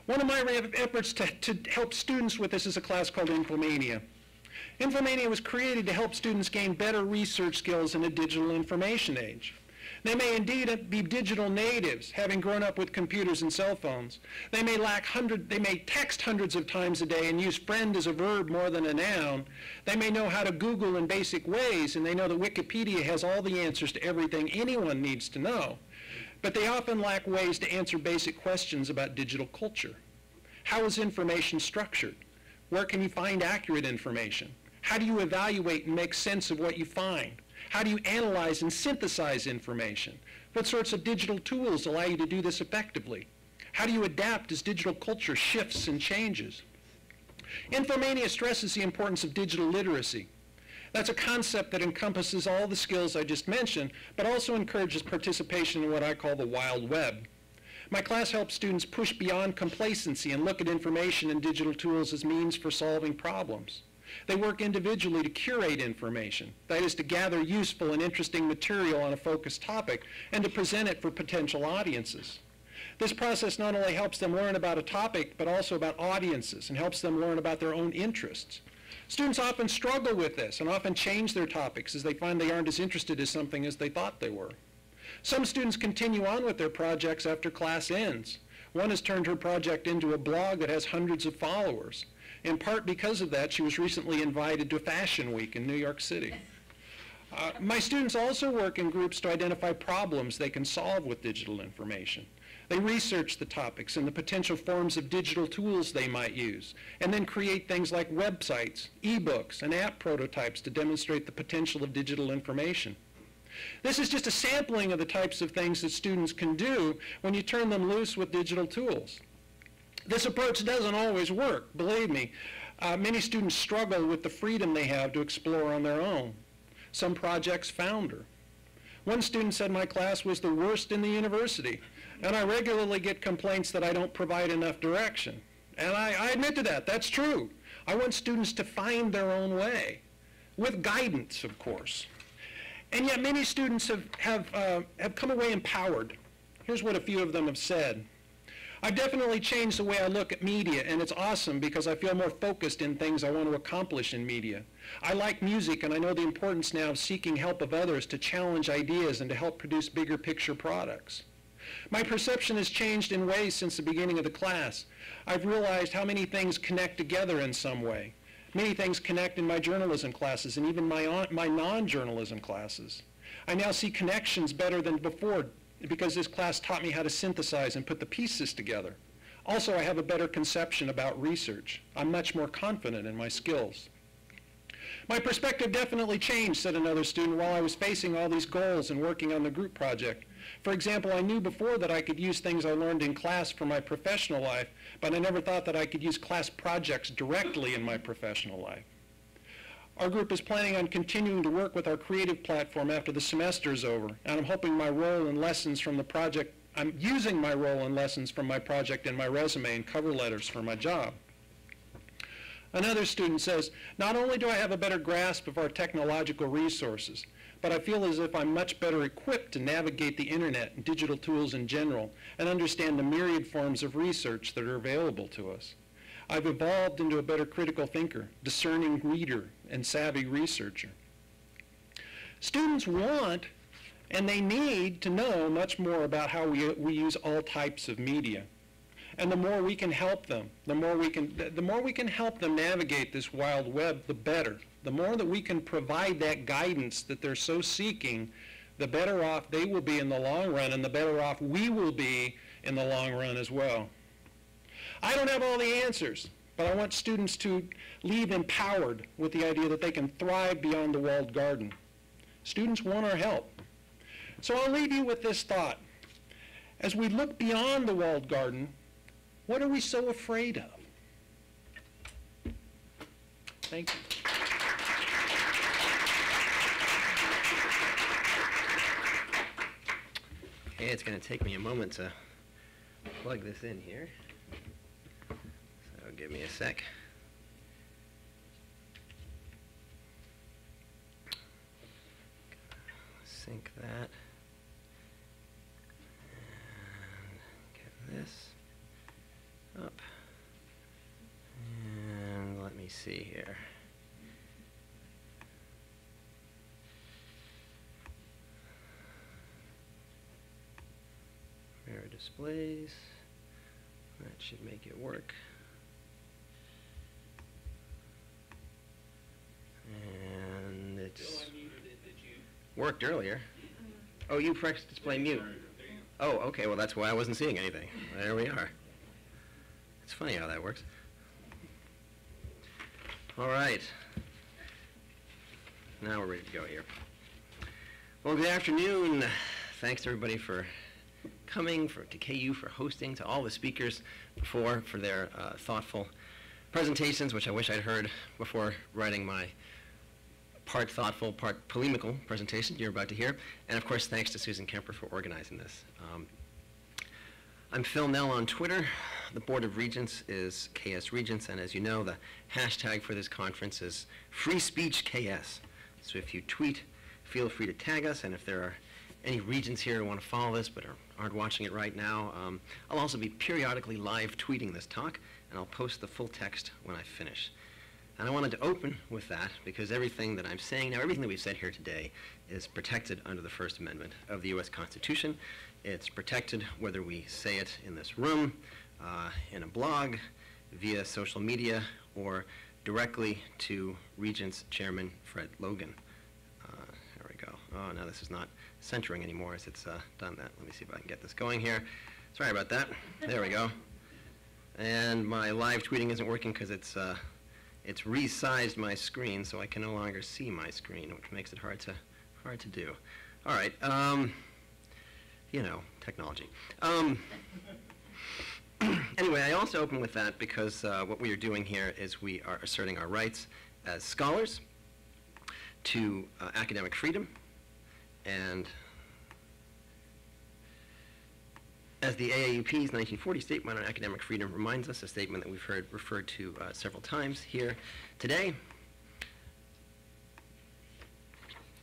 One of my efforts to help students with this is a class called Infomania. Infomania was created to help students gain better research skills in a digital information age. They may indeed be digital natives, having grown up with computers and cell phones. They may text hundreds of times a day and use friend as a verb more than a noun. They may know how to Google in basic ways, and they know that Wikipedia has all the answers to everything anyone needs to know. But they often lack ways to answer basic questions about digital culture. How is information structured? Where can you find accurate information? How do you evaluate and make sense of what you find? How do you analyze and synthesize information? What sorts of digital tools allow you to do this effectively? How do you adapt as digital culture shifts and changes? Infomania stresses the importance of digital literacy. That's a concept that encompasses all the skills I just mentioned, but also encourages participation in what I call the wild web. My class helps students push beyond complacency and look at information and digital tools as means for solving problems. They work individually to curate information, that is, to gather useful and interesting material on a focused topic and to present it for potential audiences. This process not only helps them learn about a topic, but also about audiences and helps them learn about their own interests. Students often struggle with this and often change their topics as they find they aren't as interested in something as they thought they were. Some students continue on with their projects after class ends. One has turned her project into a blog that has hundreds of followers. In part because of that, she was recently invited to Fashion Week in New York City. My students also work in groups to identify problems they can solve with digital information. They research the topics and the potential forms of digital tools they might use, and then create things like websites, ebooks, and app prototypes to demonstrate the potential of digital information. This is just a sampling of the types of things that students can do when you turn them loose with digital tools. This approach doesn't always work, believe me. Many students struggle with the freedom they have to explore on their own. Some projects founder. One student said my class was the worst in the university, and I regularly get complaints that I don't provide enough direction. And I admit to that, that's true. I want students to find their own way, with guidance, of course. And yet many students have come away empowered. Here's what a few of them have said. I've definitely changed the way I look at media, and it's awesome because I feel more focused in things I want to accomplish in media. I like music, and I know the importance now of seeking help of others to challenge ideas and to help produce bigger picture products. My perception has changed in ways since the beginning of the class. I've realized how many things connect together in some way. Many things connect in my journalism classes and even my non-journalism classes. I now see connections better than before because this class taught me how to synthesize and put the pieces together. Also, I have a better conception about research. I'm much more confident in my skills. My perspective definitely changed, said another student, while I was facing all these goals and working on the group project. For example, I knew before that I could use things I learned in class for my professional life, but I never thought that I could use class projects directly in my professional life. Our group is planning on continuing to work with our creative platform after the semester is over, and I'm hoping my role and lessons from the project, I'm using my role and lessons from my project in my resume and cover letters for my job. Another student says, not only do I have a better grasp of our technological resources, but I feel as if I'm much better equipped to navigate the internet and digital tools in general and understand the myriad forms of research that are available to us. I've evolved into a better critical thinker, discerning reader, and savvy researcher. Students want and they need to know much more about how we use all types of media. And the more we can help them, the more we can help them navigate this wild web, the better. The more that we can provide that guidance that they're so seeking, the better off they will be in the long run, and the better off we will be in the long run as well. I don't have all the answers, but I want students to leave empowered with the idea that they can thrive beyond the walled garden. Students want our help. So I'll leave you with this thought. As we look beyond the walled garden, what are we so afraid of? Thank you. Okay, it's going to take me a moment to plug this in here. So give me a sec. Sync that. And get this up. And let me see here. Mirror displays. That should make it work. And it's worked earlier. Oh, you pressed display mute. Oh, okay. Well, that's why I wasn't seeing anything. There we are. It's funny how that works. All right. Now we're ready to go here. Well, good afternoon. Thanks to everybody for coming, to KU for hosting, to all the speakers before for their thoughtful presentations, which I wish I'd heard before writing my part thoughtful, part polemical presentation you're about to hear. And of course, thanks to Susan Kemper for organizing this. I'm Phil Nell on Twitter. The Board of Regents is KS Regents, and as you know, the hashtag for this conference is FreeSpeechKS. So if you tweet, feel free to tag us, and if there are any regents here who want to follow this but aren't watching it right now, I'll also be periodically live tweeting this talk, and I'll post the full text when I finish. And I wanted to open with that because everything that I'm saying now, everything that we've said here today is protected under the First Amendment of the U.S. Constitution. It's protected whether we say it in this room, in a blog, via social media, or directly to Regents Chairman Fred Logan. There we go. Oh, now this is not centering anymore as it's done that. Let me see if I can get this going here. Sorry about that. There we go. And my live tweeting isn't working because it's resized my screen, so I can no longer see my screen, which makes it hard to do. All right. You know, technology. Anyway, I also open with that because what we are doing here is we are asserting our rights as scholars to academic freedom, and as the AAUP's 1940 Statement on Academic Freedom reminds us, a statement that we've heard referred to several times here today,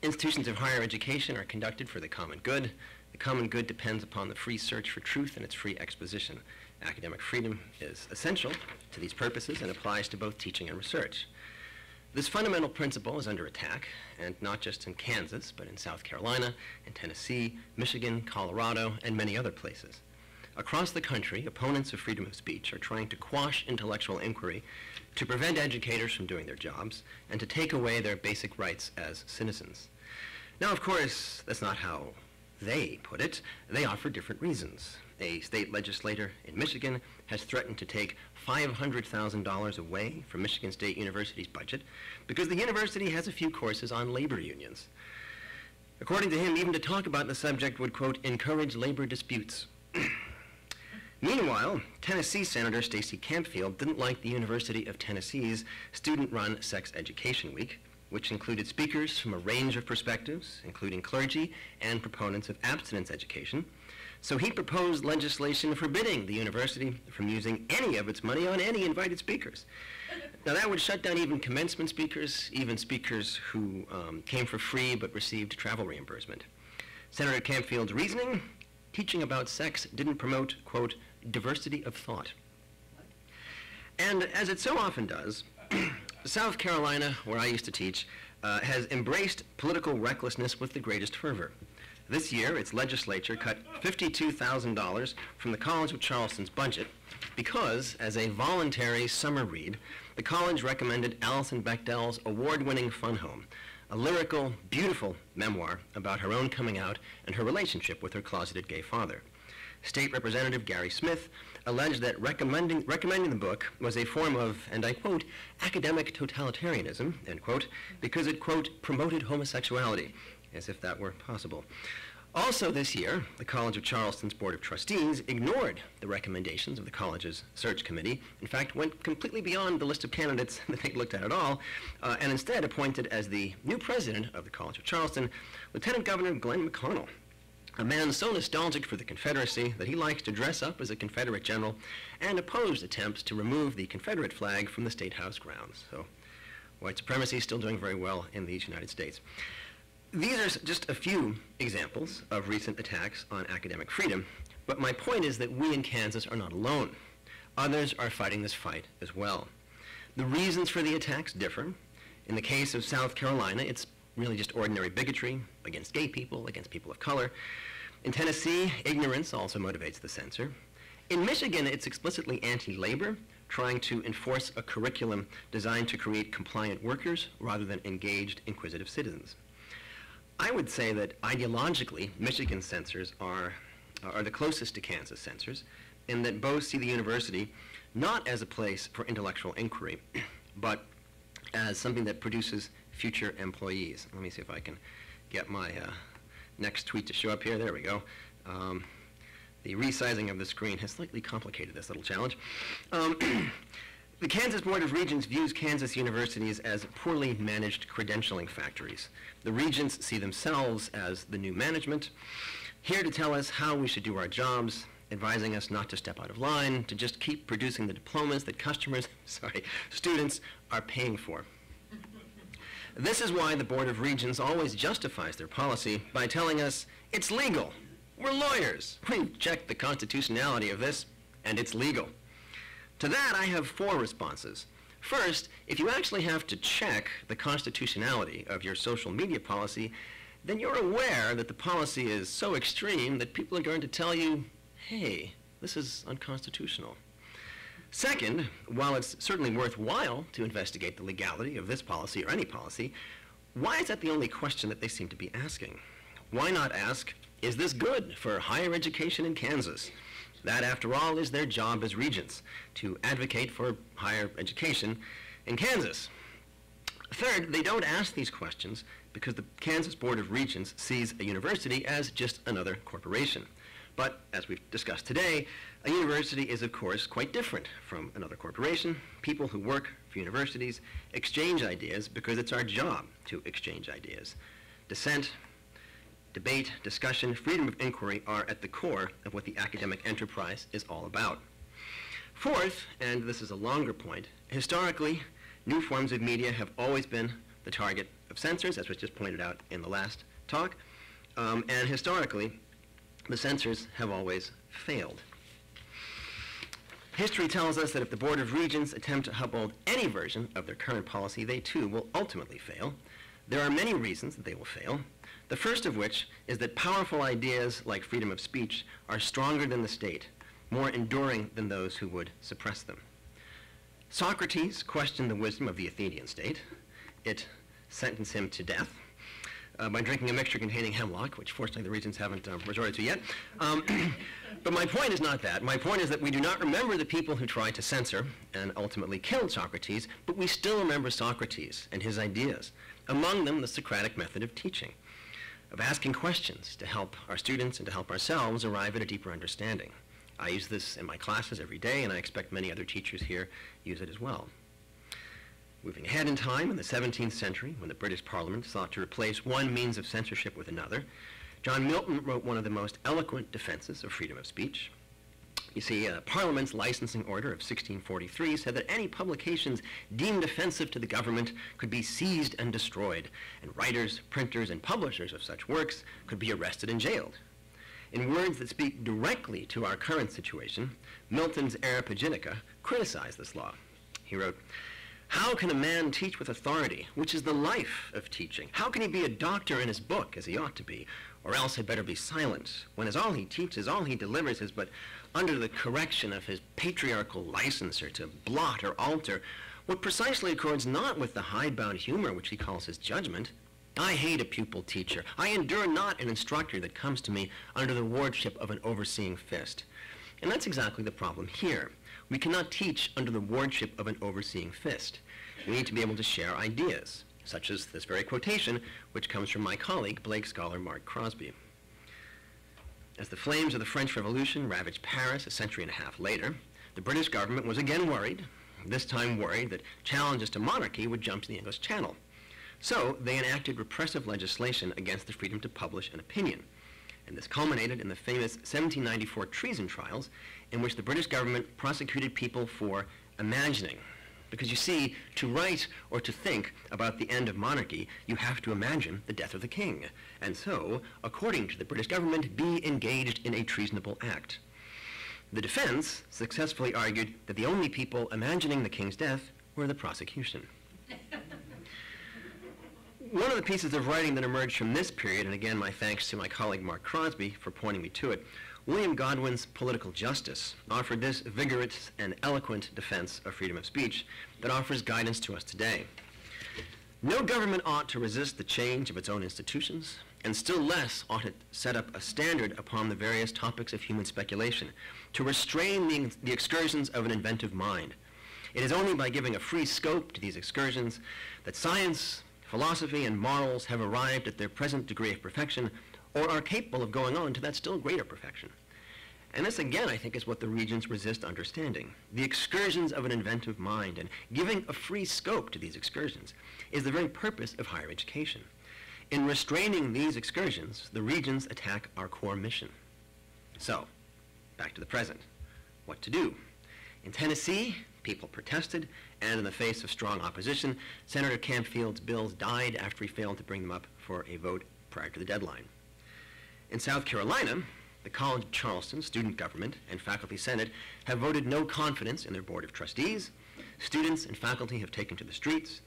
institutions of higher education are conducted for the common good. The common good depends upon the free search for truth and its free exposition. Academic freedom is essential to these purposes and applies to both teaching and research. This fundamental principle is under attack, and not just in Kansas, but in South Carolina, in Tennessee, Michigan, Colorado, and many other places. Across the country, opponents of freedom of speech are trying to quash intellectual inquiry, to prevent educators from doing their jobs, and to take away their basic rights as citizens. Now, of course, that's not how they put it. They offer different reasons. A state legislator in Michigan has threatened to take $500,000 away from Michigan State University's budget because the university has a few courses on labor unions. According to him, even to talk about the subject would, quote, encourage labor disputes. Meanwhile, Tennessee Senator Stacey Campfield didn't like the University of Tennessee's student-run Sex Education Week, which included speakers from a range of perspectives, including clergy and proponents of abstinence education. So he proposed legislation forbidding the university from using any of its money on any invited speakers. Now that would shut down even commencement speakers, even speakers who came for free but received travel reimbursement. Senator Campfield's reasoning, teaching about sex didn't promote, quote, diversity of thought. And as it so often does, South Carolina, where I used to teach, has embraced political recklessness with the greatest fervor. This year, its legislature cut $52,000 from the College of Charleston's budget because, as a voluntary summer read, the college recommended Alison Bechdel's award-winning Fun Home, a lyrical, beautiful memoir about her own coming out and her relationship with her closeted gay father. State Representative Gary Smith alleged that recommending the book was a form of, and I quote, academic totalitarianism, end quote, because it, quote, promoted homosexuality, as if that were possible. Also this year, the College of Charleston's Board of Trustees ignored the recommendations of the college's search committee, in fact went completely beyond the list of candidates that they looked at all, and instead appointed as the new president of the College of Charleston, Lieutenant Governor Glenn McConnell, a man so nostalgic for the Confederacy that he likes to dress up as a Confederate general and opposed attempts to remove the Confederate flag from the State House grounds. So white supremacy is still doing very well in these United States. These are just a few examples of recent attacks on academic freedom, but my point is that we in Kansas are not alone. Others are fighting this fight as well. The reasons for the attacks differ. In the case of South Carolina, it's really just ordinary bigotry against gay people, against people of color. In Tennessee, ignorance also motivates the censor. In Michigan, it's explicitly anti-labor, trying to enforce a curriculum designed to create compliant workers rather than engaged, inquisitive citizens. I would say that ideologically, Michigan censors are the closest to Kansas censors, in that both see the university not as a place for intellectual inquiry, but as something that produces future employees. Let me see if I can get my next tweet to show up here. There we go. The resizing of the screen has slightly complicated this little challenge. The Kansas Board of Regents views Kansas universities as poorly managed credentialing factories. The regents see themselves as the new management, here to tell us how we should do our jobs advising us not to step out of line, to just keep producing the diplomas that students are paying for. This is why the Board of Regents always justifies their policy by telling us it's legal. We're lawyers. We've checked the constitutionality of this, and it's legal. To that, I have 4 responses. First, if you actually have to check the constitutionality of your social media policy, then you're aware that the policy is so extreme that people are going to tell you, hey, this is unconstitutional. Second, while it's certainly worthwhile to investigate the legality of this policy or any policy, why is that the only question that they seem to be asking? Why not ask, is this good for higher education in Kansas? That, after all, is their job as regents, to advocate for higher education in Kansas. Third, they don't ask these questions because the Kansas Board of Regents sees a university as just another corporation. But, as we've discussed today, a university is, of course, quite different from another corporation. People who work for universities exchange ideas because it's our job to exchange ideas. Dissent, debate, discussion, freedom of inquiry are at the core of what the academic enterprise is all about. Fourth, and this is a longer point, historically, new forms of media have always been the target of censors, as was just pointed out in the last talk, and historically, the censors have always failed. History tells us that if the Board of Regents attempt to uphold any version of their current policy, they too will ultimately fail. There are many reasons that they will fail. The first of which is that powerful ideas like freedom of speech are stronger than the state, more enduring than those who would suppress them. Socrates questioned the wisdom of the Athenian state. It sentenced him to death by drinking a mixture containing hemlock, which fortunately the Regents haven't resorted to yet. But my point is not that. My point is that we do not remember the people who tried to censor and ultimately killed Socrates, but we still remember Socrates and his ideas, among them the Socratic method of teaching, of asking questions to help our students and to help ourselves arrive at a deeper understanding. I use this in my classes every day, and I expect many other teachers here use it as well. Moving ahead in time, in the 17th century, when the British Parliament sought to replace one means of censorship with another, John Milton wrote one of the most eloquent defenses of freedom of speech. You see, Parliament's licensing order of 1643 said that any publications deemed offensive to the government could be seized and destroyed, and writers, printers, and publishers of such works could be arrested and jailed. In words that speak directly to our current situation, Milton's Areopagitica criticized this law. He wrote, "How can a man teach with authority, which is the life of teaching? How can he be a doctor in his book, as he ought to be, or else had better be silent, when as all he teaches, all he delivers is but under the correction of his patriarchal licenser to blot or alter what precisely accords not with the hidebound humor which he calls his judgment? I hate a pupil teacher. I endure not an instructor that comes to me under the wardship of an overseeing fist." And that's exactly the problem here. We cannot teach under the wardship of an overseeing fist. We need to be able to share ideas, such as this very quotation, which comes from my colleague, Blake scholar Mark Crosby. As the flames of the French Revolution ravaged Paris a century and a half later, the British government was again worried, this time worried that challenges to monarchy would jump to the English Channel. So they enacted repressive legislation against the freedom to publish an opinion. And this culminated in the famous 1794 treason trials, in which the British government prosecuted people for imagining. Because you see, to write or to think about the end of monarchy, you have to imagine the death of the king. And so, according to the British government, be engaged in a treasonable act. The defense successfully argued that the only people imagining the king's death were the prosecution. One of the pieces of writing that emerged from this period, and again my thanks to my colleague Mark Crosby for pointing me to it, William Godwin's Political Justice offered this vigorous and eloquent defense of freedom of speech that offers guidance to us today. No government ought to resist the change of its own institutions, and still less ought it set up a standard upon the various topics of human speculation, to restrain the excursions of an inventive mind. It is only by giving a free scope to these excursions that science, philosophy, and morals have arrived at their present degree of perfection, or are capable of going on to that still greater perfection. And this, again, I think, is what the Regents resist understanding. The excursions of an inventive mind, and giving a free scope to these excursions, is the very purpose of higher education. In restraining these excursions, the Regents attack our core mission. So, back to the present. What to do? In Tennessee, people protested, and in the face of strong opposition, Senator Campfield's bills died after he failed to bring them up for a vote prior to the deadline. In South Carolina, the College of Charleston Student Government and Faculty Senate have voted no confidence in their Board of Trustees. Students and faculty have taken to the streets.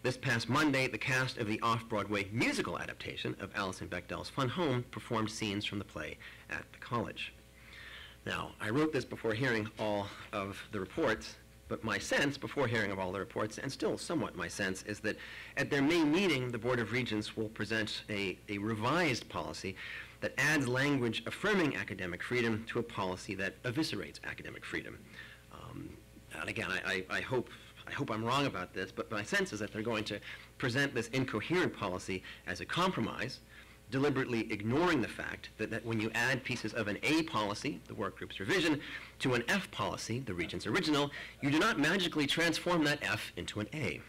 This past Monday, the cast of the off-Broadway musical adaptation of Alison Bechdel's Fun Home performed scenes from the play at the college. Now, I wrote this before hearing all of the reports, but my sense, before hearing of all the reports, and still somewhat my sense, is that at their May meeting, the Board of Regents will present a revised policy that adds language affirming academic freedom to a policy that eviscerates academic freedom. And again, I hope I'm wrong about this, but my sense is that they're going to present this incoherent policy as a compromise, deliberately ignoring the fact that when you add pieces of an A policy, the work group's revision, to an F policy, the Regent's original, you do not magically transform that F into an A.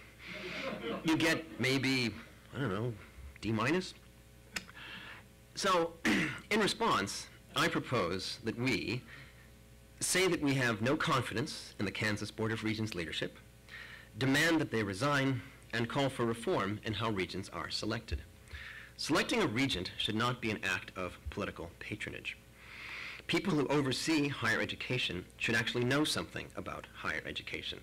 You get maybe, I don't know, D minus. So, in response, I propose that we say that we have no confidence in the Kansas Board of Regents leadership, demand that they resign, and call for reform in how regents are selected. Selecting a regent should not be an act of political patronage. People who oversee higher education should actually know something about higher education.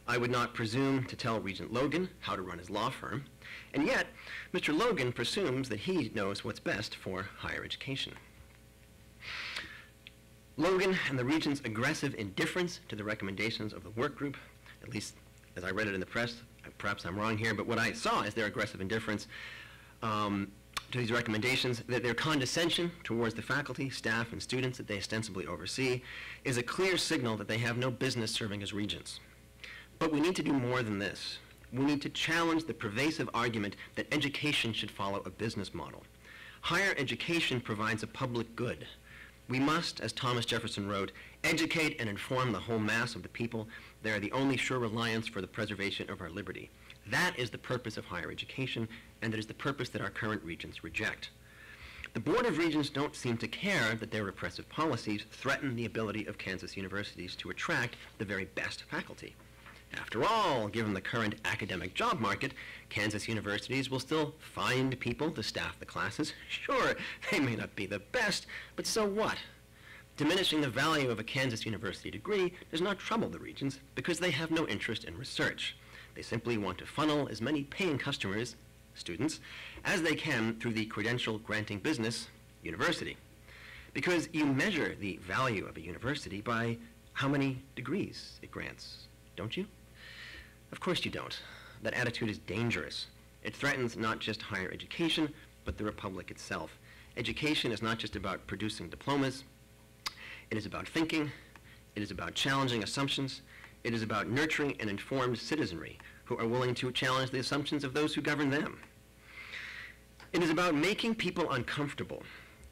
I would not presume to tell Regent Logan how to run his law firm, and yet Mr. Logan presumes that he knows what's best for higher education. Logan and the regent's aggressive indifference to the recommendations of the work group, at least as I read it in the press, perhaps I'm wrong here, but what I saw is their aggressive indifference to these recommendations, that their condescension towards the faculty, staff, and students that they ostensibly oversee is a clear signal that they have no business serving as regents. But we need to do more than this. We need to challenge the pervasive argument that education should follow a business model. Higher education provides a public good. We must, as Thomas Jefferson wrote, educate and inform the whole mass of the people. They are the only sure reliance for the preservation of our liberty. That is the purpose of higher education, and it is the purpose that our current regents reject. The Board of Regents don't seem to care that their repressive policies threaten the ability of Kansas universities to attract the very best faculty. After all, given the current academic job market, Kansas universities will still find people to staff the classes. Sure, they may not be the best, but so what? Diminishing the value of a Kansas University degree does not trouble the regents because they have no interest in research. They simply want to funnel as many paying customers, students, as they can through the credential-granting business, university. Because you measure the value of a university by how many degrees it grants, don't you? Of course you don't. That attitude is dangerous. It threatens not just higher education, but the republic itself. Education is not just about producing diplomas. It is about thinking. It is about challenging assumptions. It is about nurturing an informed citizenry who are willing to challenge the assumptions of those who govern them. It is about making people uncomfortable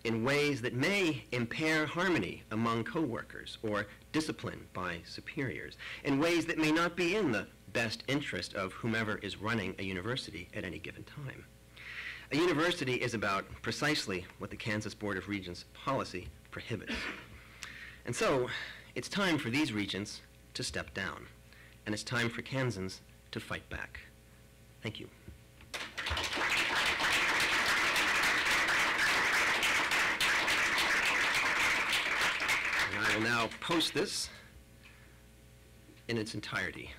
in ways that may impair harmony among coworkers or discipline by superiors, in ways that may not be in the best interest of whomever is running a university at any given time. A university is about precisely what the Kansas Board of Regents policy prohibits. And so, it's time for these regents to step down, and it's time for Kansans to fight back. Thank you. And I will now post this in its entirety.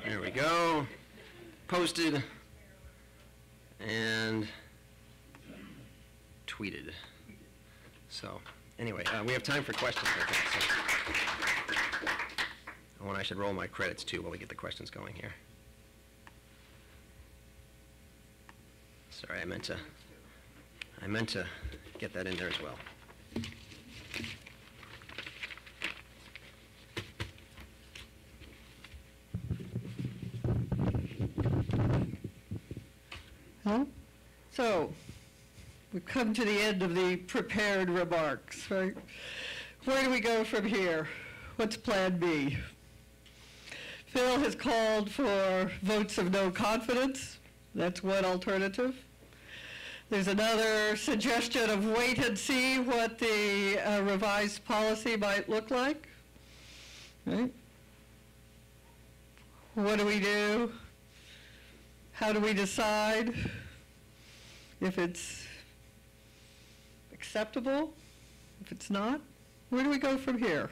There we go. Posted and tweeted. So, anyway, we have time for questions, I think. So. Oh, and I should roll my credits, too, while we get the questions going here. Sorry, I meant to get that in there as well. So, we've come to the end of the prepared remarks, right? Where do we go from here? What's Plan B? Phil has called for votes of no confidence. That's one alternative. There's another suggestion of wait and see what the revised policy might look like. Right? What do we do? How do we decide if it's acceptable, if it's not? Where do we go from here?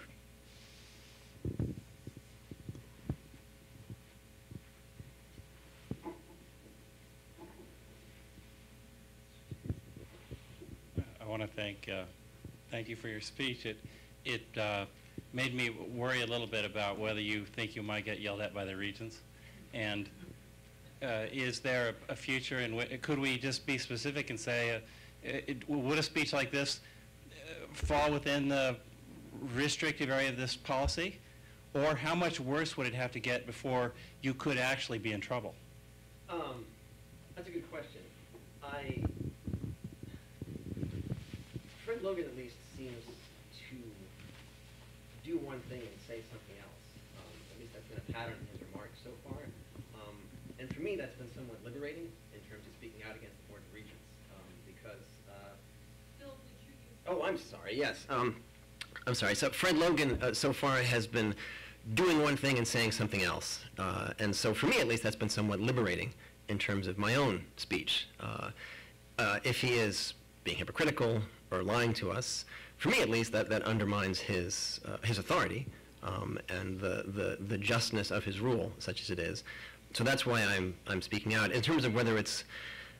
I want to thank you for your speech. It made me worry a little bit about whether you think you might get yelled at by the regents. And is there a future in which, could we just be specific and say, would a speech like this fall within the restrictive area of this policy? Or how much worse would it have to get before you could actually be in trouble? That's a good question. Fred Logan at least seems to do one thing and say something else. At least that's been a pattern in his remarks so far. And for me, that's been somewhat liberating in terms of speaking out against the Board of Regents, because... Oh, I'm sorry, yes. I'm sorry. So Fred Logan so far has been doing one thing and saying something else. And so for me, at least, that's been somewhat liberating in terms of my own speech. If he is being hypocritical or lying to us, for me, at least, that undermines his authority and the justness of his rule, such as it is. So that's why I'm speaking out. In terms of whether it's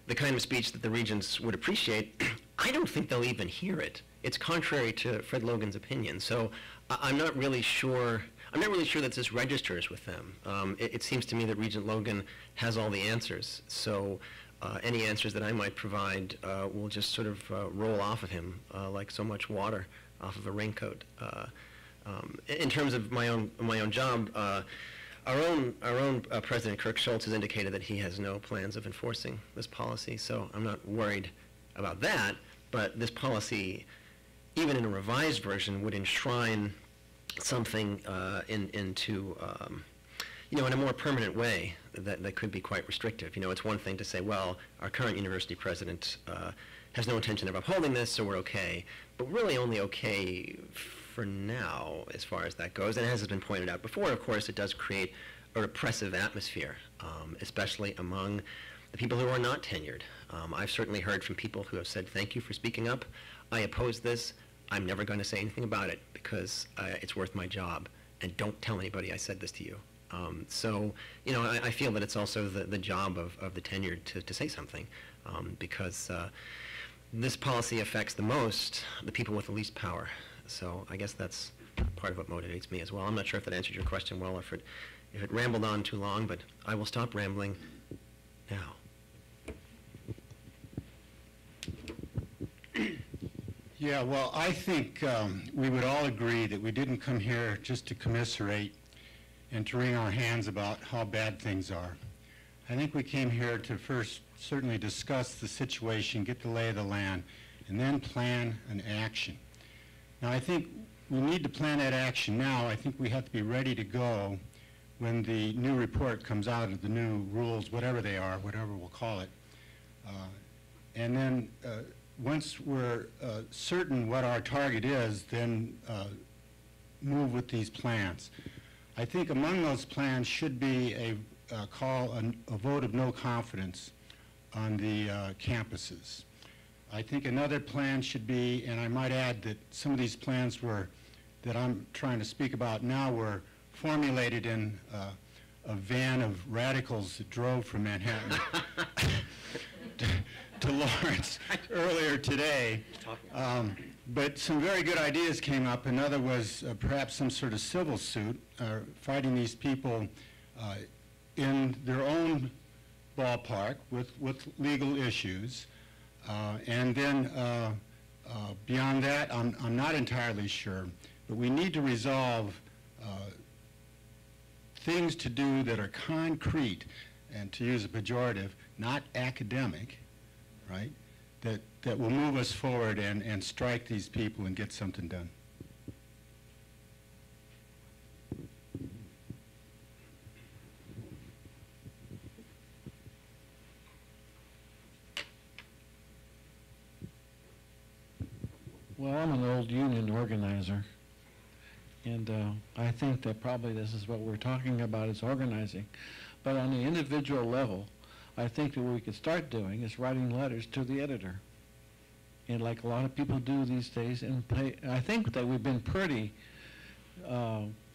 the kind of speech that the regents would appreciate, I don't think they'll even hear it. It's contrary to Fred Logan's opinion. So I'm not really sure that this registers with them. It seems to me that Regent Logan has all the answers. So any answers that I might provide will just sort of roll off of him like so much water off of a raincoat. In terms of my own job, our own President Kirk Schultz has indicated that he has no plans of enforcing this policy, so I'm not worried about that. But this policy, even in a revised version, would enshrine something into in a more permanent way that could be quite restrictive. It's one thing to say, well, our current university president has no intention of upholding this, so we're okay. But really only okay for now, as far as that goes. And as has been pointed out before, of course, it does create a repressive atmosphere, especially among the people who are not tenured. I've certainly heard from people who have said, thank you for speaking up. I oppose this. I'm never going to say anything about it because it's worth my job. And don't tell anybody I said this to you. So, I feel that it's also the job of the tenured to say something because this policy affects the most the people with the least power. So I guess that's part of what motivates me as well. I'm not sure if that answered your question well or if it rambled on too long, but I will stop rambling now. Yeah, well, I think we would all agree that we didn't come here just to commiserate and to wring our hands about how bad things are. I think we came here to first certainly discuss the situation, get the lay of the land, and then plan an action. Now, I think we need to plan that action now. I think we have to be ready to go when the new report comes out of the new rules, whatever they are, whatever we'll call it. And then once we're certain what our target is, then move with these plans. I think among those plans should be a vote of no confidence on the campuses. I think another plan should be, and I might add that some of these plans that I'm trying to speak about now were formulated in a van of radicals that drove from Manhattan to Lawrence earlier today. But some very good ideas came up. Another was perhaps some sort of civil suit, fighting these people in their own ballpark with legal issues. And then beyond that, I'm not entirely sure. But we need to resolve things to do that are concrete, and to use a pejorative, not academic, right? That will move us forward and strike these people and get something done. Well, I'm an old union organizer, and I think that probably this is what we're talking about is organizing. But on the individual level, I think that what we could start doing is writing letters to the editor. And like a lot of people do these days, and I think that we've been pretty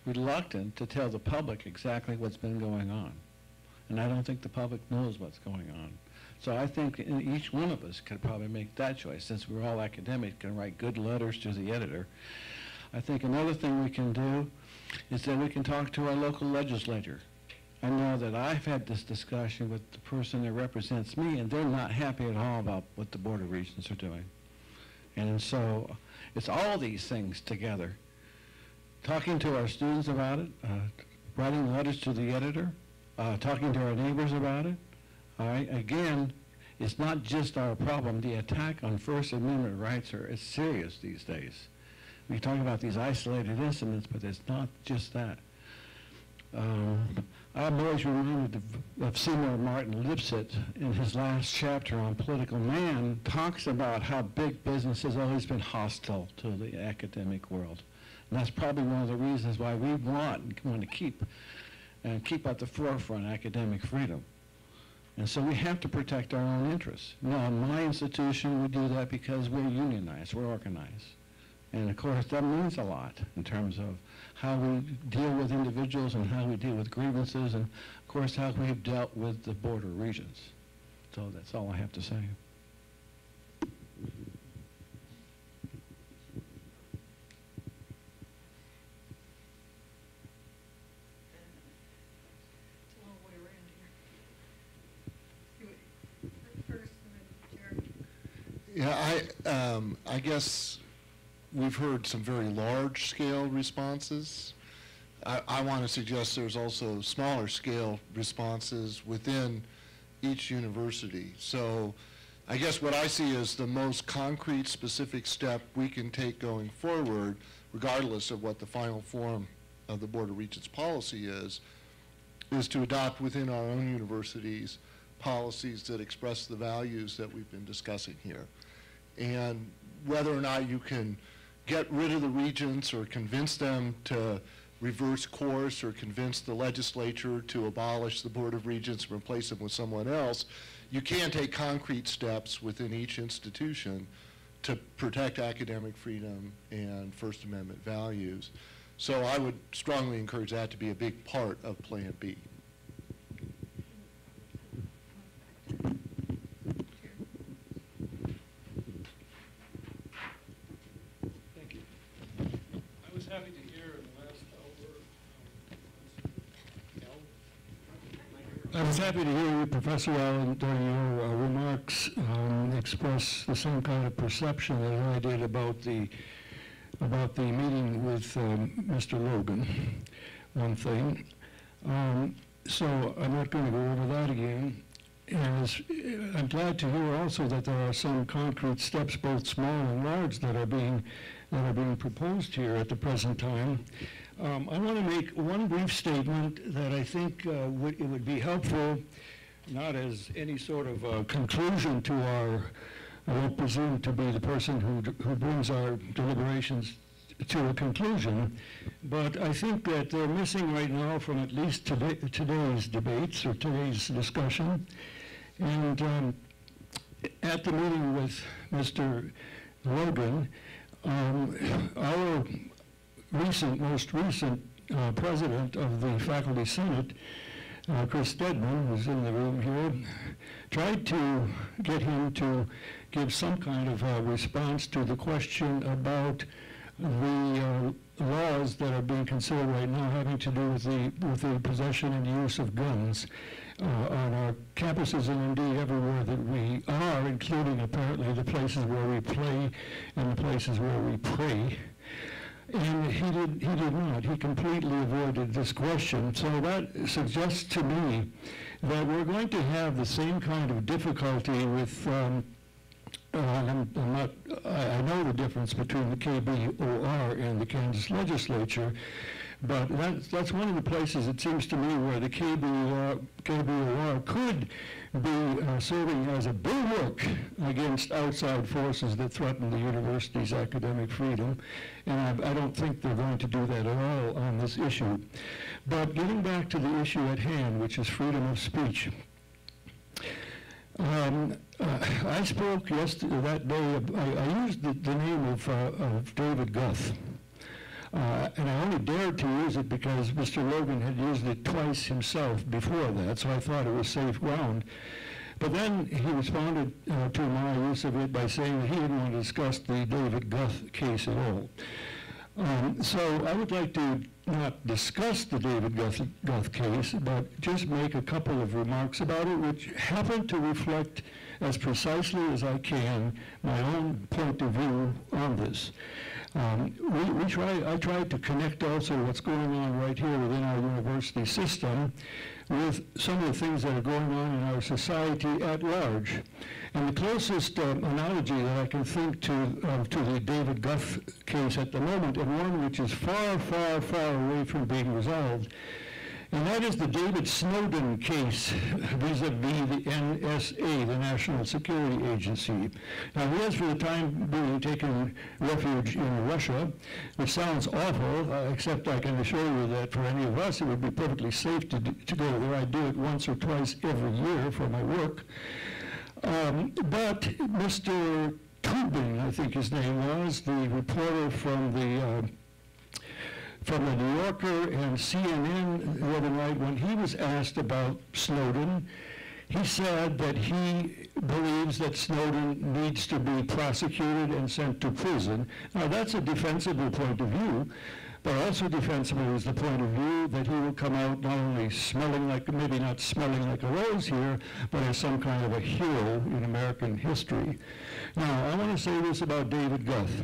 reluctant to tell the public exactly what's been going on. And I don't think the public knows what's going on. So I think each one of us could probably make that choice, since we're all academics, can write good letters to the editor. I think another thing we can do is that we can talk to our local legislature. I know that I've had this discussion with the person that represents me, and they're not happy at all about what the Board of Regents are doing. And so it's all these things together. Talking to our students about it, writing letters to the editor, talking to our neighbors about it. All right, again, it's not just our problem. The attack on First Amendment rights is serious these days. We talk about these isolated incidents, but it's not just that. I'm always reminded of Seymour Martin Lipset in his last chapter on Political Man, talks about how big business has always been hostile to the academic world. And that's probably one of the reasons why we want to keep at the forefront academic freedom. And so we have to protect our own interests. Now, in my institution, we do that because we're unionized, we're organized. And of course, that means a lot in terms of how we deal with individuals and how we deal with grievances, and of course, how we've dealt with the Board of Regents. So that's all I have to say. Yeah, I guess we've heard some very large-scale responses. I want to suggest there's also smaller-scale responses within each university. So I guess what I see as the most concrete, specific step we can take going forward, regardless of what the final form of the Board of Regents policy is to adopt within our own universities policies that express the values that we've been discussing here. And whether or not you can get rid of the regents or convince them to reverse course or convince the legislature to abolish the Board of Regents and replace them with someone else, you can take concrete steps within each institution to protect academic freedom and First Amendment values. So I would strongly encourage that to be a big part of Plan B. I was happy to hear you, Professor Allen, during your remarks express the same kind of perception that I did about the meeting with Mr. Logan. One thing. So I'm not going to go over that again. And I'm glad to hear also that there are some concrete steps, both small and large, that are being proposed here at the present time. I want to make one brief statement that I think it would be helpful, not as any sort of conclusion to I won't presume to be the person who brings our deliberations to a conclusion, but I think that they're missing right now from at least today's debates or today's discussion. And at the meeting with Mr. Logan, our most recent president of the Faculty Senate, Chris Stedman, who's in the room here, tried to get him to give some kind of a response to the question about the laws that are being considered right now having to do with the possession and use of guns on our campuses and indeed everywhere that we are, including apparently the places where we play and the places where we pray. And he did not. He completely avoided this question. So that suggests to me that we're going to have the same kind of difficulty with, I know the difference between the KBOR and the Kansas legislature, but that's one of the places, it seems to me, where the KBOR could be serving as a bulwark against outside forces that threaten the university's academic freedom, and I don't think they're going to do that at all on this issue. But getting back to the issue at hand, which is freedom of speech, I spoke yesterday, that day, I used the name of David Guth. And I only dared to use it because Mr. Logan had used it twice himself before that, so I thought it was safe ground. But then he responded to my use of it by saying that he didn't want to discuss the David Guth case at all. So I would like to not discuss the David Guth case, but just make a couple of remarks about it, which happen to reflect as precisely as I can my own point of view on this. I tried to connect also what's going on right here within our university system with some of the things that are going on in our society at large. And the closest analogy that I can think to the David Guth case at the moment, and one which is far, far, far away from being resolved, and that is the David Snowden case vis-a-vis the NSA, the National Security Agency. Now, he has for the time being taken refuge in Russia, which sounds awful, except I can assure you that for any of us it would be perfectly safe to go there. I do it once or twice every year for my work. But Mr. Toobin, I think his name was, the reporter from the New Yorker and CNN the other night, when he was asked about Snowden, he said that he believes that Snowden needs to be prosecuted and sent to prison. Now, that's a defensible point of view, but also defensible is the point of view that he will come out not only smelling like, maybe not smelling like a rose here, but as some kind of a hero in American history. Now, I want to say this about David Guth.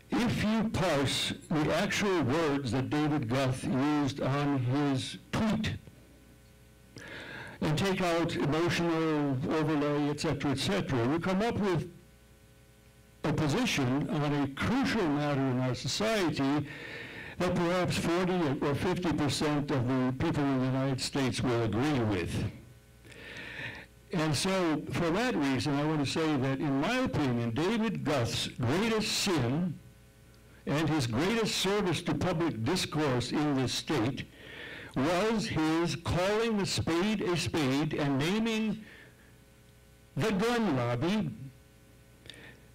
If you parse the actual words that David Guth used on his tweet and take out emotional overlay, et cetera, you come up with a position on a crucial matter in our society that perhaps 40 or 50% of the people in the United States will agree with. And so, for that reason, I want to say that, in my opinion, David Guth's greatest sin and his greatest service to public discourse in this state was his calling a spade and naming the gun lobby,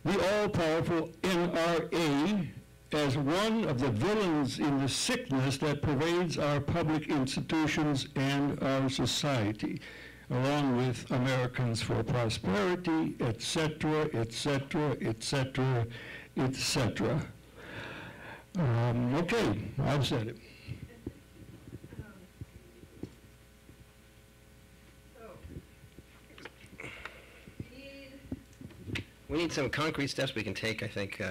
the all-powerful NRA, as one of the villains in the sickness that pervades our public institutions and our society, along with Americans for Prosperity, etc., etc., etc., etc. Okay, I've said it. We need some concrete steps we can take, I think,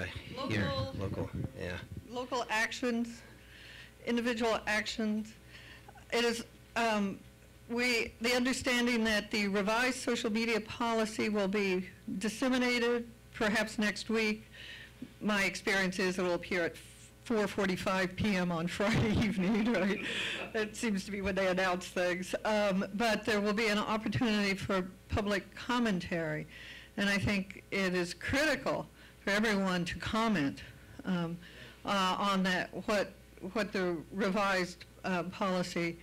here. Local, yeah. Local actions, individual actions. It is the understanding that the revised social media policy will be disseminated perhaps next week. My experience is it will appear at 4:45 p.m. on Friday evening, right? That seems to be when they announce things. But there will be an opportunity for public commentary. And I think it is critical for everyone to comment on that, what the revised policy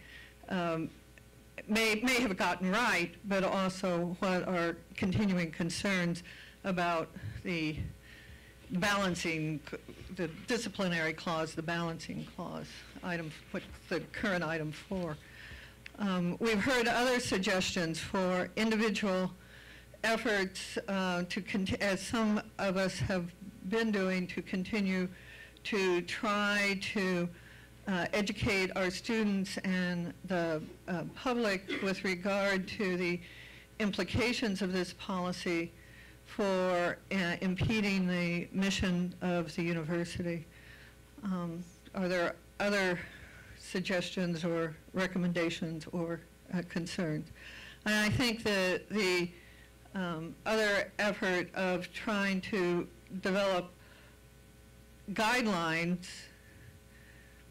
may have gotten right, but also what are continuing concerns about the balancing, the disciplinary clause, the balancing clause, what's the current item 4. We've heard other suggestions for individual efforts as some of us have been doing, to continue to try to educate our students and the public with regard to the implications of this policy for impeding the mission of the university. Are there other suggestions or recommendations or concerns? And I think that the other effort of trying to develop guidelines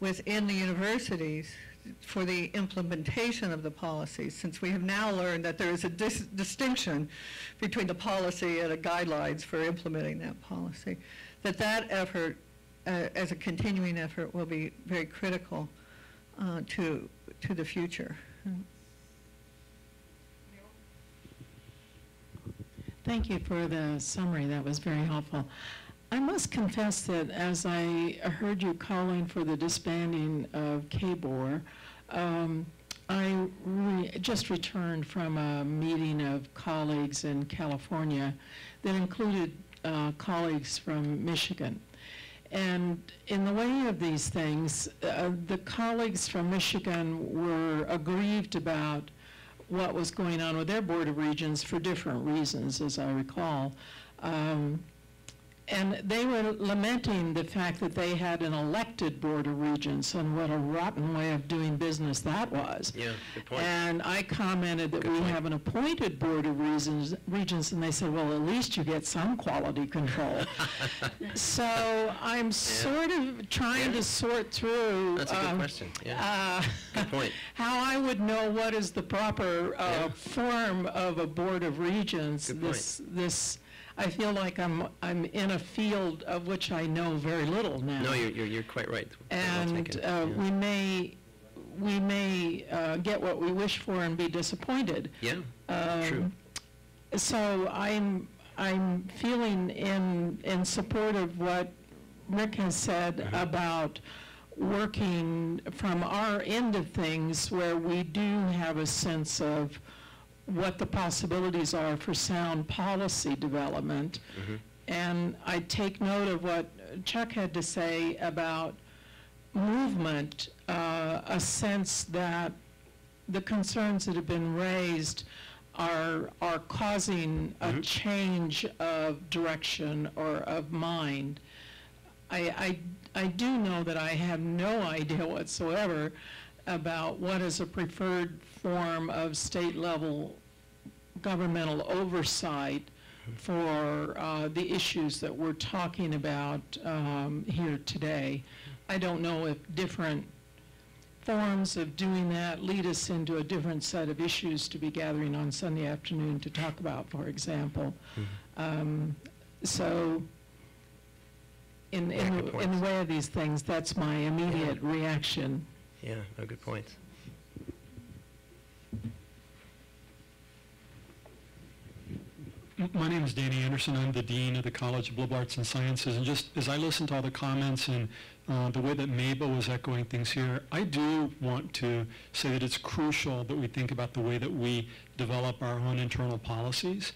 within the universities for the implementation of the policy, since we have now learned that there is a distinction between the policy and the guidelines for implementing that policy, that effort, as a continuing effort, will be very critical to the future. Thank you for the summary. That was very helpful. I must confess that as I heard you calling for the disbanding of KBOR, I just returned from a meeting of colleagues in California that included colleagues from Michigan. And in the way of these things, the colleagues from Michigan were aggrieved about what was going on with their Board of Regents for different reasons, as I recall. And they were lamenting the fact that they had an elected Board of Regents and what a rotten way of doing business that was. Yeah, good point. And I commented that we have an appointed Board of Regents, and they said, well, at least you get some quality control. So I'm sort of trying to sort through. That's a good question. Yeah. Good point. How I would know what is the proper form of a Board of Regents. Good point. I feel like I'm in a field of which I know very little now. No, you're quite right. And we may get what we wish for and be disappointed. Yeah, true. So I'm feeling in support of what Rick has said about working from our end of things, where we do have a sense of what the possibilities are for sound policy development. And I take note of what Chuck had to say about movement, a sense that the concerns that have been raised are causing a change of direction or of mind. I do know that I have no idea whatsoever about what is a preferred form of state-level governmental oversight for the issues that we're talking about here today. I don't know if different forms of doing that lead us into a different set of issues to be gathering on Sunday afternoon to talk about, for example. So in the way of these things, that's my immediate reaction. Yeah, no, good points. My name is Danny Anderson. I'm the Dean of the College of Liberal Arts and Sciences. And just as I listened to all the comments and the way that Mabel was echoing things here, I do want to say that it's crucial that we think about the way that we develop our own internal policies.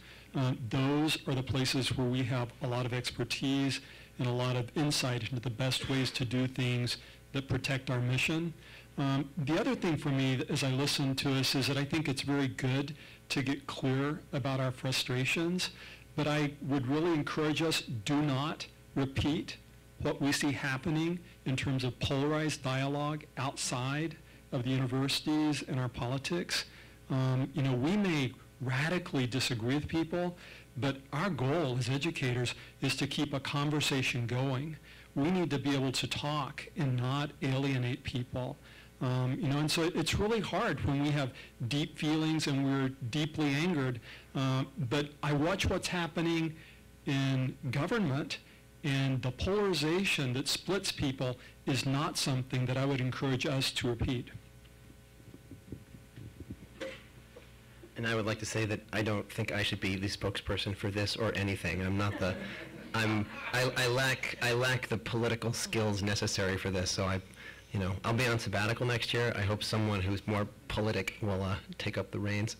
Those are the places where we have a lot of expertise and a lot of insight into the best ways to do things that protect our mission. The other thing for me as I listen to us is that I think it's very good to get clear about our frustrations, but I would really encourage us, do not repeat what we see happening in terms of polarized dialogue outside of the universities and our politics. We may radically disagree with people, but our goal as educators is to keep a conversation going. We need to be able to talk and not alienate people. And so it's really hard when we have deep feelings and we're deeply angered. But I watch what's happening in government, and the polarization that splits people is not something that I would encourage us to repeat. And I would like to say that I don't think I should be the spokesperson for this or anything. I'm not the, I lack the political skills necessary for this. So I'll be on sabbatical next year. I hope someone who's more politic will take up the reins.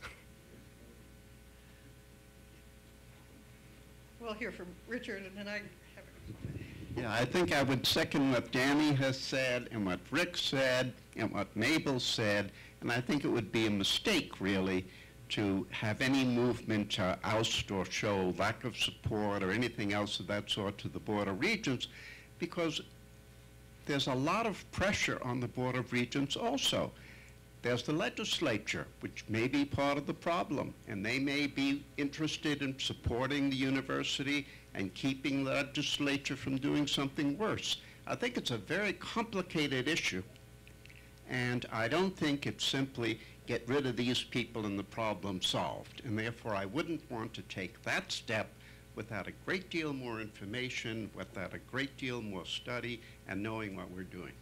We'll hear from Richard, and then I have a comment. Yeah, I think I would second what Danny has said and what Rick said and what Mabel said, and I think it would be a mistake, really, to have any movement to oust or show lack of support or anything else of that sort to the Board of Regents, because there's a lot of pressure on the Board of Regents also. There's the legislature, which may be part of the problem, and they may be interested in supporting the university and keeping the legislature from doing something worse. I think it's a very complicated issue. And I don't think it's simply get rid of these people and the problem solved. And therefore, I wouldn't want to take that step without a great deal more information, without a great deal more study, and knowing what we're doing.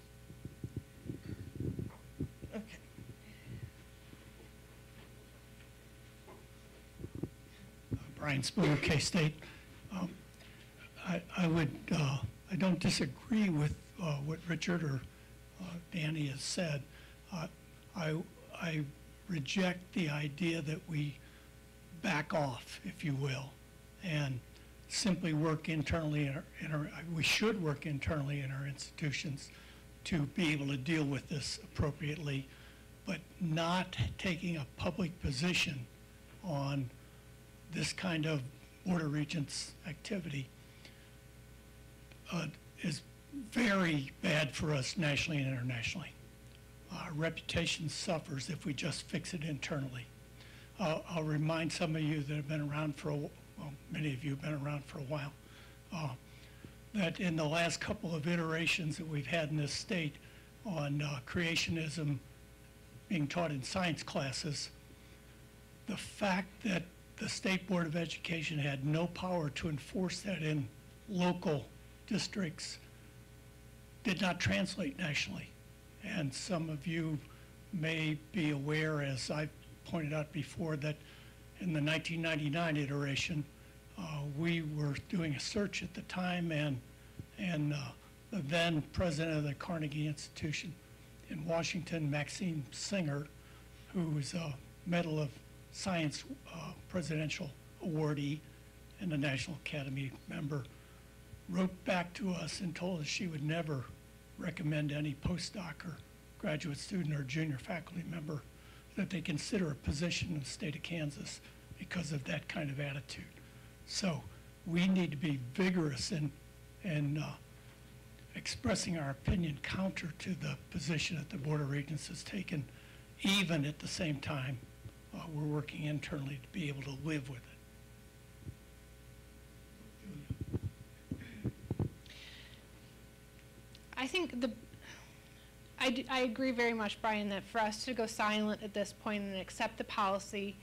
Brian Spooner, K-State. I don't disagree with what Richard or Danny has said. I reject the idea that we back off, if you will, and simply work internally we should work internally in our institutions to be able to deal with this appropriately, but not taking a public position on this kind of Board of Regents activity is very bad for us nationally and internationally. Our reputation suffers if we just fix it internally. I'll remind some of you that have been around for many of you have been around for a while, that in the last couple of iterations that we've had in this state on creationism being taught in science classes, the fact that the State Board of Education had no power to enforce that in local districts did not translate nationally. And some of you may be aware, as I pointed out before, that in the 1999 iteration, we were doing a search at the time, and the then president of the Carnegie Institution in Washington, Maxine Singer, who was a Medal of Science presidential awardee and a National Academy member, wrote back to us and told us she would never recommend any postdoc or graduate student or junior faculty member that they consider a position in the state of Kansas because of that kind of attitude. So we need to be vigorous in expressing our opinion counter to the position that the Board of Regents has taken, even at the same time we're working internally to be able to live with it. I think I agree very much, Brian, that for us to go silent at this point and accept the policy,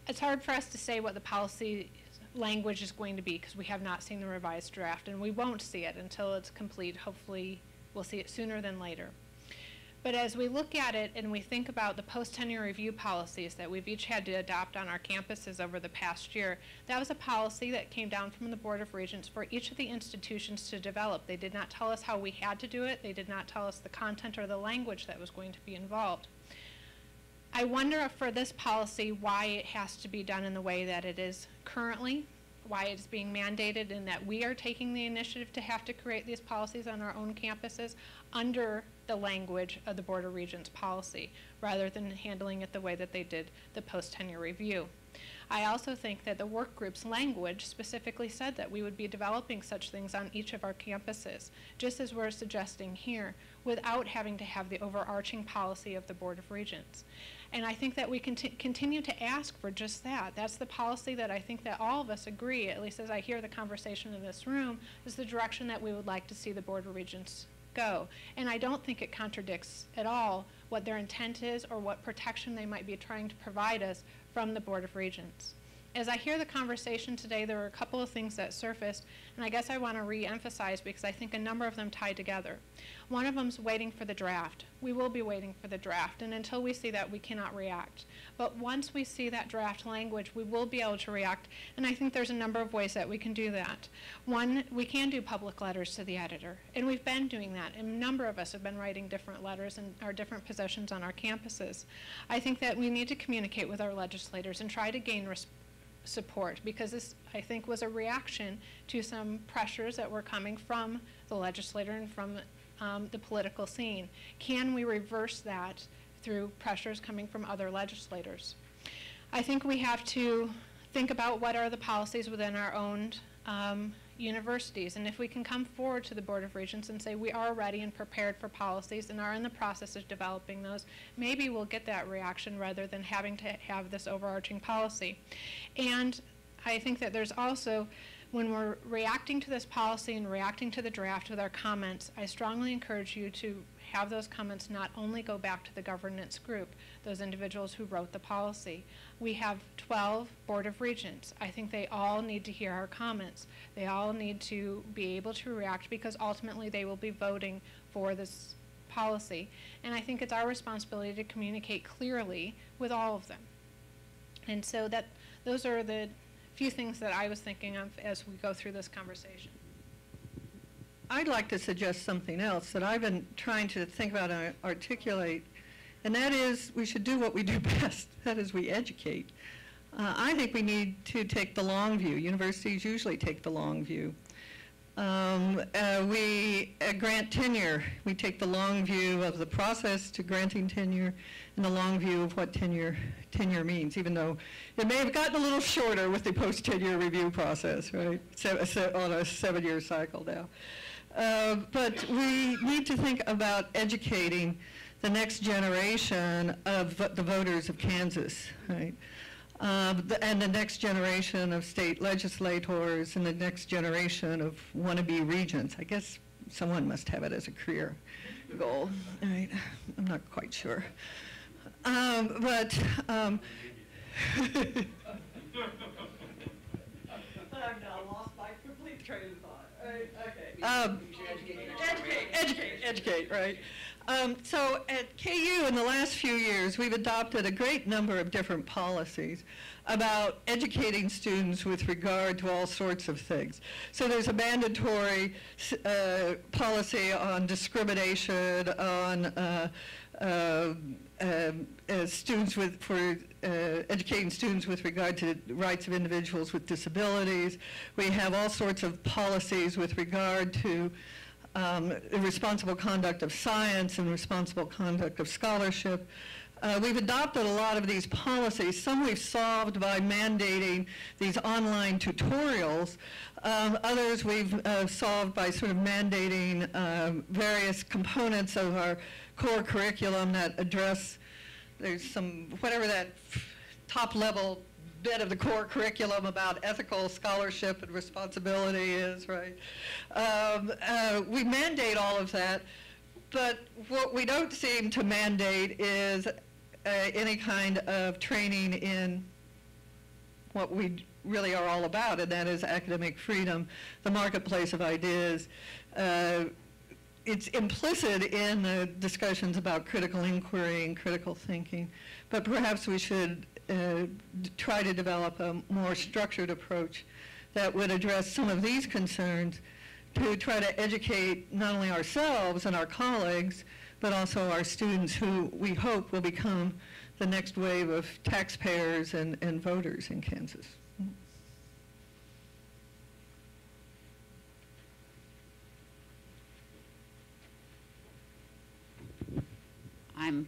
it's hard for us to say what the policy language is going to be because we have not seen the revised draft, and we won't see it until it's complete. Hopefully we'll see it sooner than later. But as we look at it and we think about the post-tenure review policies that we've each had to adopt on our campuses over the past year, that was a policy that came down from the Board of Regents for each of the institutions to develop. They did not tell us how we had to do it. They did not tell us the content or the language that was going to be involved. I wonder for this policy why it has to be done in the way that it is currently, why it's being mandated, and that we are taking the initiative to have to create these policies on our own campuses under the language of the Board of Regents policy, rather than handling it the way that they did the post-tenure review. I also think that the work group's language specifically said that we would be developing such things on each of our campuses, just as we're suggesting here, without having to have the overarching policy of the Board of Regents. And I think that we can continue to ask for just that. That's the policy that I think that all of us agree, at least as I hear the conversation in this room, is the direction that we would like to see the Board of Regents go. And I don't think it contradicts at all what their intent is or what protection they might be trying to provide us from the Board of Regents. As I hear the conversation today, there are a couple of things that surfaced, and I guess I want to re-emphasize because I think a number of them tie together. One of them is waiting for the draft. We will be waiting for the draft, and until we see that, we cannot react. But once we see that draft language, we will be able to react, and I think there's a number of ways that we can do that. One, we can do public letters to the editor, and we've been doing that, and a number of us have been writing different letters in our different positions on our campuses. I think that we need to communicate with our legislators and try to gain support, because this, I think, was a reaction to some pressures that were coming from the legislator and from the political scene. Can we reverse that through pressures coming from other legislators? I think we have to think about what are the policies within our own universities, and if we can come forward to the Board of Regents and say we are ready and prepared for policies and are in the process of developing those, maybe we'll get that reaction rather than having to have this overarching policy. And I think that there's also, when we're reacting to this policy and reacting to the draft with our comments, I strongly encourage you to have those comments not only go back to the governance group, those individuals who wrote the policy. We have 12 Board of Regents. I think they all need to hear our comments. They all need to be able to react because ultimately they will be voting for this policy. And I think it's our responsibility to communicate clearly with all of them. And so those are the few things that I was thinking of as we go through this conversation. I'd like to suggest something else that I've been trying to think about and articulate, and that is we should do what we do best, that is we educate. I think we need to take the long view. Universities usually take the long view. We grant tenure. We take the long view of the process to granting tenure and the long view of what tenure means, even though it may have gotten a little shorter with the post-tenure review process, right? On a 7-year cycle now. But we need to think about educating the next generation of the voters of Kansas, right? And the next generation of state legislators and the next generation of wannabe regents. I guess someone must have it as a career goal, right? I'm not quite sure. I've now lost my complete train of thought. Right? Okay. Educate, right? So at KU in the last few years, we've adopted a great number of different policies about educating students with regard to all sorts of things. So there's a mandatory policy on discrimination, on educating students with regard to rights of individuals with disabilities. We have all sorts of policies with regard to responsible conduct of science and responsible conduct of scholarship. We've adopted a lot of these policies. Some we've solved by mandating these online tutorials. Others we've solved by sort of mandating various components of our core curriculum that address, there's some, whatever that top level bit of the core curriculum about ethical scholarship and responsibility is, right? We mandate all of that, but what we don't seem to mandate is any kind of training in what we really are all about, and that is academic freedom, the marketplace of ideas. It's implicit in the discussions about critical inquiry and critical thinking, but perhaps we should try to develop a more structured approach that would address some of these concerns to try to educate not only ourselves and our colleagues, but also our students who we hope will become the next wave of taxpayers and voters in Kansas. I'm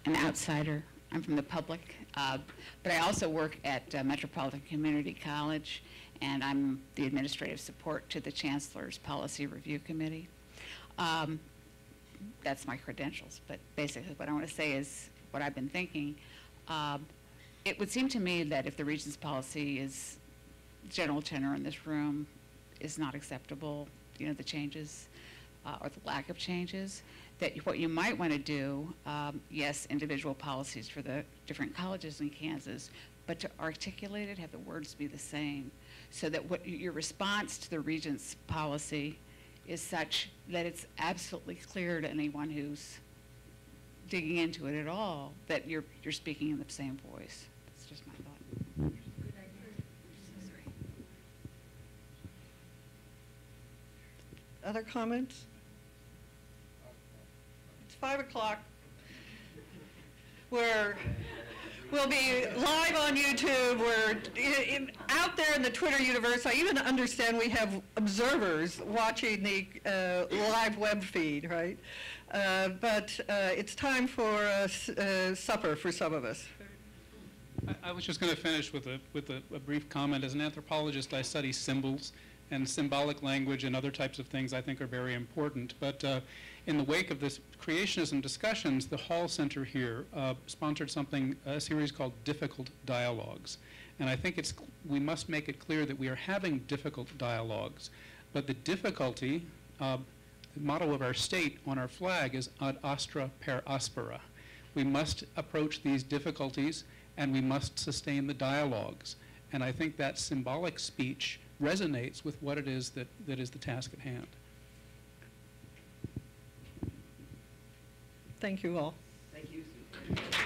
an outsider. I'm from the public, but I also work at Metropolitan Community College, and I'm the administrative support to the Chancellor's Policy Review Committee. That's my credentials, but basically what I want to say is what I've been thinking. It would seem to me that if the Regents' policy is general tenor in this room is not acceptable, you know, the changes or the lack of changes, that what you might want to do, yes, individual policies for the different colleges in Kansas, but to articulate it, have the words be the same, so that what your response to the Regents' policy is such that it's absolutely clear to anyone who's digging into it at all that you're speaking in the same voice. That's just my thought. Other comments? It's 5 o'clock. We'll be live on YouTube. We're out there in the Twitter universe. I even understand we have observers watching the live web feed, right? But it's time for supper for some of us. I was just going to finish with a brief comment. As an anthropologist, I study symbols, and symbolic language and other types of things I think are very important. But in the wake of this creationism discussions, the Hall Center here sponsored a series called Difficult Dialogues. And I think we must make it clear that we are having difficult dialogues. But the difficulty, motto of our state on our flag is ad astra per aspera. We must approach these difficulties, and we must sustain the dialogues. And I think that symbolic speech resonates with what it is that is the task at hand. Thank you all. Thank you.